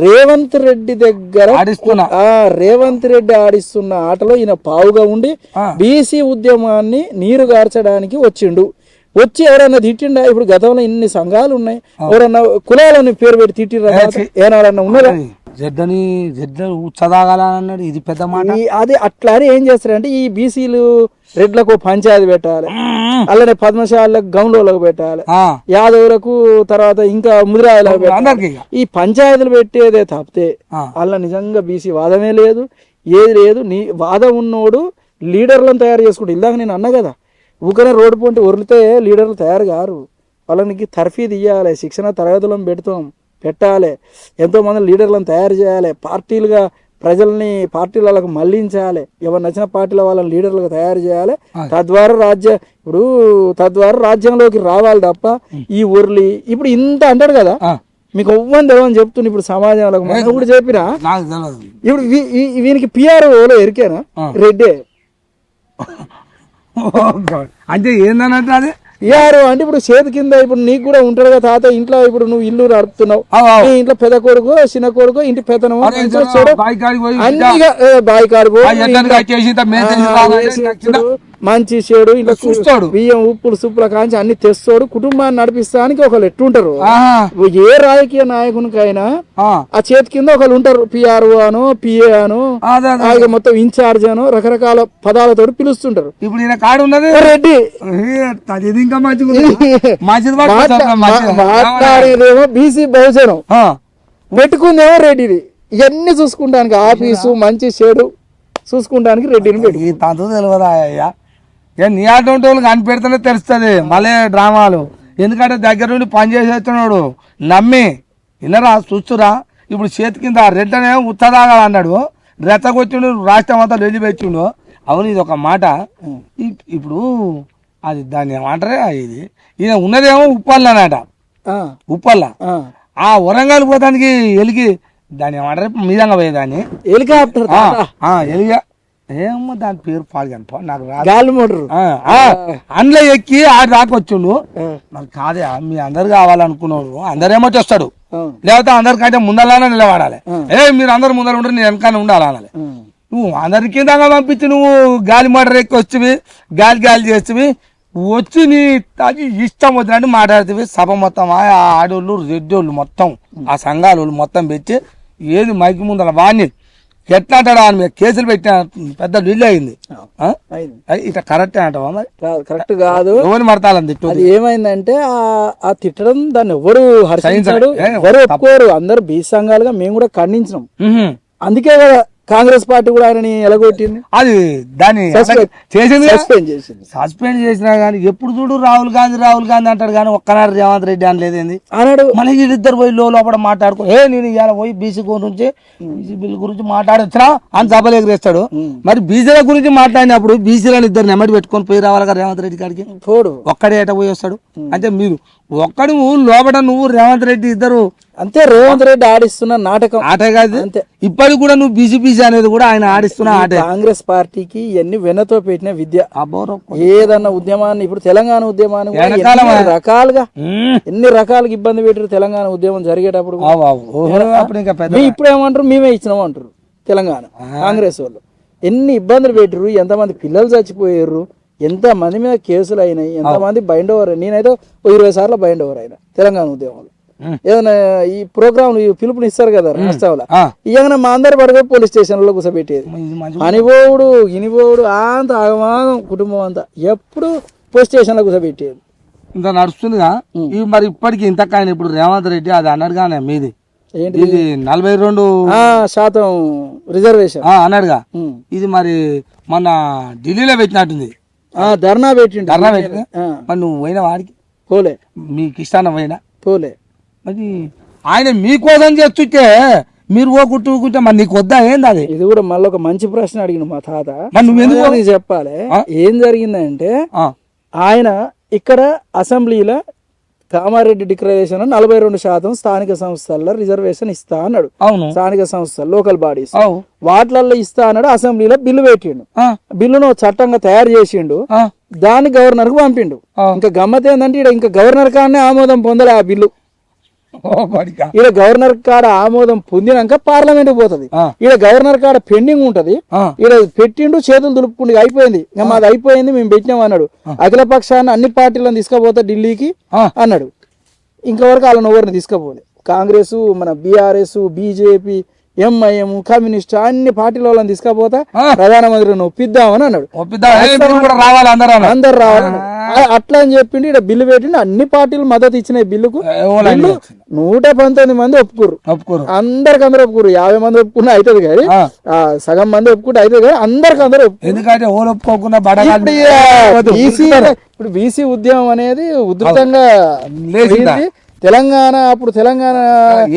రేవంత్ రెడ్డి దగ్గర రేవంత్ రెడ్డి ఆడిస్తున్న ఆటలో ఈయన పావుగా ఉండి బీసీ ఉద్యమాన్ని నీరు గార్చడానికి వచ్చిండు. వచ్చి ఎవరన్నా తిట్టిండా? ఇప్పుడు గతంలో ఇన్ని సంఘాలు ఉన్నాయి, ఎవరన్నా కులాలని పేరు పెట్టి తిట్టిరా? ఏనాడన్నా ఉన్నదా? చదవాలన్నాడు, ఇది పెద్ద మాట. అది అట్లా అని ఏం చేస్తారంటే ఈ బీసీలు రెడ్లకు పంచాయతీ పెట్టాలి, అలానే పద్మశాలకు గౌన్లకు పెట్టాలి, యాదవులకు తర్వాత ఇంకా ముదిరాయలకు పెట్టాలి. ఈ పంచాయతీలు పెట్టేదే తప్పితే అలా నిజంగా బీసీ వాదమే లేదు, ఏది లేదు. నీ వాదం ఉన్నోడు లీడర్లను తయారు చేసుకుంటూ, ఇందాక నేను అన్నా కదా, ఊకనే రోడ్డు పొంటి ఒరితే లీడర్లు తయారు కారు. వాళ్ళకి తర్ఫీదు ఇవ్వాలి, శిక్షణ తరగతులను పెట్టాలి, ఎంతోమంది లీడర్లను తయారు చేయాలి, పార్టీలుగా ప్రజల్ని పార్టీలకు మళ్లించాలి, ఎవరు నచ్చిన పార్టీల వాళ్ళని లీడర్లుగా తయారు చేయాలి. తద్వారా రాజ్యంలోకి రావాలి తప్ప ఈ ఊర్లి ఇప్పుడు ఇంత అంటాడు కదా, మీకు ఒవ్వని తెలియని చెప్తున్నా. ఇప్పుడు సమాజంలో కూడా చెప్పినా, ఇప్పుడు వీనికి పిఆర్ఓలో ఎరికేనా రెడ్డే అంటే ఏందన్నట్టు అది అంటే ఇప్పుడు చేతి కింద ఇప్పుడు నీకు కూడా ఉంటాడు కదా తాత, ఇంట్లో ఇప్పుడు నువ్వు ఇల్లు నడుపుతున్నావు, నీ ఇంట్లో పెద్ద కొడుకు చిన్న కొడుకు ఇంటి పెద్దనము బాయి కాడుకో మంచి చెడు ఇంట్లో చూస్తాడు, బియ్యం ఉప్పులు సుప్పుల కాంచి అన్ని తెస్తాడు, కుటుంబాన్ని నడిపిస్తానికి ఒకళ్ళు ఎట్టుంటారు. ఏ రాజకీయ నాయకునికైనా ఆ చేతి కింద ఒకళ్ళు ఉంటారు, పిఆర్ఓ అను, పిఏ అను, మొత్తం ఇన్ఛార్జ్ అను, రకరకాల పదాలతో పిలుస్తుంటారు. ఇప్పుడు ఈయన కాడు ఉన్నది రెడ్డి, మాట్లాడేదేమో బీసీ బహుజనం, పెట్టుకుందేమో రెడ్డిది. ఇవన్నీ చూసుకుంటానికి ఆఫీసు మంచి చెడు చూసుకుంటానికి రెడ్డిని పెట్టి తెలియదా అయ్యా? నీ అటువంటి వాళ్ళు కనిపెడితేనే తెలుస్తుంది మళ్ళీ డ్రామాలు. ఎందుకంటే దగ్గర నుండి పని చేసేస్తున్నాడు నమ్మి ఇన్నరా చూస్తురా. ఇప్పుడు చేతి కింద రెడ్డనే ఉత్తదాగాలన్నాడు, రెత్తకొచ్చిండు, రాష్ట్రం అంతా వెళ్ళిపెట్టిండు. అవును, ఇది ఒక మాట. ఇప్పుడు అది దాన్ని ఏమంటారే, ఇది ఈయన ఉన్నదేమో ఉప్పల్లనట, ఉప్పల్ల. ఆ వరంగల్ పోతానికి ఎలికి దాన్ని ఏమంటారు మీదంగా పోయేదాన్ని హెలికాప్టర్ ఎలిగా ఏమో దాని పేరు పాడుగాను నాకు గాలి మోటారు. అందులో ఎక్కి ఆడి దాకొచ్చిండు. నాకు కాదే, మీ అందరు కావాలనుకున్నాడు, అందరేమో చేస్తాడు, లేకపోతే అందరికంటే ముందలానే నిలబడాలి. మీరు అందరు ముందర ఉండరు, నేను వెనకాల ఉండాలనాలి. నువ్వు అందరికి దాకా పంపించి నువ్వు గాలి మోటార్ ఎక్కి వచ్చి గాలి చేస్తేవి వచ్చి నీ అది ఇష్టం వచ్చినట్టు మాట్లాడుతుంది. సభ మొత్తం ఆడోళ్ళు రెడ్డోళ్ళు మొత్తం ఆ సంఘాల మొత్తం పెట్టి ఏది మైకి ముందర వాణ్ణి ఎట్లా అంటాడా అని మీద కేసులు పెట్టిన పెద్ద ఢిల్లీ అయింది ఇట్లా కరెక్టే అంటావా మరి కరెక్ట్ కాదు ఎవరు మడతాలని తిట్టు అది ఏమైందంటే ఆ తిట్టడం దాన్ని ఎవరు హర్షించాడు ఎవరు ఒప్పుకోరు అందరు బీసీ సంఘాలుగా మేము కూడా ఖండించినాం అందుకే కదా కాంగ్రెస్ పార్టీ కూడా ఆయనని ఎలగొట్టింది అది దాన్ని చేసింది సస్పెండ్ చేసినా కానీ ఎప్పుడు చూడు రాహుల్ గాంధీ అంటాడు కానీ ఒక్కనాడు రేవంత్ రెడ్డి అని లేదేంది అన్నాడు మళ్ళీ వీళ్ళిద్దరు పోయి లోపల మాట్లాడుకో నేను ఇవాళ పోయి బీసీ గురించి బీసీ బిల్ గురించి మాట్లాడొచ్చినా అని సభలు ఎగిరేస్తాడు మరి బీసీల గురించి మాట్లాడినప్పుడు బీసీలను ఇద్దరు నెమ్మది పెట్టుకొని పోయి రావాలి కదా రేవంత్ రెడ్డి కాడికి పోడు ఒక్కడే ఎట పోయి వస్తాడు అంటే మీరు ఒక్కడు లోపల నువ్వు రేవంత్ రెడ్డి ఇద్దరు అంతే రేవంత్ రెడ్డి ఆడిస్తున్న నాటకం ఆట కాదు అంతే ఇప్పటికి కూడా నువ్వు బీసీ అనేది కూడా ఆయన ఆడిస్తున్న ఆట కాంగ్రెస్ పార్టీకి ఎన్ని వెన్నతో పెట్టిన విద్య ఏదన్నా ఉద్యమాన్ని ఇప్పుడు తెలంగాణ ఉద్యమాన్ని రకాలుగా ఎన్ని రకాలుగా ఇబ్బంది పెట్టారు తెలంగాణ ఉద్యమం జరిగేటప్పుడు ఇప్పుడు ఏమంటారు మేమే ఇచ్చినాం అంటారు తెలంగాణ కాంగ్రెస్ వాళ్ళు ఎన్ని ఇబ్బందులు పెట్టారు ఎంతమంది పిల్లలు చచ్చిపోయారు ఎంత మంది మీద కేసులు అయినాయి ఎంతమంది బైండ్ ఓవర్ నేనైతే 20 సార్లు బైండ్ ఓవర్ అయినా తెలంగాణ ఉద్యమంలో ఏదైనా ఈ ప్రోగ్రామ్ పిలుపుని ఇస్తారు కదా రాష్ట్రంలో ఇయ్యగానే మా అందరు పడుకో పోలీస్ స్టేషన్ లో కూర్చోబెట్టేది అనిపోవుడు ఇనిపోవుడు అంత ఆగమాగం కుటుంబం అంతా ఎప్పుడు పోలీస్ స్టేషన్ లో కూర్చోబెట్టేది ఇంకా నడుస్తుందిగా మరి ఇప్పటికి ఇంతకాయన ఇప్పుడు రేవంత్ రెడ్డి అది అన్నాడుగానే మీది ఏంటి 42% రిజర్వేషన్ అన్నాడుగా ఇది మరి మొన్న ఢిల్లీలో పెట్టినట్టుంది ధర్నా పెట్టిండు మరి నువ్వు పోయినా వాడికి పోలే మీకు ఇష్టాన్ని పోయినా పోలే మరి ఆయన మీకోసం చేస్తుంటే మీరు ఓకుంటే మరి నీకు వద్దా ఏంది అది ఇది కూడా మళ్ళీ ఒక మంచి ప్రశ్న అడిగిన మా తాత నువ్వు చెప్పాలి ఏం జరిగిందంటే ఆయన ఇక్కడ అసెంబ్లీలో కామారెడ్డి డిక్లరేషన్ 42% స్థానిక సంస్థల్లో రిజర్వేషన్ ఇస్తా అన్నాడు స్థానిక సంస్థలు లోకల్ బాడీస్ వాటిలలో ఇస్తా అన్నాడు అసెంబ్లీలో బిల్లు పెట్టిండు బిల్లును చట్టంగా తయారు చేసిండు దాన్ని గవర్నర్ కు పంపిండు ఇంకా గమ్మత్ ఏంటంటే ఇంకా గవర్నర్ కాడనే ఆమోదం పొందలే ఆ బిల్లు ఈడ గవర్నర్ కాడ ఆమోదం పొందినాక పార్లమెంట్ పోతుంది ఈడ గవర్నర్ కాడ పెండింగ్ ఉంటది ఈడ పెట్టిండు చేతులు దులుపుకుండి అయిపోయింది ఇంకా మాది అయిపోయింది మేము పెట్టినాం అన్నాడు అఖిల పక్షాన్ని అన్ని పార్టీలను తీసుకుపోతా ఢిల్లీకి అన్నాడు ఇంతవరకు వాళ్ళని ఎవరిని తీసుకుపోలే కాంగ్రెస్ మన బీఆర్ఎస్ బీజేపీ ఎంఐఎం కమ్యూనిస్ట్ అన్ని పార్టీల వాళ్ళని తీసుకపోతా ప్రధానమంత్రిని ఒప్పిద్దామని అన్నాడు అందరు రావాలి అట్లా అని చెప్పిండు ఇక్కడ బిల్లు పెట్టిండు అన్ని పార్టీలు మద్దతు ఇచ్చిన బిల్లుకు 119 మంది ఒప్పుకోరు అందరికి అందరు ఒప్పుకోరు 50 మంది ఒప్పుకున్నా అవుతుంది కానీ సగం మంది ఒప్పుకుంటే అవుతుంది కానీ అందరికి అందరు ఎందుకంటే ఇప్పుడు బీసీ ఉద్యమం అనేది ఉధృతంగా తెలంగాణ అప్పుడు తెలంగాణ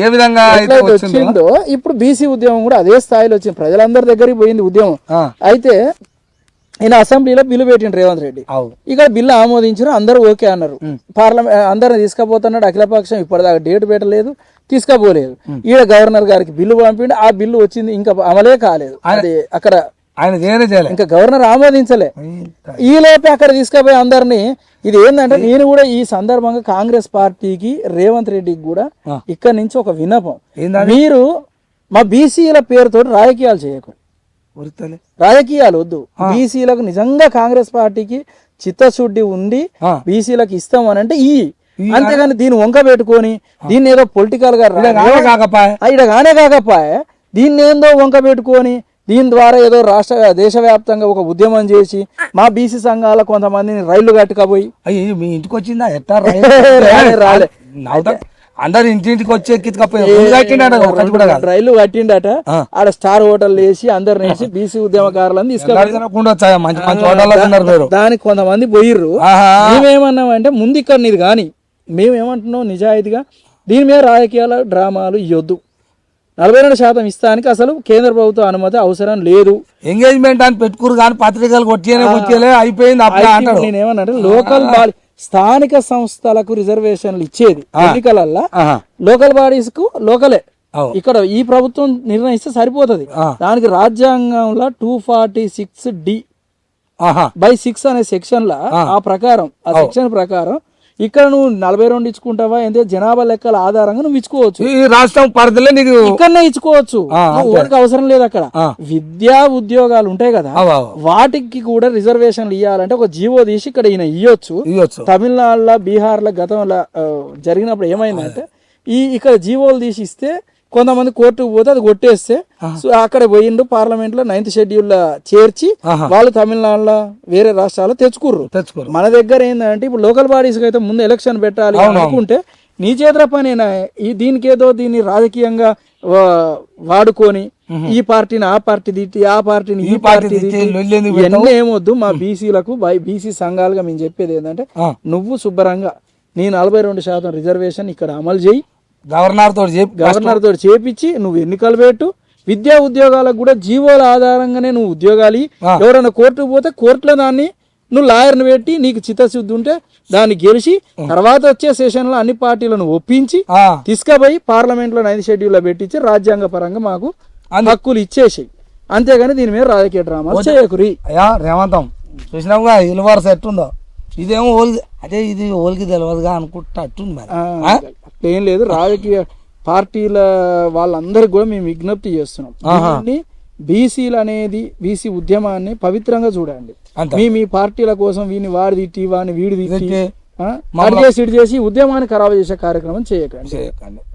ఏ విధంగా వచ్చిందో ఇప్పుడు బీసీ ఉద్యమం కూడా అదే స్థాయిలో వచ్చింది ప్రజలందరి దగ్గరికి పోయింది ఉద్యమం అయితే ఈయన అసెంబ్లీలో బిల్లు పెట్టిండు రేవంత్ రెడ్డి ఇక్కడ బిల్లు ఆమోదించారు అందరూ ఓకే అన్నారు పార్లమెంట్ అందరిని తీసుకుపోతున్నాడు అఖిలపక్షం ఇప్పటిదాకా డేట్ పెట్టలేదు తీసుకుపోలేదు ఈడ గవర్నర్ గారికి బిల్లు పంపిండు ఆ బిల్లు వచ్చింది ఇంకా అమలే కాలేదు అది అక్కడ ఆయన ఇంకా గవర్నర్ ఆమోదించలే ఈ లోపే అక్కడ తీసుకుపోయి అందరినీ ఇది ఏంటంటే నేను కూడా ఈ సందర్భంగా కాంగ్రెస్ పార్టీకి రేవంత్ రెడ్డికి కూడా ఇక్కడ నుంచి ఒక విన్నపం మీరు మా బీసీల పేరుతో రాజకీయాలు చేయకండి రాజకీయాలు వద్దు బీసీలకు నిజంగా కాంగ్రెస్ పార్టీకి చిత్తశుద్ధి ఉండి బీసీలకు ఇస్తాం అని అంటే అంతేగాని దీన్ని వంక పెట్టుకొని దీన్ని ఏదో పొలిటికల్ గా కానే కాకపాయే దీన్ని ఏందో వంక పెట్టుకొని దీని ద్వారా ఏదో దేశవ్యాప్తంగా ఒక ఉద్యమం చేసి మా బీసీ సంఘాల కొంతమందిని రైళ్లు కట్టుకపోయి మీ ఇంటికి వచ్చిందా ఎట్లా రాలే అందరు ఇంటింటికి వచ్చి రైలు కట్టిండట ఆడ స్టార్ హోటల్ వేసి అందరిని వేసి బీసీ ఉద్యమకారులను తీసుకెళ్ళి దానికి కొంతమంది పోయిర్రు మేమేమన్నామంటే ముందు ఇక్కడ నీది కానీ మేమేమంటున్నాం నిజాయితీగా దీని మీద రాజకీయాల డ్రామాలు ఇవ్వద్దు 42% ఇస్తానికి అసలు కేంద్ర ప్రభుత్వ అనుమతి అవసరం లేదు ఎంగేజ్మెంట్ అని పెట్టుకురు కానీ పత్రికలు కొట్టేనే అయిపోయింది నేనేమన్నా లోకల్ బాడీ స్థానిక సంస్థలకు రిజర్వేషన్లు ఇచ్చేది ఎన్నికలల్లా లోకల్ బాడీస్ కు లోకలే ఇక్కడ ఈ ప్రభుత్వం నిర్ణయిస్తే సరిపోతుంది దానికి రాజ్యాంగంలో 246D/6 అనే సెక్షన్ లా ఆ ప్రకారం ఆ సెక్షన్ ప్రకారం ఇక్కడ నువ్వు 42 ఇచ్చుకుంటావా ఏంటంటే జనాభా లెక్కల ఆధారంగా నువ్వు ఇచ్చుకోవచ్చు ఈ రాష్ట్రం పరిధిలో నీకు ఇక్కడనే ఇచ్చుకోవచ్చు ఓటుకు అవసరం లేదు అక్కడ విద్యా ఉద్యోగాలు ఉంటాయి కదా వాటికి కూడా రిజర్వేషన్లు ఇవ్వాలంటే ఒక జీవో తీసి ఇక్కడ ఈయన ఇవ్వచ్చు తమిళనాడులో బీహార్లో గతంలో జరిగినప్పుడు ఏమైందంటే ఇక్కడ జీవోలు తీసి ఇస్తే కొంతమంది కోర్టుకు పోతే అది కొట్టేస్తే సో అక్కడ పోయిండు పార్లమెంట్ లో 9th షెడ్యూల్ లో చేర్చి వాళ్ళు తమిళనాడులో వేరే రాష్ట్రాల్లో తెచ్చుకోరు. మన దగ్గర ఏంటంటే ఇప్పుడు లోకల్ బాడీస్ అయితే ముందు ఎలక్షన్ పెట్టాలి అనుకుంటే నీ చేతుల పనేనా దీనికేదో దీన్ని రాజకీయంగా వాడుకొని ఈ పార్టీని ఆ పార్టీ తిట్టి ఆ పార్టీని ఈ పార్టీ ఇవన్నీ ఏమొద్దు. మా బీసీలకు బీసీ సంఘాలుగా మేము చెప్పేది ఏంటంటే నువ్వు శుభ్రంగా నీ 42% రిజర్వేషన్ ఇక్కడ అమలు చేయి, గవర్నర్ తోటి చేపించి నువ్వు ఎన్నికలు పెట్టు. విద్యా ఉద్యోగాలకు కూడా జీవోల ఆధారంగానే నువ్వు ఉద్యోగాలు ఎవరైనా కోర్టుకు పోతే కోర్టులో దాన్ని నువ్వు లాయర్ని పెట్టి నీకు చిత్తశుద్ధి ఉంటే దాన్ని గెలిచి తర్వాత వచ్చే సెషన్ లో అన్ని పార్టీలను ఒప్పించి తీసుకుపోయి పార్లమెంట్ లో 9th షెడ్యూల్ లో పెట్టించి రాజ్యాంగ పరంగా మాకు హక్కులు ఇచ్చేసాయి. అంతేగాని దీని మీద రాజకీయ డ్రామాలు చేయకురి. అయ్యా రేవంతం చూసినావుగా ఇల్లు వరుస ఎట్టుందో, ఇదేమో ఓలికి అదే ఇది ఓలికి తెలియదుగా అనుకుంటా అట్టుంది మరి. ఏం లేదు, రాజకీయ పార్టీల వాళ్ళందరికి కూడా మేము విజ్ఞప్తి చేస్తున్నాం. బీసీలు అనేది బీసీ ఉద్యమాన్ని పవిత్రంగా చూడండి. మీ పార్టీల కోసం వీడిని వాడి తిట్టి వాడిని వీడి తిట్టి ఇటు చేసి ఉద్యమాన్ని ఖరాబ్ చేసే కార్యక్రమం చేయకండి.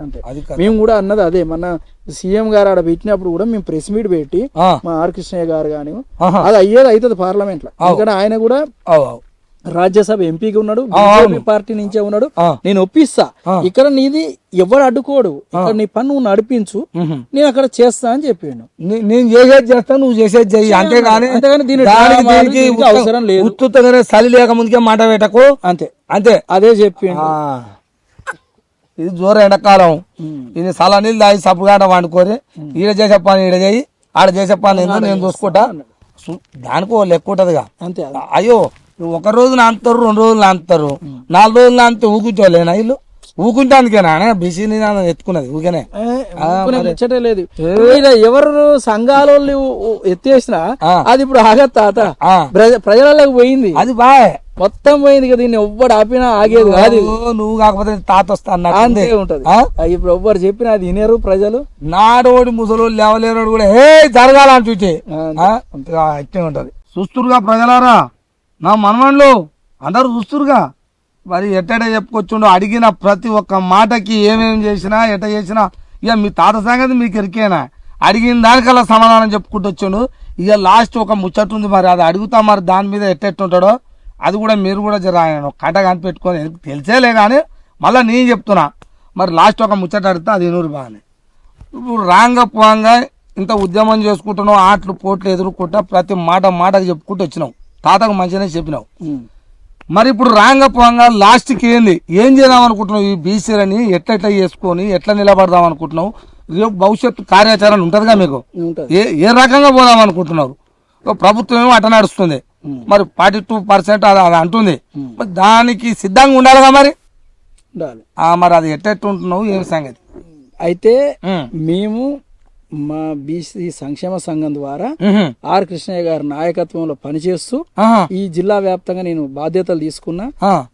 అంతే. మేము కూడా అన్నది అదే, మన సీఎం గారు ఆడ పెట్టినప్పుడు కూడా మేము ప్రెస్ మీట్ పెట్టి మా ఆర్ కృష్ణయ్య గారు కానీ అది అయ్యేది అవుతుంది పార్లమెంట్ లో. ఎందుకంటే ఆయన కూడా రాజ్యసభ ఎంపీగా ఉన్నాడు, బీజేపీ పార్టీ నుంచే ఉన్నాడు. నేను ఒప్పిస్తా, ఇక్కడ నీది ఎవరు అడ్డుకోడు, ఇక్కడ నీ పని నువ్వు నడిపించు, నేను అక్కడ చేస్తా అని చెప్పిండు. నేను చేసేది చేస్తా, నువ్వు చేసేది చెయ్యి, అంతేగాని దీనికి అవసరం లేదు. ఉత్తుగానే చలి లేక ముందుకే మాట పెట్టకు. అంతే అంతే అదే చెప్పిండు. ఇది జోర ఎండాకాలం, ఇది సలా నీళ్ళు దాగి సప్పుగాట వండుకోరి, ఈడ చేసే పని ఈడ చేయి, ఆడ చేసే పని ఏందో నేను చూసుకుంటా. దానికి ఓ లెక్క ఉంటదిగా. అంతే. అయ్యో ఒక రోజు నాంతారు, 2 రోజులు నాంతారు, 4 రోజులు నాంతే ఊకుంటోలేనా ఇల్లు? ఊకుంటానికేనా బీసీని ఎత్తుకున్నది? ఊకేనే ముచ్చటే లేదు. ఎవరు సంఘాల ఎత్తేసినా అది ఇప్పుడు ఆగదు తాత, ప్రజలకు పోయింది, అది బాగా మొత్తం పోయింది కదా. దీన్ని ఎవ్వడు ఆపినా ఆగేది కాదు. నువ్వు కాకపోతే తాత వస్తా అంతే ఉంటది. ఇప్పుడు ఎవ్వరు చెప్పినా అది వినరు ప్రజలు. నాడోడి ముసలోడు లేవలేనోడు కూడా ఏ జరగాలని చూచే అట్టే ఉంటది. చూస్తురుగా ప్రజలారా, నా మనవాళ్ళు అందరూ చూస్తురుగా. మరి ఎట్టెట చెప్పుకొచ్చుండో, అడిగిన ప్రతి ఒక్క మాటకి ఏమేమి చేసినా ఎట్ట చేసినా ఇక మీ తాత సంగతి మీకు ఎరికేనా, అడిగిన దానికల్లా సమాధానం చెప్పుకుంటూ వచ్చిండు. ఇక లాస్ట్ ఒక ముచ్చట ఉంది, మరి అది అడుగుతా, మరి దాని మీద ఎట్టెట్టుంటాడో అది కూడా మీరు కూడా జర ఆయన కట్ట కాని పెట్టుకొని తెలిసేలే. కానీ మళ్ళీ నేను చెప్తున్నా, మరి లాస్ట్ ఒక ముచ్చట అడిగితే అది ఎనూరు బాగానే. ఇప్పుడు రాంగ పోంగా ఇంత ఉద్యమం చేసుకుంటున్నావు, ఆటలు పోట్లు ఎదుర్కొంటా ప్రతి మాటకు చెప్పుకుంటూ వచ్చినావు, తాతకు మంచిగానే చెప్పినావు. మరి ఇప్పుడు రాంగ పోంగా లాస్ట్కి ఏం చేద్దాం అనుకుంటున్నావు? ఈ బీసీలని ఎట్లా చేసుకొని ఎట్లా నిలబడదాం అనుకుంటున్నావు? రేపు భవిష్యత్తు కార్యాచరణ ఉంటదిగా మీకు, ఏ రకంగా పోదాం అనుకుంటున్నారు? ప్రభుత్వం ఏమో అట్ట నడుస్తుంది, మరి 42% అది అంటుంది, దానికి సిద్ధంగా ఉండాలిగా మరి. మరి అది ఎట్ట ఉంటున్నావు, ఏం సంగతి? అయితే మేము మా బీసీ సంక్షేమ సంఘం ద్వారా ఆర్ కృష్ణయ్య గారి నాయకత్వంలో పనిచేస్తూ ఈ జిల్లా వ్యాప్తంగా నేను బాధ్యతలు తీసుకున్నా.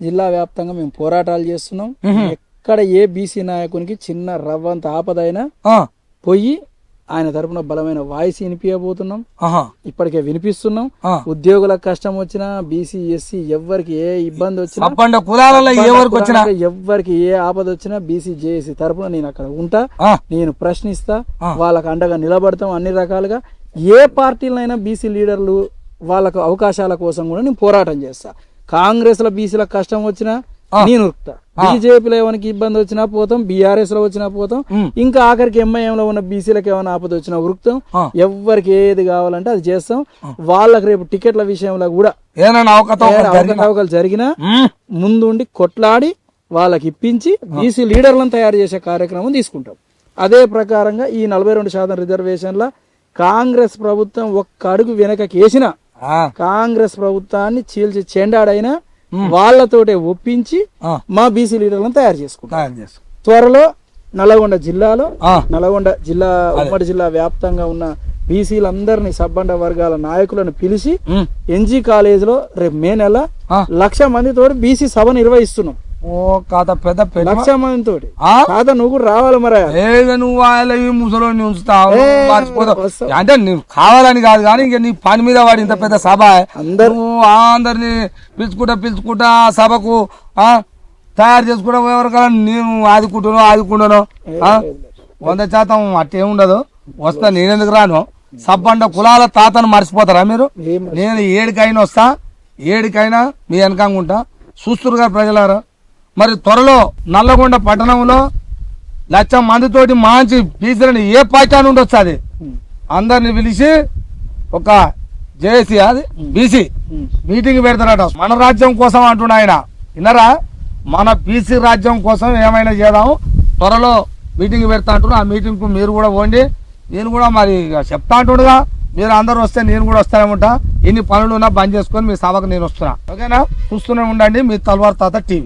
జిల్లా వ్యాప్తంగా మేము పోరాటాలు చేస్తున్నాం. ఎక్కడ ఏ బీసీ నాయకునికి చిన్న రవ్వంత ఆపదైనా పోయి ఆయన తరపున బలమైన వాయిస్ వినిపించబోతున్నాం. ఇప్పటికే వినిపిస్తున్నాం. ఉద్యోగులకు కష్టం వచ్చినా, బీసీ ఎస్సీ ఎవరికి ఏ ఇబ్బంది వచ్చినా, ఎవరికి ఏ ఆపద వచ్చినా బీసీ జేఏసీ తరపున నేను అక్కడ ఉంటా, నేను ప్రశ్నిస్తా, వాళ్ళకు అండగా నిలబడతాం. అన్ని రకాలుగా ఏ పార్టీలైనా బీసీ లీడర్లు వాళ్ళకు అవకాశాల కోసం కూడా నేను పోరాటం చేస్తా. కాంగ్రెస్ లో బీసీలకు కష్టం వచ్చినా నేను ఉరుకుతా, బీజేపీలో ఏమైనా ఇబ్బంది వచ్చినా పోతాం, బీఆర్ఎస్ లో వచ్చినా పోతాం, ఇంకా ఆఖరికి ఎంఐఎం లో ఉన్న బీసీలకు ఏమైనా ఆపద వచ్చినా ఉరుకుతాం. ఎవరికి ఏది కావాలంటే అది చేస్తాం. వాళ్ళకి రేపు టికెట్ల విషయంలో కూడా అవకతవకలు జరిగినా ముందుండి కొట్లాడి వాళ్ళకి ఇప్పించి బీసీ లీడర్లను తయారు చేసే కార్యక్రమం తీసుకుంటాం. అదే ప్రకారంగా ఈ 42% రిజర్వేషన్ల కాంగ్రెస్ ప్రభుత్వం ఒక్క అడుగు వెనకకేసిన కాంగ్రెస్ ప్రభుత్వాన్ని చీల్చి చెండాడైనా వాళ్ళతోటే ఒప్పించి మా బీసీ లీడర్లను తయారు చేసుకుంటాం. త్వరలో నల్గొండ జిల్లాలో ఉమ్మడి జిల్లా వ్యాప్తంగా ఉన్న బీసీలందరినీ సబ్బండ వర్గాల నాయకులను పిలిచి ఎన్జీ కాలేజ్ లో రేపు మే నెల 1,00,000 మందితో బీసీ సభ నిర్వహిస్తున్నాం. ఓ కాత పెద్ద 1,00,000 మందితో కాదా, నువ్వు కూడా రావాలి. మరి నువ్వు ముసలోని ఉంచుతావు అంటే నువ్వు కావాలని కాదు, కానీ ఇంక నీ పని మీద వాడి ఇంత పెద్ద సభ అందరినీ పిలుచుకుంటా సభకు తయారు చేసుకోవడం ఎవరికైనా నేను ఆదుకుంటాను 100% అట్టే ఉండదు. వస్తా, నేనెందుకు రాను? సబ్బండ కులాల తాతను మర్చిపోతారా మీరు? నేను ఏడికైనా వస్తా, ఏడికైనా మీ వెనకంగా ఉంటా. చూస్తురుగా ప్రజలారా. మరి త్వరలో నల్లగొండ పట్టణంలో 1,00,000 మందితోటి మంచి బీసీలని ఏ పార్టీ నుండి వస్తుంది అందరిని పిలిచి ఒక జేఏసీ అది బీసీ మీటింగ్ పెడతారట. మన రాజ్యం కోసం అంటున్నా ఆయన, విన్నారా? మన బీసీ రాజ్యం కోసం ఏమైనా చేద్దాం, త్వరలో మీటింగ్ పెడతా అంటున్నా. ఆ మీటింగ్ కు మీరు కూడా పోండి. నేను కూడా మరి చెప్తా అంటుండగా, మీరు అందరూ వస్తే నేను కూడా వస్తానే ఉంటా. ఎన్ని పనులు ఉన్నా బంద్ చేసుకొని మీ సభకు నేను వస్తున్నా. ఓకేనా? చూస్తూనే ఉండండి మీ తల్వార్ తాత టీవీ.